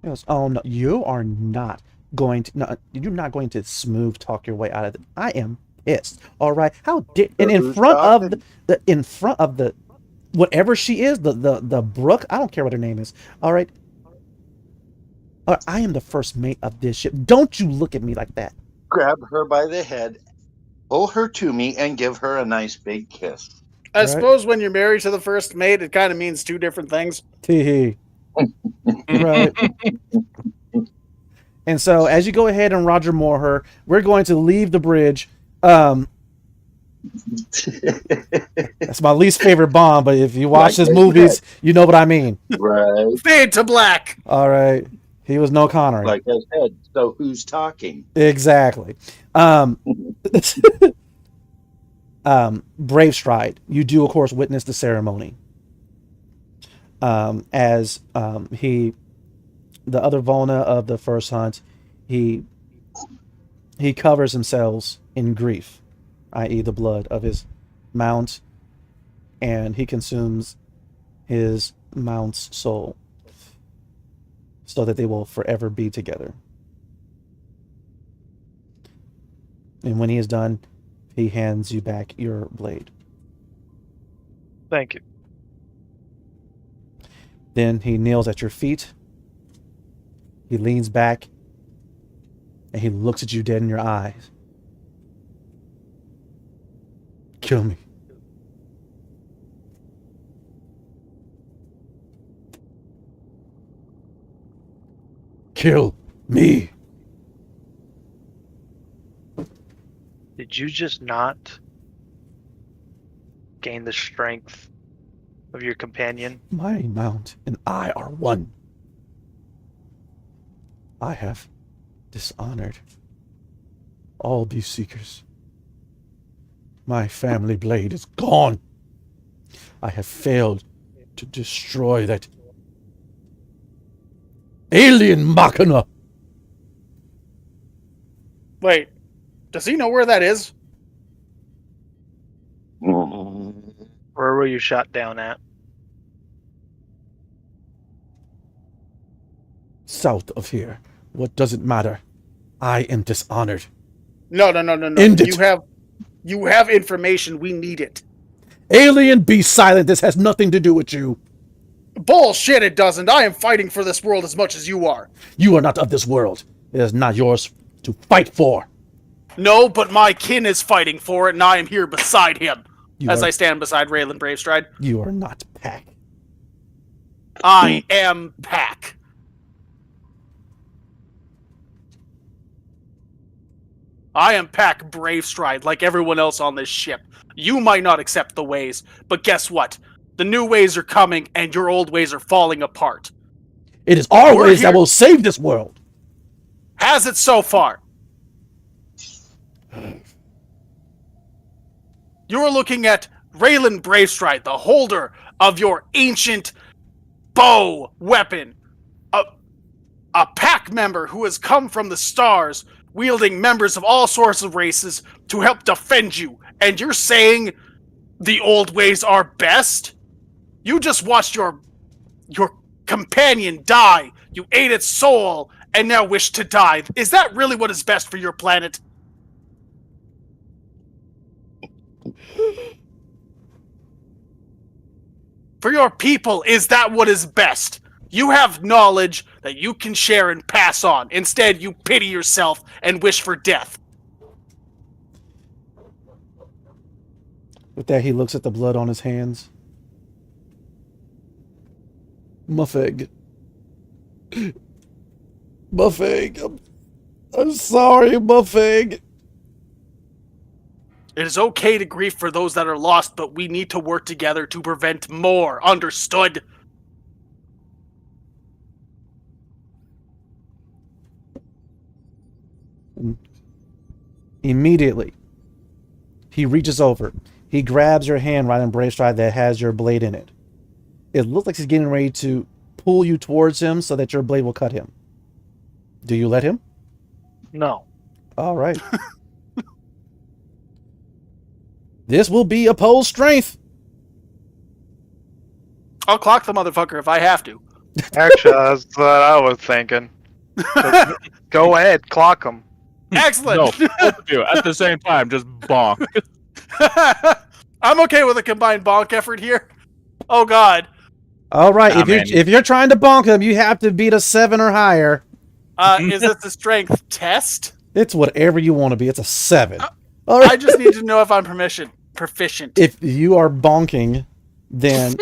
He goes, "Oh no, you are not going to. No, you're not going to smooth talk your way out of it. I am pissed. All right, how dare? And in front of the whatever she is, the Brooke. I don't care what her name is. All right. I am the first mate of this ship. Don't you look at me like that." Grab her by the head, pull her to me, and give her a nice big kiss. I suppose when you're married to the first mate, it kind of means two different things. Tee Right. And so, as you go ahead and Roger Moore her, we're going to leave the bridge. That's my least favorite Bond, but if you watch his movies, you know what I mean. Right. Fade to black. All right. He was no Connery. Like I said, so who's talking? Exactly. Brave Stride, you do, of course, witness the ceremony. As the other Volna of the first hunt, he covers himself in grief, i.e. the blood of his mount, and he consumes his mount's soul so that they will forever be together. And when he is done, he hands you back your blade. Thank you. Then he kneels at your feet. He leans back and he looks at you dead in your eyes. Kill me. Kill me. Did you just not gain the strength of your companion? My mount and I are one. I have dishonored all these seekers. My family blade is gone. I have failed to destroy that alien machina. Wait, does he know where that is? Where were you shot down at? South of here. What does it matter? I am dishonored. No. End it. You have information. We need it. Alien, be silent. This has nothing to do with you. Bullshit, it doesn't. I am fighting for this world as much as you are. You are not of this world. It is not yours to fight for. No, but my kin is fighting for it, and I am here beside him. I stand beside Raylan Bravestride. You are not Pack. I am Pack. I am Pack Bravestride, like everyone else on this ship. You might not accept the ways, but guess what? The new ways are coming, and your old ways are falling apart. It is our ways that will save this world. Has it so far? You're looking at Raylan Bravestride, the holder of your ancient bow weapon. A pack member who has come from the stars, wielding members of all sorts of races to help defend you. And you're saying the old ways are best? You just watched your companion die. You ate its soul and now wish to die. Is that really what is best for your planet? For your people, is that what is best? You have knowledge that you can share and pass on. Instead, you pity yourself and wish for death. With that, he looks at the blood on his hands. Muffeg. Muffeg. I'm sorry, Muffeg. It is okay to grieve for those that are lost, but we need to work together to prevent more. Understood? Immediately, he reaches over. He grabs your hand right on Bravestride that has your blade in it. It looks like he's getting ready to pull you towards him so that your blade will cut him. Do you let him? No. All right. This will be opposed strength. I'll clock the motherfucker if I have to. Actually, that's what I was thinking. Go ahead, clock him. Excellent! No, both of you at the same time, just bonk. I'm okay with a combined bonk effort here. Oh god. All right. Nah, if you're trying to bonk him, you have to beat a 7 or higher. Is this a strength test? It's whatever you want to be. It's a 7. All right. I just need to know if I'm proficient. If you are bonking, then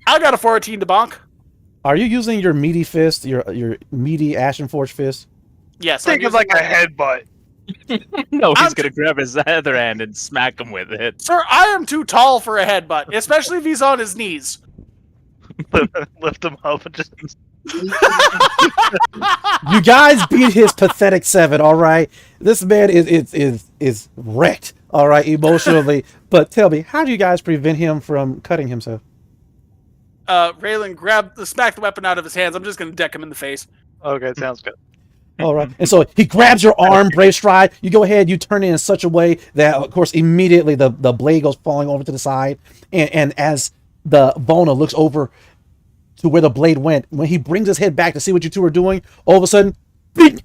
I got a 14 to bonk. are you using your meaty fist, your meaty Ashen Forge fist? Yes, Think of like a headbutt. No, he's gonna grab his other hand and smack him with it. Sir, I am too tall for a headbutt, especially if he's on his knees. Lift him up and just. You guys beat his pathetic 7, all right? This man is wrecked, all right, emotionally. But tell me, how do you guys prevent him from cutting himself? Raylan smacked the weapon out of his hands. I'm just gonna deck him in the face. Okay, sounds good. All right. And so he grabs your arm, Bravestride. You go ahead, you turn it in such a way that, of course, immediately the blade goes falling over to the side. And as the Bona looks over to where the blade went, when he brings his head back to see what you two are doing, all of a sudden, bing!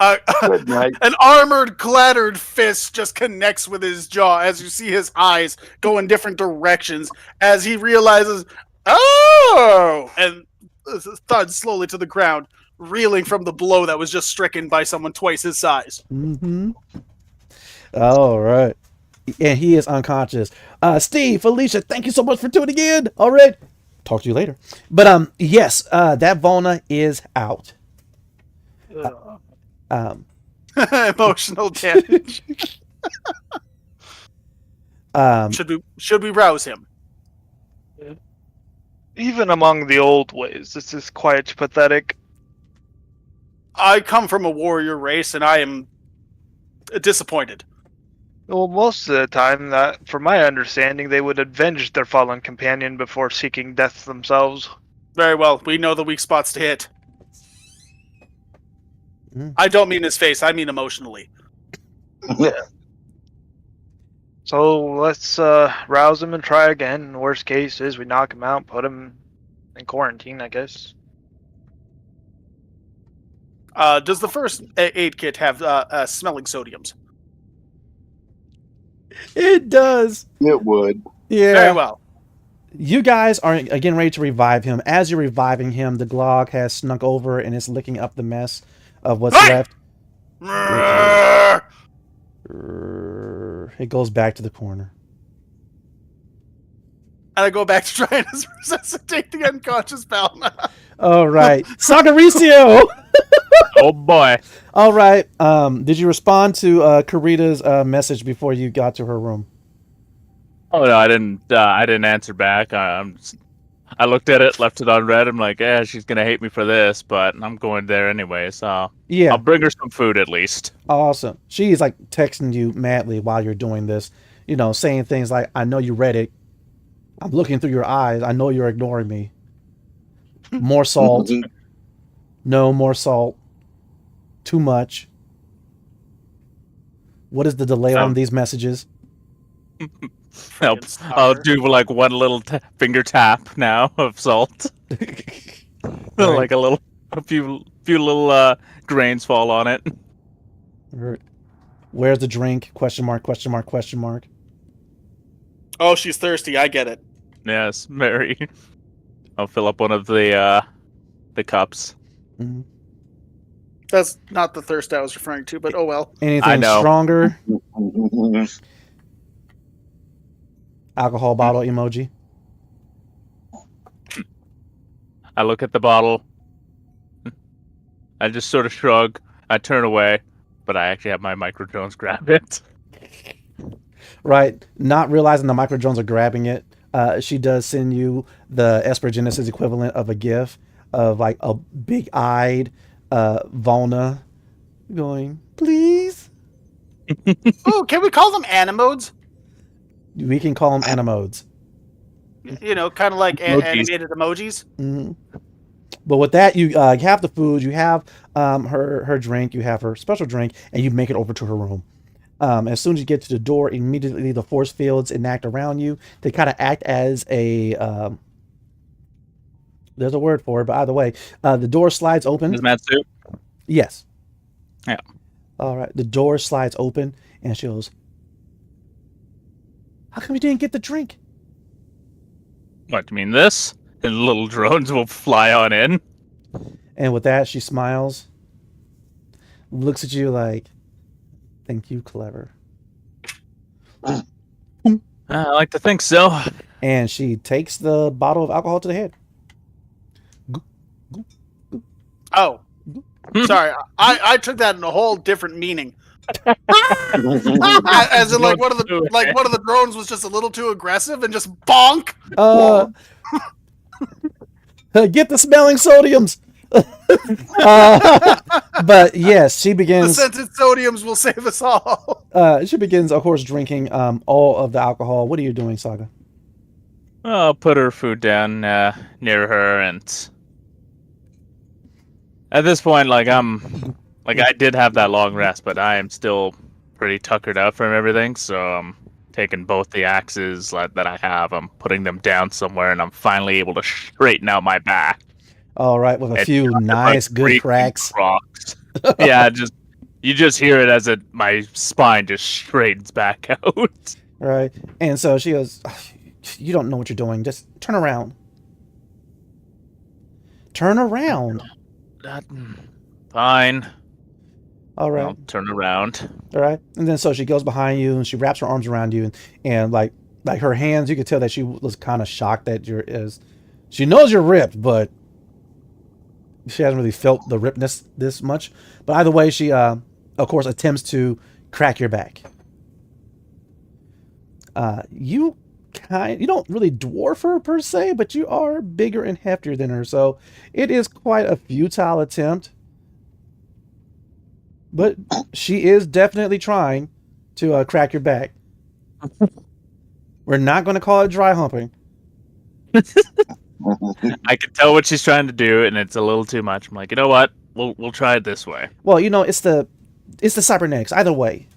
Good night. An armored, clattered fist just connects with his jaw as you see his eyes go in different directions as he realizes, oh, and thuds slowly to the ground, reeling from the blow that was just stricken by someone twice his size. Mm-hmm. All right. And he is unconscious. Steve, Felicia, thank you so much for tuning in. All right. Talk to you later. But yes, that Volna is out. Emotional damage. Should we rouse him? Even among the old ways, this is quite pathetic. I come from a warrior race, and I am disappointed. Well, most of the time, that, from my understanding, they would avenge their fallen companion before seeking death themselves. Very well. We know the weak spots to hit. Mm. I don't mean his face. I mean emotionally. So let's rouse him and try again. Worst case is we knock him out, put him in quarantine, I guess. Does the first aid kit have smelling sodiums? It does. It would. Yeah. Very well. You guys are getting ready to revive him. As you're reviving him, the Glog has snuck over and is licking up the mess of what's left. It goes back to the corner. And I go back to trying to resuscitate the unconscious Balna. All right. Sagaricio! Oh boy. All right. Did you respond to Karita's message before you got to her room? Oh no, I didn't answer back. I looked at it, left it on red. I'm like, yeah, she's gonna hate me for this, but I'm going there anyway, so Yeah. I'll bring her some food at least. Awesome. She's like texting you madly while you're doing this, you know, saying things like, I know you read it. I'm looking through your eyes. I know you're ignoring me. More salt. No more salt. Too much. What is the delay on these messages? I'll do like one little finger tap now of salt. Like a few little grains fall on it. Where's the drink? Question mark, question mark, question mark. Oh, she's thirsty. I get it. Yes, very. I'll fill up one of the cups. Mhm. That's not the thirst I was referring to, but oh well. Anything stronger? Alcohol bottle emoji. I look at the bottle. I just sort of shrug. I turn away, but I actually have my micro drones grab it. Right. Not realizing the micro drones are grabbing it. She does send you the Esper Genesis equivalent of a GIF of like a big-eyed Volna going, please. Oh, can we call them animodes? We can call them animodes. You know, kind of like Emojis. animated emojis. Mm-hmm. But with that, you have the food, you have her drink, you have her special drink, and you make it over to her room. As soon as you get to the door, immediately the force fields enact around you. They kind of act as a there's a word for it, but either way, the door slides open. Is Matt soup? Yes. Yeah. All right. The door slides open, and she goes, "How come you didn't get the drink?" What, you mean this? And little drones will fly on in. And with that, she smiles, looks at you like, "Thank you, clever." I like to think so. And she takes the bottle of alcohol to the head. Oh, sorry. I took that in a whole different meaning. As in, like one of the drones was just a little too aggressive and just bonk. Get the smelling sodiums. But yes, she The begins. scented sodiums will save us all. She begins, of course, drinking all of the alcohol. What are you doing, Saga? I'll put her food down near her, and at this point, I did have that long rest, but I am still pretty tuckered out from everything, so I'm taking both the axes that I have, I'm putting them down somewhere, and I'm finally able to straighten out my back. All right, with a few nice, good cracks. Rocks. Yeah, just You just hear it as my spine just straightens back out. Right? And so she goes, you don't know what you're doing. Just turn around. Turn around. Fine. All right. I'll turn around. All right. And then so she goes behind you and she wraps her arms around you and like her hands, you could tell that she was kind of shocked that she knows you're ripped, but she hasn't really felt the rippedness this much. But either way, she of course attempts to crack your back. You don't really dwarf her per se, but you are bigger and heftier than her, so it is quite a futile attempt. But she is definitely trying to crack your back. We're not going to call it dry humping. I can tell what she's trying to do, and it's a little too much. I'm like, you know what? We'll try it this way. Well, it's the cybernetics. Either way.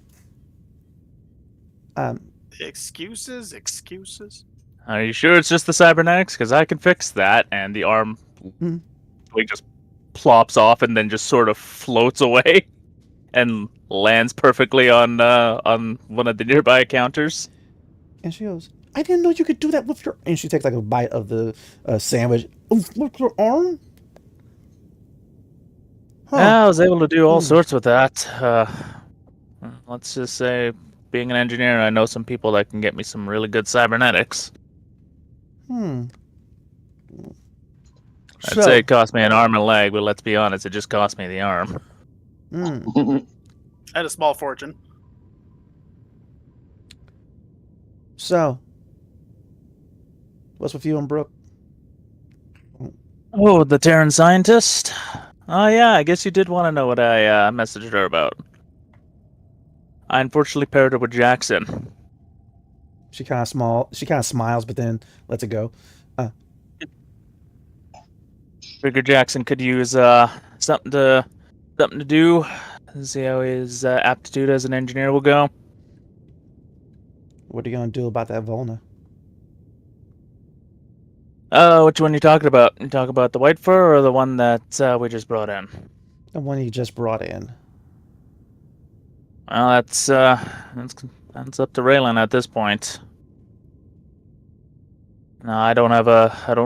Excuses. Are you sure it's just the cybernetics? Because I can fix that, and the arm like just plops off and then just sort of floats away and lands perfectly on one of the nearby counters. And she goes, I didn't know you could do that with your... And she takes like a bite of the sandwich. With your arm? Huh. Yeah, I was able to do all sorts with that. Let's just say, being an engineer, I know some people that can get me some really good cybernetics. I'd say it cost me an arm and a leg, but let's be honest, it just cost me the arm. At a small fortune. So, what's with you and Brooke? Oh, the Terran scientist? Oh yeah, I guess you did want to know what I messaged her about. I unfortunately paired her with Jackson. She kind of smiles, but then lets it go. Figured Jackson could use something to do. See how his aptitude as an engineer will go. What are you gonna do about that Volna? Oh, which one you talking about? You talking about the white fur or the one that we just brought in? The one you just brought in. Well, that's up to Raylan at this point. No, I don't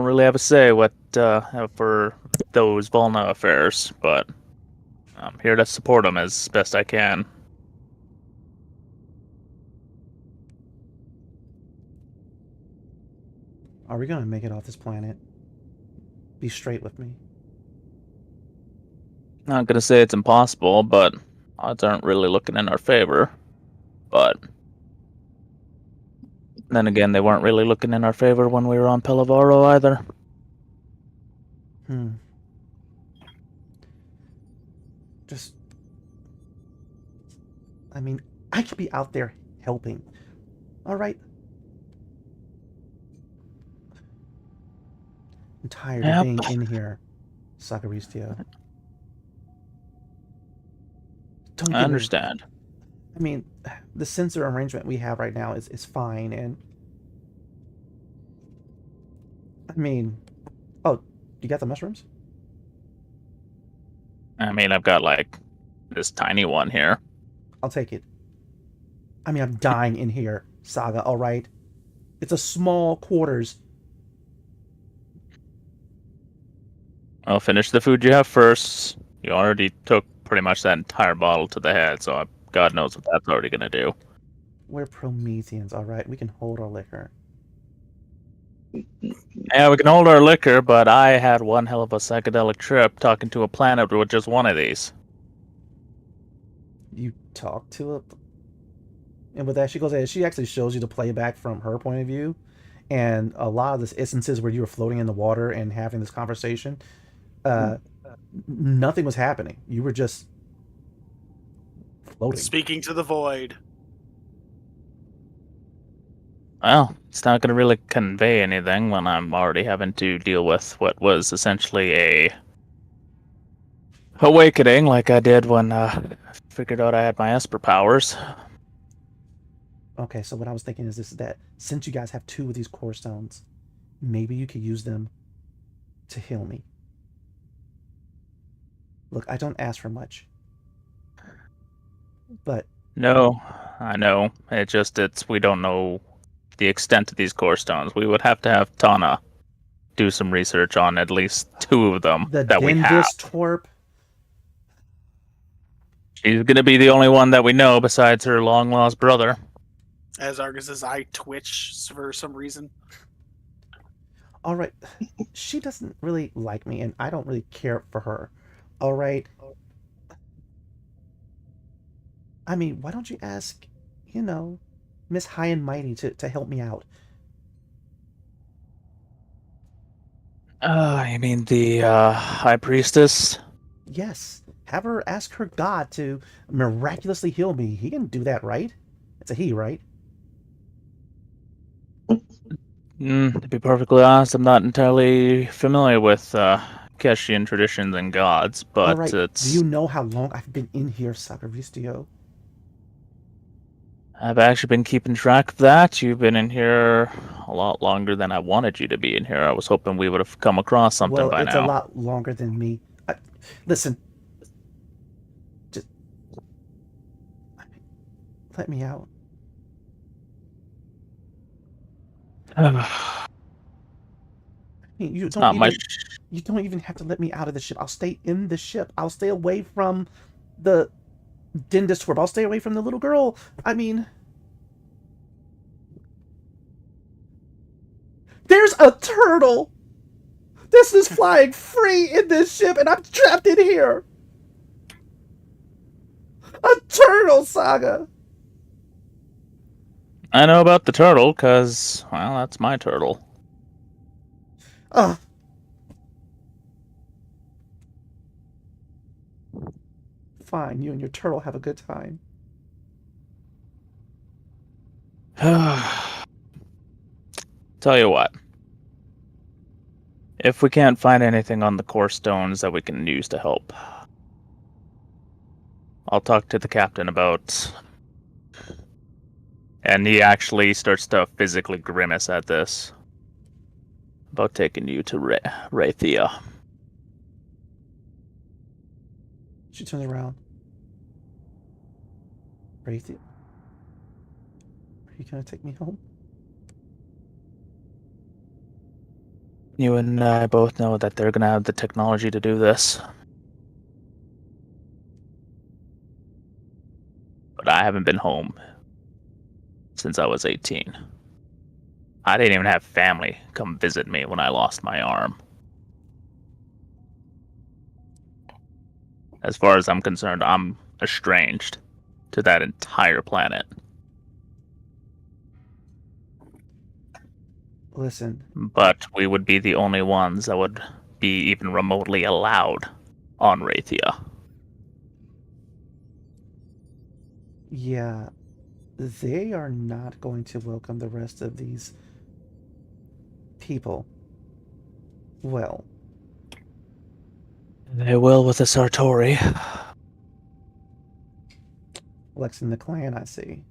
really have a say what for those Volna affairs, but I'm here to support them as best I can. Are we gonna make it off this planet? Be straight with me. Not gonna say it's impossible, but odds aren't really looking in our favor. But then again, they weren't really looking in our favor when we were on Pellavaro either. Just, I mean, I could be out there helping. All right. I'm tired of being in here, Sakaristio. I understand. I mean, the sensor arrangement we have right now is fine, and I mean, oh, you got the mushrooms? I mean, I've got like this tiny one here. I'll take it. I mean, I'm dying in here, Saga, all right? It's a small quarters. I'll finish the food you have first. You already took pretty much that entire bottle to the head, so God knows what that's already going to do. We're Prometheans, all right? We can hold our liquor. Yeah, we can hold our liquor, but I had one hell of a psychedelic trip talking to a planet with just one of these. You talk to it? And with that, she actually shows you the playback from her point of view. And a lot of the instances where you were floating in the water and having this conversation, nothing was happening. You were just floating. Speaking to the void. Well, it's not going to really convey anything when I'm already having to deal with what was essentially a awakening, like I did when I figured out I had my Esper powers. Okay, so what I was thinking is that since you guys have 2 of these core stones, maybe you could use them to heal me. Look, I don't ask for much. But No, I know. We don't know the extent of these core stones. We would have to have Tana do some research on at least 2 of them the that we have. Dendis twerp. She's gonna be the only one that we know besides her long lost brother. As Argus's eye twitch for some reason. All right, she doesn't really like me, and I don't really care for her. All right. I mean, why don't you ask, Miss High and Mighty to help me out? You mean the High Priestess? Yes, have her ask her god to miraculously heal me. He can do that, right? It's a he, right? To be perfectly honest, I'm not entirely familiar with Keshian traditions and gods, All but right. Do it's... you know how long I've been in here, Sacristio? I've actually been keeping track of that. You've been in here a lot longer than I wanted you to be in here. I was hoping we would have come across something Well, by it's now. a lot longer than me. Listen. Just let me out. I mean, you It's not don't my... even you don't even have to let me out of the ship. I'll stay in the ship. I'll stay away from the Dendis twerp. I'll stay away from the little girl. I mean, there's a turtle. This is flying free in this ship, and I'm trapped in here. A turtle, Saga. I know about the turtle, because, well, that's my turtle. Ugh. Fine, you and your turtle have a good time. Tell you what. If we can't find anything on the core stones that we can use to help, I'll talk to the captain about... And he actually starts to physically grimace at this. About taking you to Raythea. She turns around. Wraith, are you gonna take me home? You and I both know that they're gonna have the technology to do this. But I haven't been home since I was 18. I didn't even have family come visit me when I lost my arm. As far as I'm concerned, I'm estranged to that entire planet. Listen. But we would be the only ones that would be even remotely allowed on Raythea. Yeah, they are not going to welcome the rest of these people. Well, They will with the Sartori. flexing the clan, I see.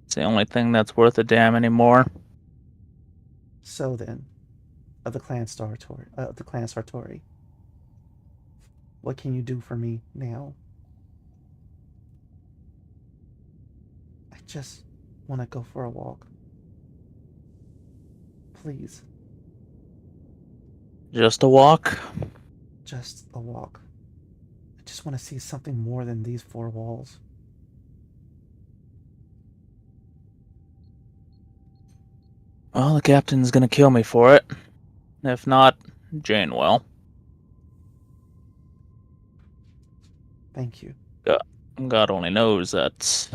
It's the only thing that's worth a damn anymore. So then, of the clan Sartori, what can you do for me now? I just want to go for a walk. Please. Just a walk? Just a walk. I just want to see something more than these 4 walls. Well, the captain's gonna kill me for it. If not, Jane will. Thank you. God only knows that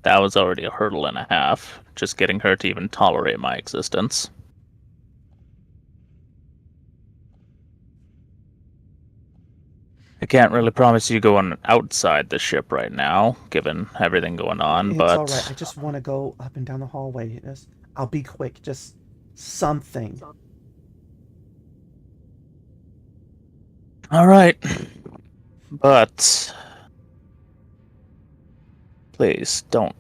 was already a hurdle and a half, just getting her to even tolerate my existence. I can't really promise you going outside the ship right now, given everything going on, It's but... alright. I just want to go up and down the hallway. I'll be quick. Just something. Alright. But... please, don't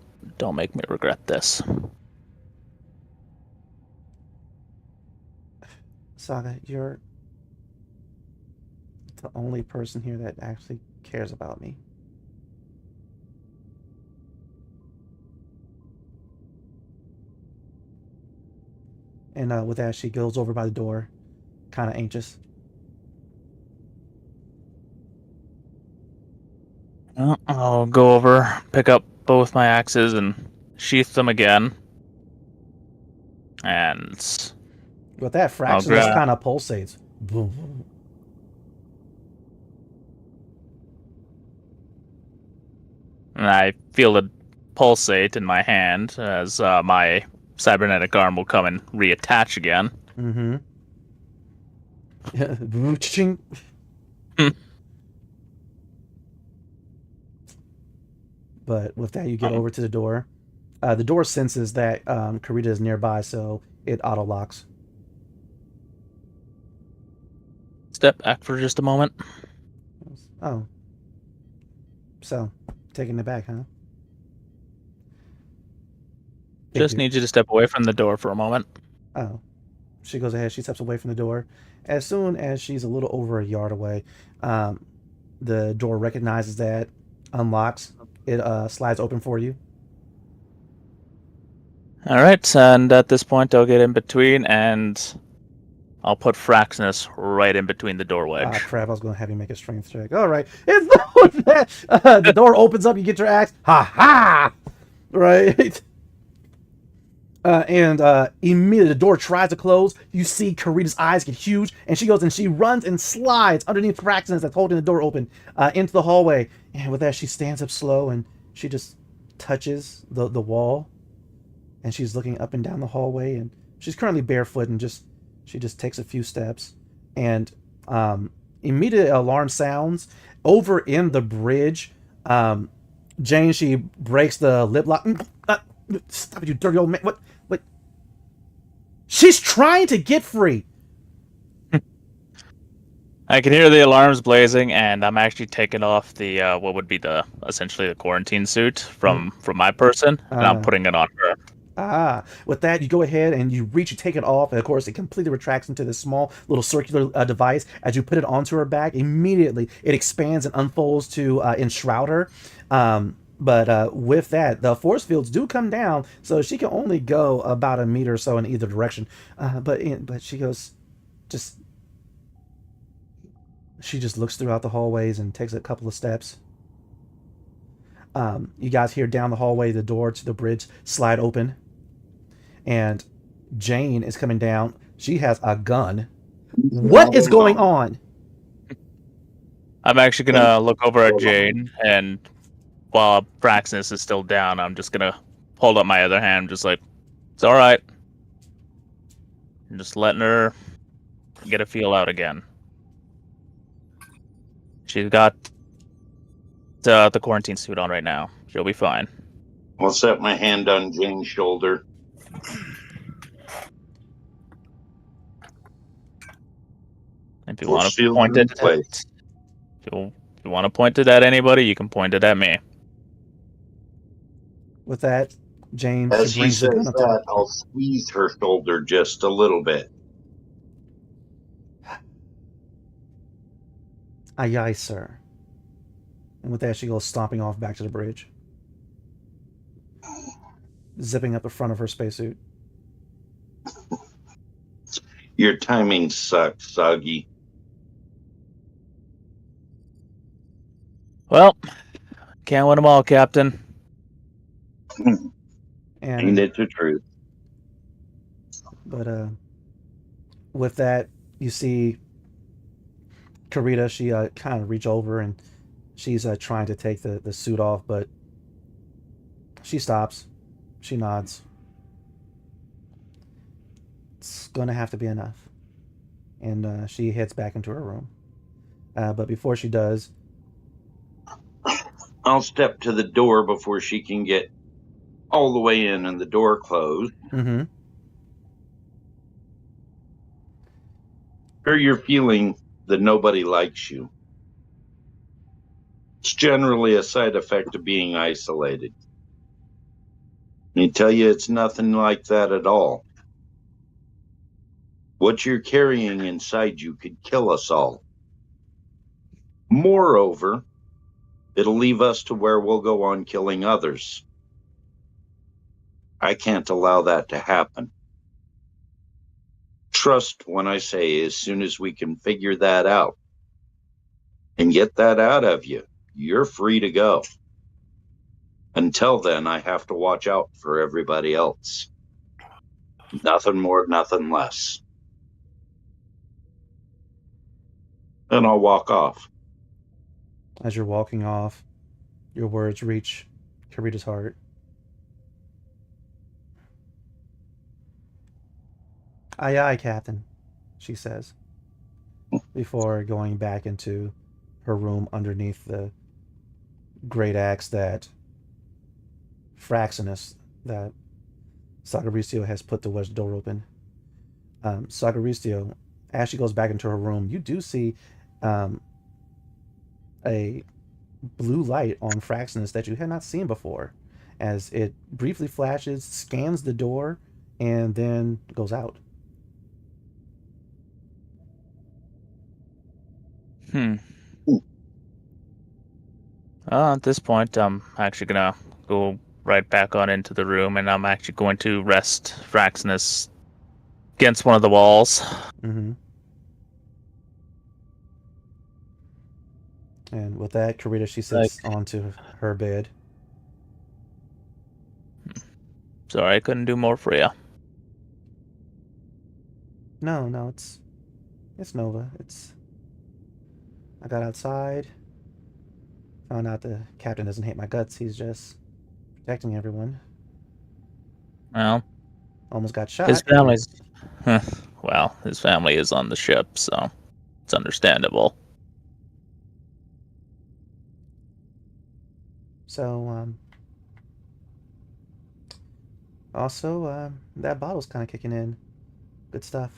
make me regret this. Saga, you're the only person here that actually cares about me. And with that, she goes over by the door, kind of anxious. I'll go over, pick up both my axes, and sheath them again. And With that, Fraction just kind of pulsates. Boom, boom. I feel it pulsate in my hand as my cybernetic arm will come and reattach again. Mm-hmm. Ching. But with that, you get over to the door. The door senses that Karita is nearby, so it auto locks. Step back for just a moment. Oh. So, taking it back, huh? Just need you to step away from the door for a moment. Oh. She goes ahead, she steps away from the door. As soon as she's a little over a yard away, the door recognizes that, unlocks, it slides open for you. Alright, and at this point I'll get in between and I'll put Fraxinus right in between the door wedge. Ah, crap, I was going to have you make a strength check. Alright, it's not that. The door opens up, you get your axe. Ha ha! Right? And immediately the door tries to close. You see Karita's eyes get huge, and she goes and she runs and slides underneath Fraxinus that's holding the door open into the hallway. And with that, she stands up slow and she just touches the wall. And she's looking up and down the hallway, and she's currently barefoot and she just takes a few steps. And immediate alarm sounds over in the bridge. Jane, she breaks the lip lock. Stop it, you dirty old man. What? She's trying to get free. I can hear the alarms blazing, and I'm actually taking off the what would be essentially the quarantine suit from my person, and I'm putting it on her. With that, you go ahead and you take it off, and of course, it completely retracts into this small little circular device. As you put it onto her back, immediately it expands and unfolds to enshroud her. But with that, the force fields do come down, so she can only go about a meter or so in either direction. But she goes, she just looks throughout the hallways and takes a couple of steps. You guys hear down the hallway, the door to the bridge slide open, and Jane is coming down. She has a gun. What is going on? I'm actually gonna look over at Jane, and while Praxis is still down, I'm just gonna hold up my other hand, just like, it's alright. I'm just letting her get a feel out again. She's got the quarantine suit on right now. She'll be fine. I'll set my hand on Jane's shoulder. If you want to point it if you want to point it at anybody, you can point it at me. With that, James, as he says that, I'll squeeze her shoulder just a little bit. Aye, aye, sir. And with that, she goes stomping off back to the bridge, zipping up the front of her spacesuit. Your timing sucks, Soggy. Well, can't win them all, Captain. And ain't it the truth? But with that, you see Karita. She kind of reach over and she's trying to take the suit off, but she stops. She nods. It's gonna have to be enough, and she heads back into her room. But before she does, I'll step to the door before she can get all the way in and the door closed. Mm-hmm. Or you're feeling that nobody likes you. It's generally a side effect of being isolated. I tell you, it's nothing like that at all. What you're carrying inside you could kill us all. Moreover, it'll leave us to where we'll go on killing others. I can't allow that to happen. trust when I say as soon as we can figure that out and get that out of you, you're free to go. Until then, I have to watch out for everybody else. Nothing more, nothing less. And I'll walk off. As you're walking off, your words reach Karita's heart. Aye, aye, Captain, she says, before going back into her room underneath the great axe that Fraxinus, that Sagaricio has put to wedge the door open. Sagaricio, as she goes back into her room, you do see a blue light on Fraxinus that you had not seen before, as it briefly flashes, scans the door, and then goes out. At this point, I'm actually gonna go right back on into the room, and I'm actually going to rest Fraxinus against one of the walls. Mm-hmm. And with that, Karita, she sits onto her bed. Sorry, I couldn't do more for you. No, it's Nova. I got outside, found out the captain doesn't hate my guts. He's just protecting everyone. Well, Almost got shot. his family's... well, his family is on the ship, so it's understandable. So, also, that bottle's kind of kicking in. Good stuff.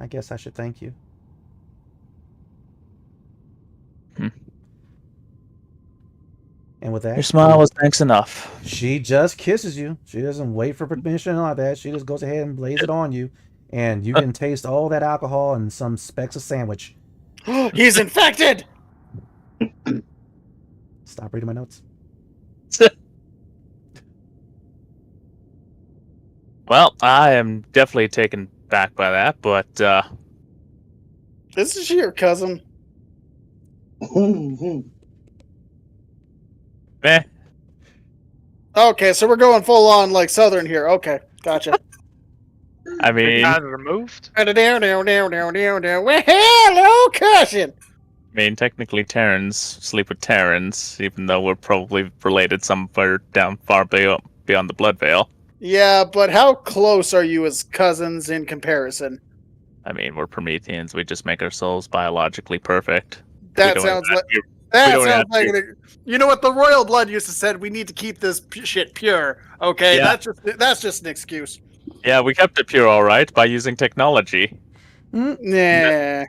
I guess I should thank you. And with that, Your smile was thanks enough. she just kisses you. She doesn't wait for permission or like that. She just goes ahead and lays it on you, and you can taste all that alcohol and some specks of sandwich. He's infected! Stop reading my notes. Well, I am definitely taken back by that, but This is your cousin. eh. Okay, so we're going full on like Southern here. Okay, gotcha. I mean, Got it removed. Well, hello, cousin. technically Terrans sleep with Terrans, even though we're probably related somewhere down far beyond the blood veil. Yeah, but how close are you as cousins in comparison? I mean, we're Prometheans. We just make ourselves biologically perfect. That sounds like you know what the royal blood used to said. We need to keep this shit pure. Okay, Yeah. that's just an excuse. Yeah, we kept it pure, all right, by using technology. Nah.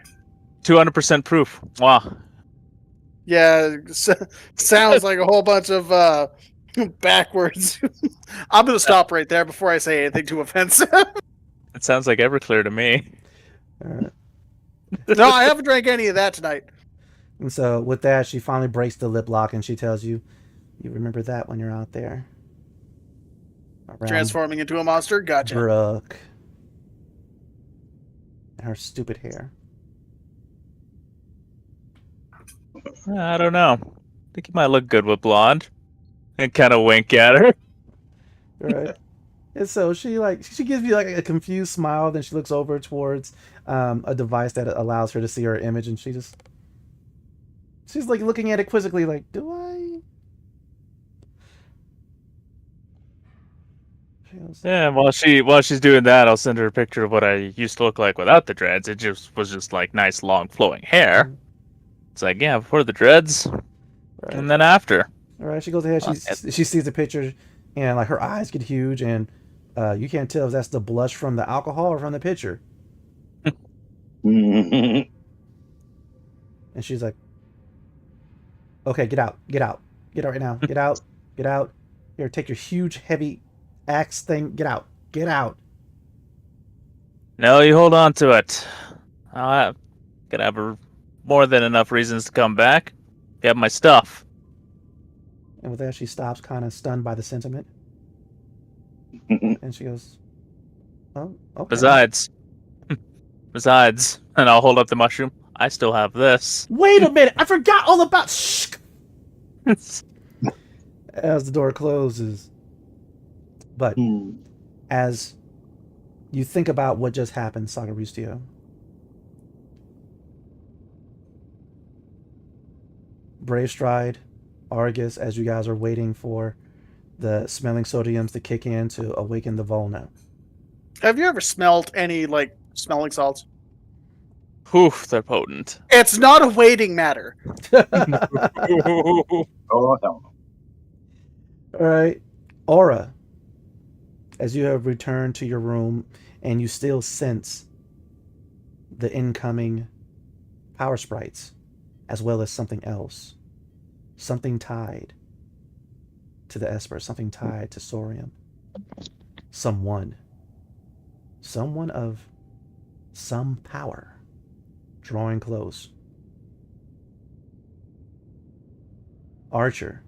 200% proof. Wow. Yeah, sounds like a whole bunch of backwards. I'm gonna stop right there before I say anything too offensive. It sounds like Everclear to me. No, I haven't drank any of that tonight. And so with that, she finally breaks the lip lock and she tells you, you remember that when you're out there. Around Transforming into a monster? Gotcha. Brooke. And her stupid hair. I don't know. I think he might look good with blonde. And kind of wink at her. Right. And so she gives you like a confused smile, then she looks over towards a device that allows her to see her image, and she's like looking at it quizzically, like, do I? Yeah, while she's doing that, I'll send her a picture of what I used to look like without the dreads. It was just like nice long flowing hair. Mm-hmm. It's like, yeah, before the dreads, Right. and then after. All right, she goes ahead. She sees the picture, and like her eyes get huge, and you can't tell if that's the blush from the alcohol or from the picture. And she's like, "Okay, get out right now, get out. Here, take your huge, heavy axe thing. Get out." No, you hold on to it. I'll gonna have more than enough reasons to come back. You have my stuff. And with that, she stops, kind of stunned by the sentiment. And she goes, "Oh, okay." Besides, and I'll hold up the mushroom. I still have this. Wait a minute! I forgot all about. Shh. As the door closes, but as you think about what just happened, Sagarustio, Brave Stride, Argus, as you guys are waiting for the smelling sodiums to kick in to awaken the Volna. Have you ever smelled any like smelling salts? Oof, they're potent. It's not a waiting matter. Oh, hell no. All right, Aura, as you have returned to your room and you still sense the incoming power sprites, as well as something else, something tied to the Esper, something tied to Sorium, someone of some power drawing close. Archer,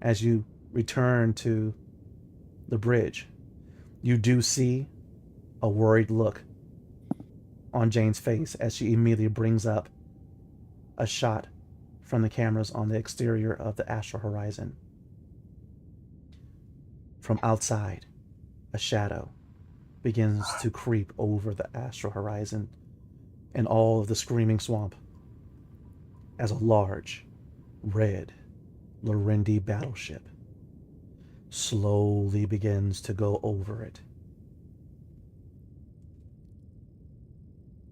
as you return to the bridge, you do see a worried look on Jane's face as she immediately brings up a shot from the cameras on the exterior of the astral horizon. From outside, a shadow begins to creep over the astral horizon and all of the screaming swamp as a large, red Lorendi battleship slowly begins to go over it.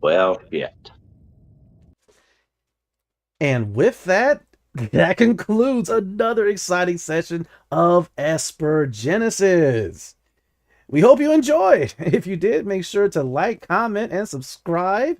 Well, shit. And with that, that concludes another exciting session of Esper Genesis. We hope you enjoyed. If you did, make sure to like, comment, and subscribe.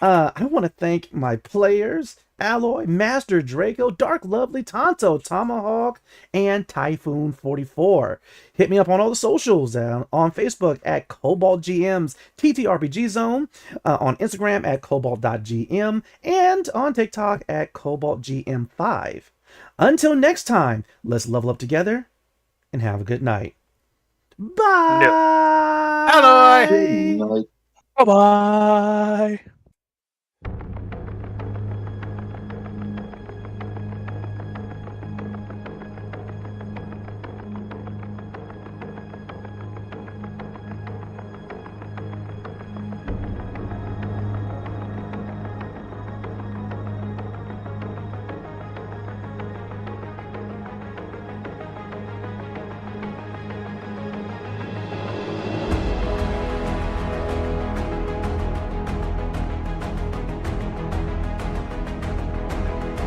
I want to thank my players, Alloy, Master Draco, Dark Lovely, Tonto Tomahawk, and Typhoon44. Hit me up on all the socials, on Facebook at Cobalt GM's ttrpg zone, on Instagram at cobalt.gm, and on TikTok at cobaltgm5. Until next time, let's level up together and have a good night. Bye! Alloy! Good night. Bye-bye.